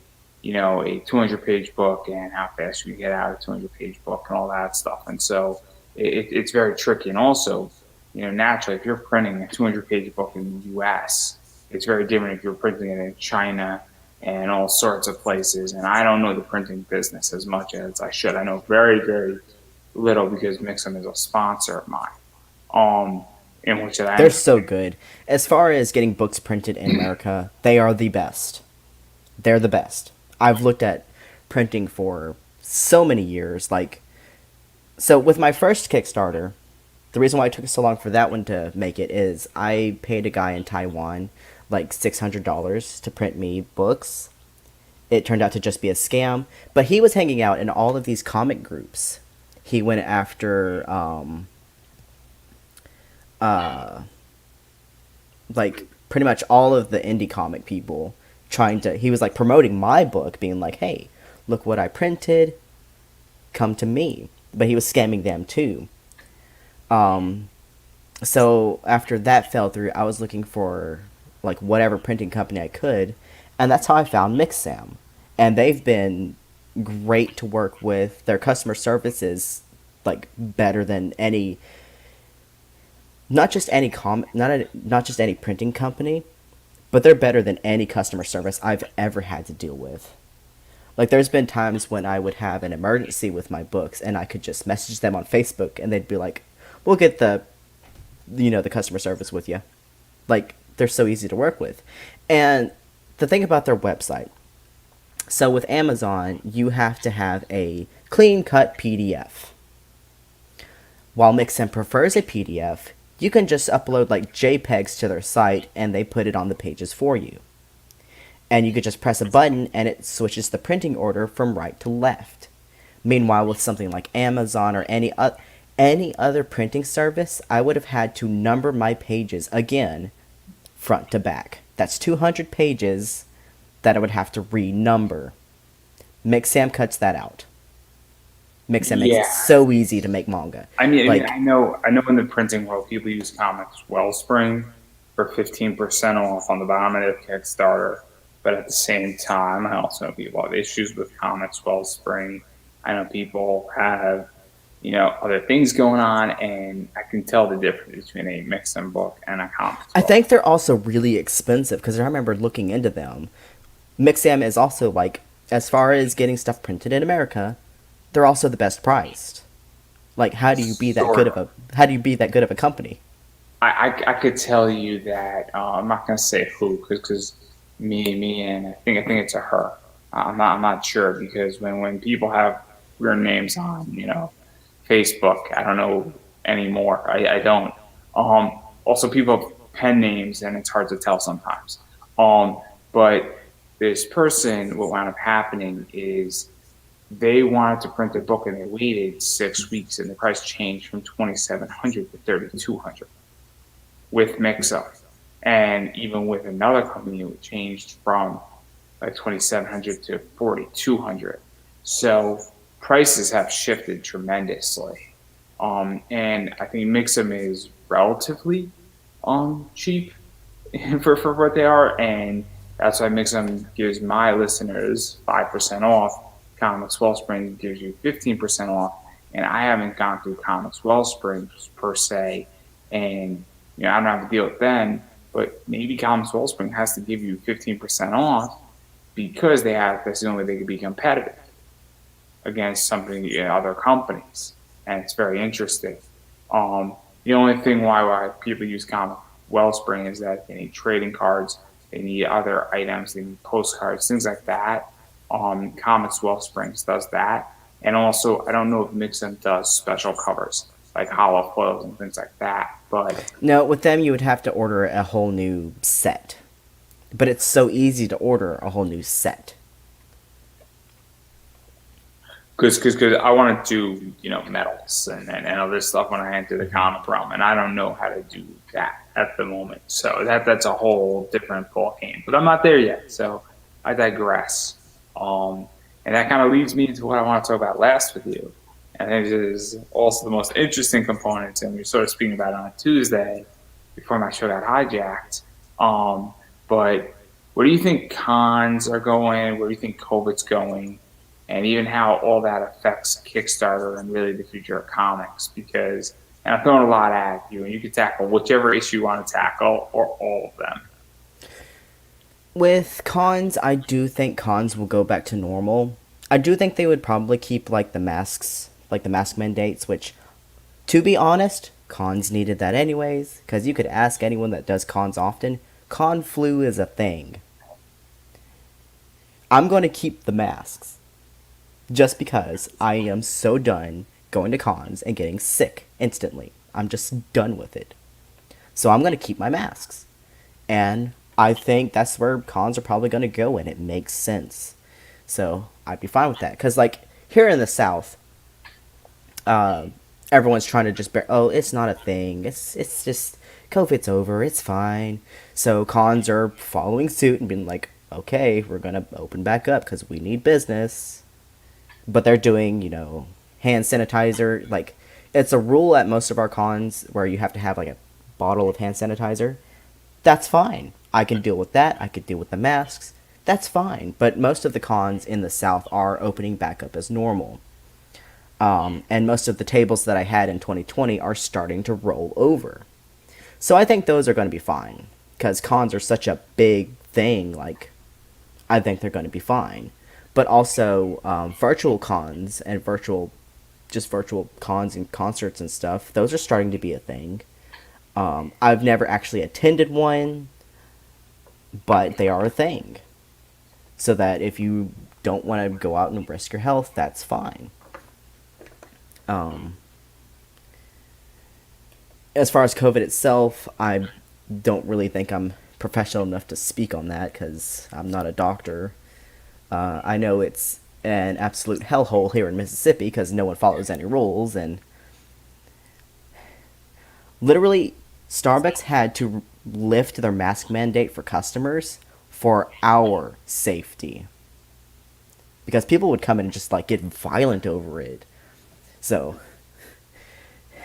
a 200-page book and how fast you get out a 200-page book and all that stuff. And so it's very tricky. And also, naturally, if you're printing a 200-page book in the U.S., it's very different if you're printing it in China and all sorts of places. And I don't know the printing business as much as I should. I know very, very little because Mixam is a sponsor of mine. In which they're so good. As far as getting books printed in America, they are the best. They're the best. I've looked at printing for so many years. So with my first Kickstarter, the reason why it took so long for that one to make it is I paid a guy in Taiwan like $600 to print me books. It turned out to just be a scam, but he was hanging out in all of these comic groups. He went after like pretty much all of the indie comic people he was like promoting my book, being like, hey, look what I printed, come to me. But he was scamming them too. So after that fell through, I was looking for like whatever printing company I could, and that's how I found Mixam. And they've been great to work with. Their customer service is like better than any, not just any printing company, but they're better than any customer service I've ever had to deal with. Like, there's been times when I would have an emergency with my books, and I could just message them on Facebook, and they'd be like, we'll get the customer service with you. Like, they're so easy to work with. And the thing about their website, so with Amazon, you have to have a clean-cut PDF. While Mixam prefers a PDF, you can just upload like JPEGs to their site, and they put it on the pages for you. And you could just press a button, and it switches the printing order from right to left. Meanwhile, with something like Amazon or any other printing service, I would have had to number my pages again, front to back. That's 200 pages that I would have to renumber. Mixam cuts that out. Mixam makes it so easy to make manga. I know in the printing world, people use Comics Wellspring for 15% off on the bottom of Kickstarter. But at the same time, I also know people have issues with Comics Wellspring. I know people have, other things going on, and I can tell the difference between a Mixam book and a Comics book. I think they're also really expensive, because I remember looking into them. Mixam is also, like, as far as getting stuff printed in America, they're also the best priced. Like, how do you be that good of a company? I could tell you that I'm not going to say who, because me, and I think it's a her. I'm not sure because when people have weird names on, Facebook, I don't know anymore. I don't. Also, people have pen names, and it's hard to tell sometimes. But this person, what wound up happening is they wanted to print a book, and they waited 6 weeks, and the price changed from 2,700 to 3,200 with Mixup, and even with another company, it changed from like 2,700 to 4,200. So prices have shifted tremendously. And I think Mixum is relatively cheap for what they are, and that's why Mixum gives my listeners 5% off. Comics Wellspring gives you 15% off, and I haven't gone through Comics Wellspring per se, and I don't have to deal with them. But maybe Comics Wellspring has to give you 15% off because that's the only way they could be competitive against something other companies, and it's very interesting. The only thing why people use Comic Wellspring is that they need trading cards, they need other items, they need postcards, things like that. Comics Wellsprings does that, and also I don't know if Mixum does special covers like hollow foils and things like that. But No, with them you would have to order a whole new set. But it's so easy to order a whole new set. because I want to do medals and other stuff when I enter the comic realm, and I don't know how to do that at the moment. So that's a whole different ball game. But I'm not there yet, so I digress. And that kind of leads me into what I want to talk about last with you, and it is also the most interesting components, and we started speaking about it on a Tuesday before my show got hijacked. But where do you think cons are going? Where do you think COVID's going? And even how all that affects Kickstarter and really the future of comics? Because, and I'm throwing a lot at you, and you can tackle whichever issue you want to tackle or all of them. With cons, I do think cons will go back to normal. I do think they would probably keep like the masks, like the mask mandates, which, to be honest, cons needed that anyways, because you could ask anyone that does cons often, con flu is a thing. I'm going to keep the masks. Just because I am so done going to cons and getting sick instantly. I'm just done with it. So I'm going to keep my masks. And I think that's where cons are probably going to go, and it makes sense. So I'd be fine with that. Because, like, here in the South, everyone's trying to just it's not a thing. It's just, COVID's over. It's fine. So cons are following suit and being like, okay, we're going to open back up because we need business. But they're doing, hand sanitizer. Like, it's a rule at most of our cons where you have to have, like, a bottle of hand sanitizer. That's fine. I can deal with that. I could deal with the masks. That's fine. But most of the cons in the South are opening back up as normal. And most of the tables that I had in 2020 are starting to roll over. So I think those are going to be fine. Because cons are such a big thing, like, I think they're going to be fine. But also, virtual cons and virtual cons and concerts and stuff, those are starting to be a thing. I've never actually attended one, but they are a thing. So that if you don't want to go out and risk your health, that's fine. As far as COVID itself, I don't really think I'm professional enough to speak on that because I'm not a doctor. I know it's an absolute hellhole here in Mississippi because no one follows any rules, and literally, Starbucks had to lift their mask mandate for customers for our safety. Because people would come in and just, like, get violent over it. So,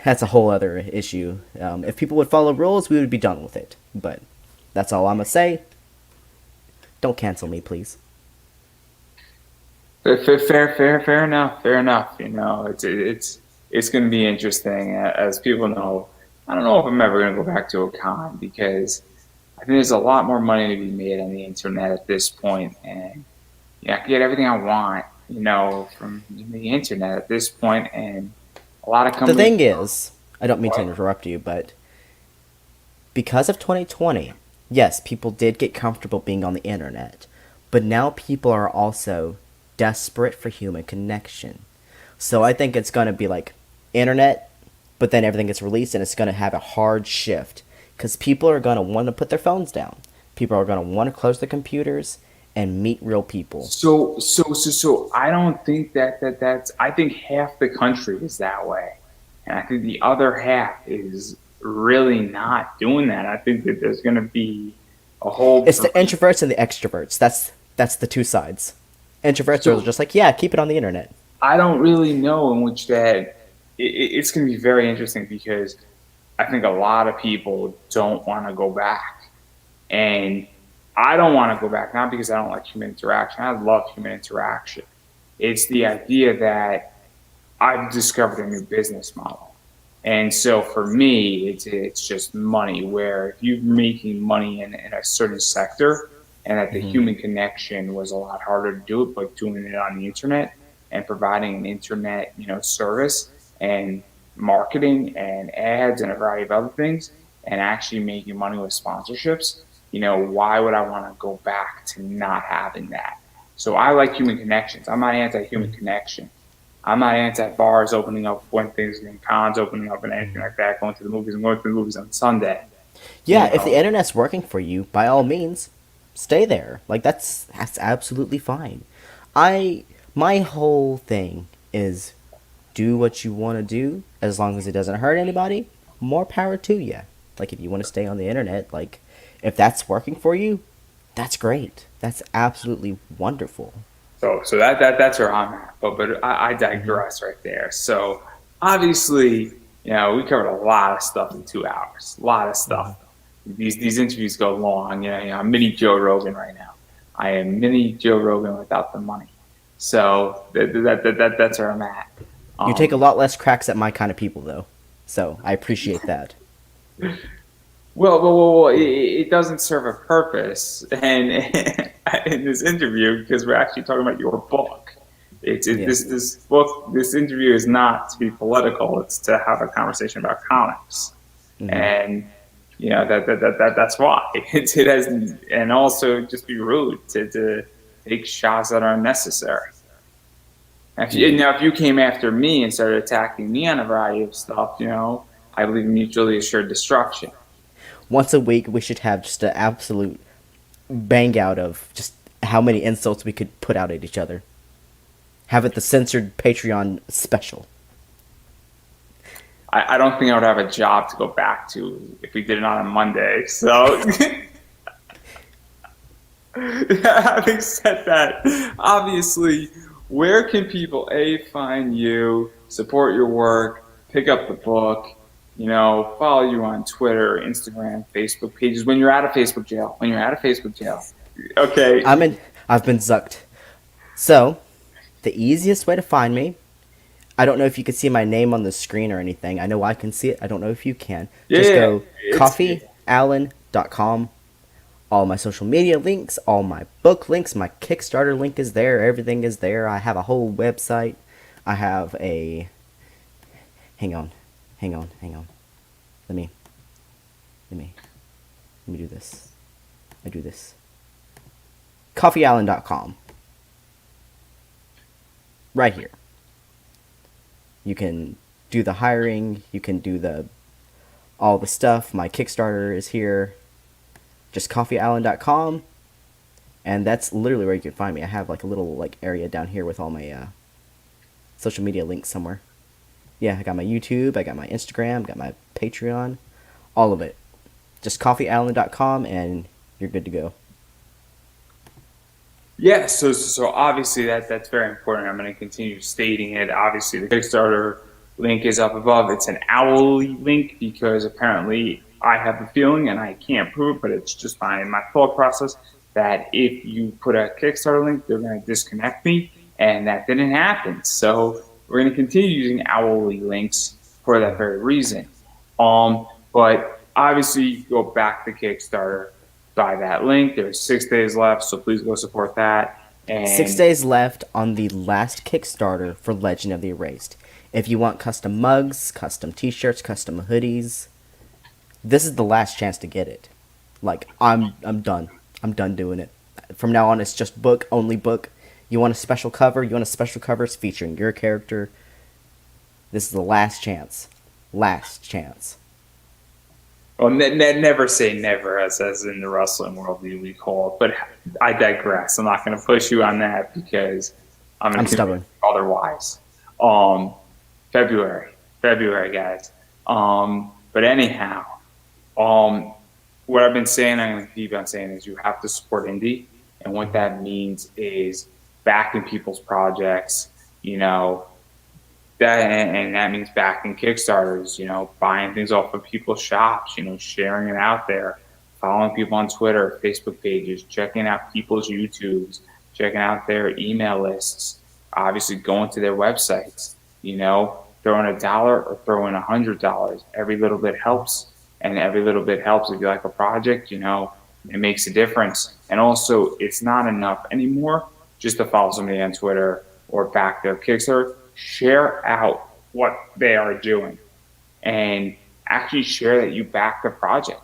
that's a whole other issue. If people would follow rules, we would be done with it. But that's all I'm going to say. Don't cancel me, please. Fair enough. It's going to be interesting. As people know, I don't know if I'm ever going to go back to a con because I think there's a lot more money to be made on the internet at this point, and I can get everything I want, from the internet at this point, and a lot of companies. The thing is, I don't mean to interrupt you, but because of 2020, yes, people did get comfortable being on the internet, but now people are also desperate for human connection. So I think it's going to be like internet, but then everything gets released and it's going to have a hard shift because people are going to want to put their phones down. People are going to want to close their computers and meet real people. So I don't think that's. I think half the country is that way, and I think the other half is really not doing that. I think that there's going to be a whole. It's the introverts and the extroverts. That's the two sides. Introverts are just like, yeah, keep it on the internet. I don't really know in which that it's going to be very interesting because I think a lot of people don't want to go back, and I don't want to go back not because I don't like human interaction. I love human interaction. It's the idea that I've discovered a new business model, and so for me, it's just money. Where if you're making money in a certain sector, and that the human connection was a lot harder to do it, but doing it on the internet and providing an internet, service and marketing and ads and a variety of other things, and actually making money with sponsorships. Why would I want to go back to not having that? So I like human connections. I'm not anti-human connection. I'm not anti-bars opening up when things and cons opening up and anything like that. Going to the movies and going to the movies on Sunday. Yeah, if the internet's working for you, by all means, stay there. Like that's absolutely fine. My whole thing is do what you want to do as long as it doesn't hurt anybody. More power to you. Like if you want to stay on the internet, like if that's working for you, that's great. That's absolutely wonderful. So that's where I'm at. But I digress right there. So obviously, we covered a lot of stuff in 2 hours. A lot of stuff. These interviews go long. I'm mini Joe Rogan right now. I am mini Joe Rogan without the money. So that's where I'm at. You take a lot less cracks at my kind of people, though. So I appreciate that. Well, it doesn't serve a purpose, and in this interview, because we're actually talking about your book. This book, this interview is not to be political. It's to have a conversation about comics, and that's why it has, and also just be rude to take shots that are unnecessary. If you came after me and started attacking me on a variety of stuff, I believe in mutually assured destruction. Once a week, we should have just an absolute bang out of just how many insults we could put out at each other. Have it the censored Patreon special. I don't think I would have a job to go back to if we did it on a Monday. So, having said that, obviously, where can people find you, support your work, pick up the book? Follow you on Twitter, Instagram, Facebook pages. When you're out of Facebook jail. Okay. I've been zucked. So, the easiest way to find me, I don't know if you can see my name on the screen or anything. I know I can see it. I don't know if you can. Just go coffeeallen.com. All my social media links, all my book links, my Kickstarter link is there. Everything is there. I have a whole website. I have a... Hang on. Let me do this. I do this. coffeeallen.com. Right here. You can do the hiring, you can do all the stuff. My Kickstarter is here. Just coffeeallen.com. And that's literally where you can find me. I have like a little area down here with all my social media links somewhere. Yeah, I got my YouTube, I got my Instagram, got my Patreon, all of it. Just coffeeallen.com and you're good to go. Yeah, so obviously that's very important. I'm going to continue stating it. Obviously, the Kickstarter link is up above. It's an hourly link because apparently I have a feeling, and I can't prove it, but it's just my thought process, that if you put a Kickstarter link, they're going to disconnect me, and that didn't happen. So we're going to continue using hourly links for that very reason. But obviously, go back to Kickstarter, buy that link. There's 6 days left, so please go support that. And 6 days left on the last Kickstarter for Legend of the Erased. If you want custom mugs, custom t-shirts, custom hoodies, this is the last chance to get it. I'm done. I'm done doing it. from now on, it's just book, only book. You want a special cover? You want a special covers featuring your character? This is the last chance. Last chance. Well, never say never, as in the wrestling world we call it. But I digress. I'm not going to push you on that because I'm stubborn. Otherwise, February, guys. But anyhow, what I've been saying, I'm going to keep on saying, is you have to support indie, and what that means is backing people's projects. That means backing Kickstarters, buying things off of people's shops, sharing it out there, following people on Twitter, Facebook pages, checking out people's YouTubes, checking out their email lists, obviously going to their websites, throwing $1 or throwing $100. Every little bit helps, and every little bit helps. If you like a project, it makes a difference. And also, it's not enough anymore just to follow somebody on Twitter or back their Kickstarter. Share out what they are doing and actually share that you back the project.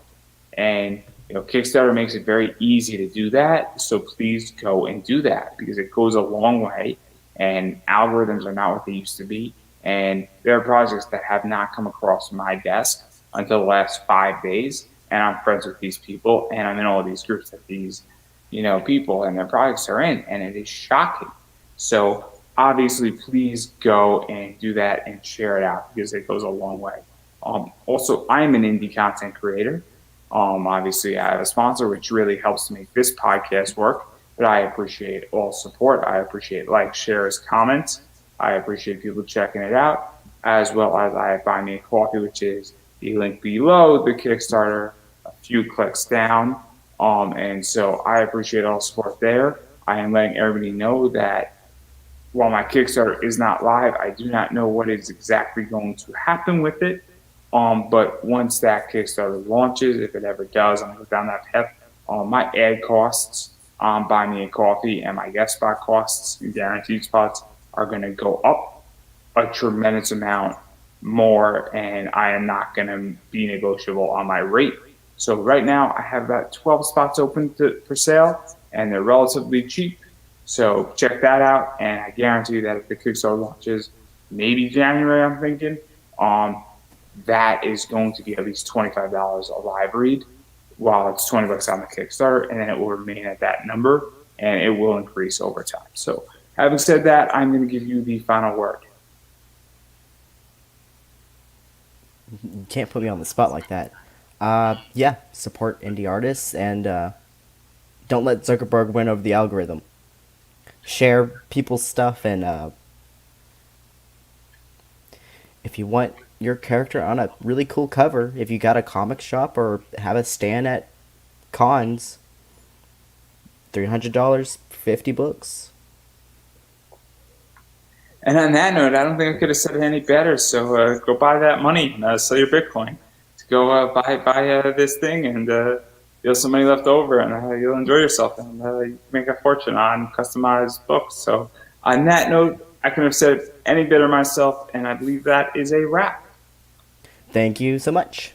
And Kickstarter makes it very easy to do that. So please go and do that, because it goes a long way, and algorithms are not what they used to be. And there are projects that have not come across my desk until the last 5 days. And I'm friends with these people, and I'm in all these groups that these, people and their projects are in, and it is shocking. So obviously, please go and do that and share it out, because it goes a long way. Also, I'm an indie content creator. Obviously, I have a sponsor, which really helps to make this podcast work. But I appreciate all support. I appreciate likes, shares, comments. I appreciate people checking it out, as well as I have Buy Me a Coffee, which is the link below the Kickstarter, a few clicks down. And so I appreciate all support there. I am letting everybody know that while my Kickstarter is not live, I do not know what is exactly going to happen with it. But once that Kickstarter launches, if it ever does, I'm going to go down that path. My ad costs on Buy Me a Coffee and my guest spot costs and guaranteed spots are going to go up a tremendous amount more, and I am not going to be negotiable on my rate. So right now, I have about 12 spots open for sale, and they're relatively cheap. So check that out, and I guarantee you that if the Kickstarter launches, maybe January, I'm thinking, that is going to be at least $25 a live read, while it's $20 on the Kickstarter, and then it will remain at that number, and it will increase over time. So having said that, I'm going to give you the final word. You can't put me on the spot like that. Yeah, support indie artists, and don't let Zuckerberg win over the algorithm. Share people's stuff, and if you want your character on a really cool cover, if you got a comic shop or have a stand at cons, $300, 50 books. And on that note, I don't think I could have said it any better. So go buy that money, sell your Bitcoin to go buy this thing, and you'll have some money left over, and you'll enjoy yourself, and you make a fortune on customized books. So on that note, I couldn't have said it any better myself, and I believe that is a wrap. Thank you so much.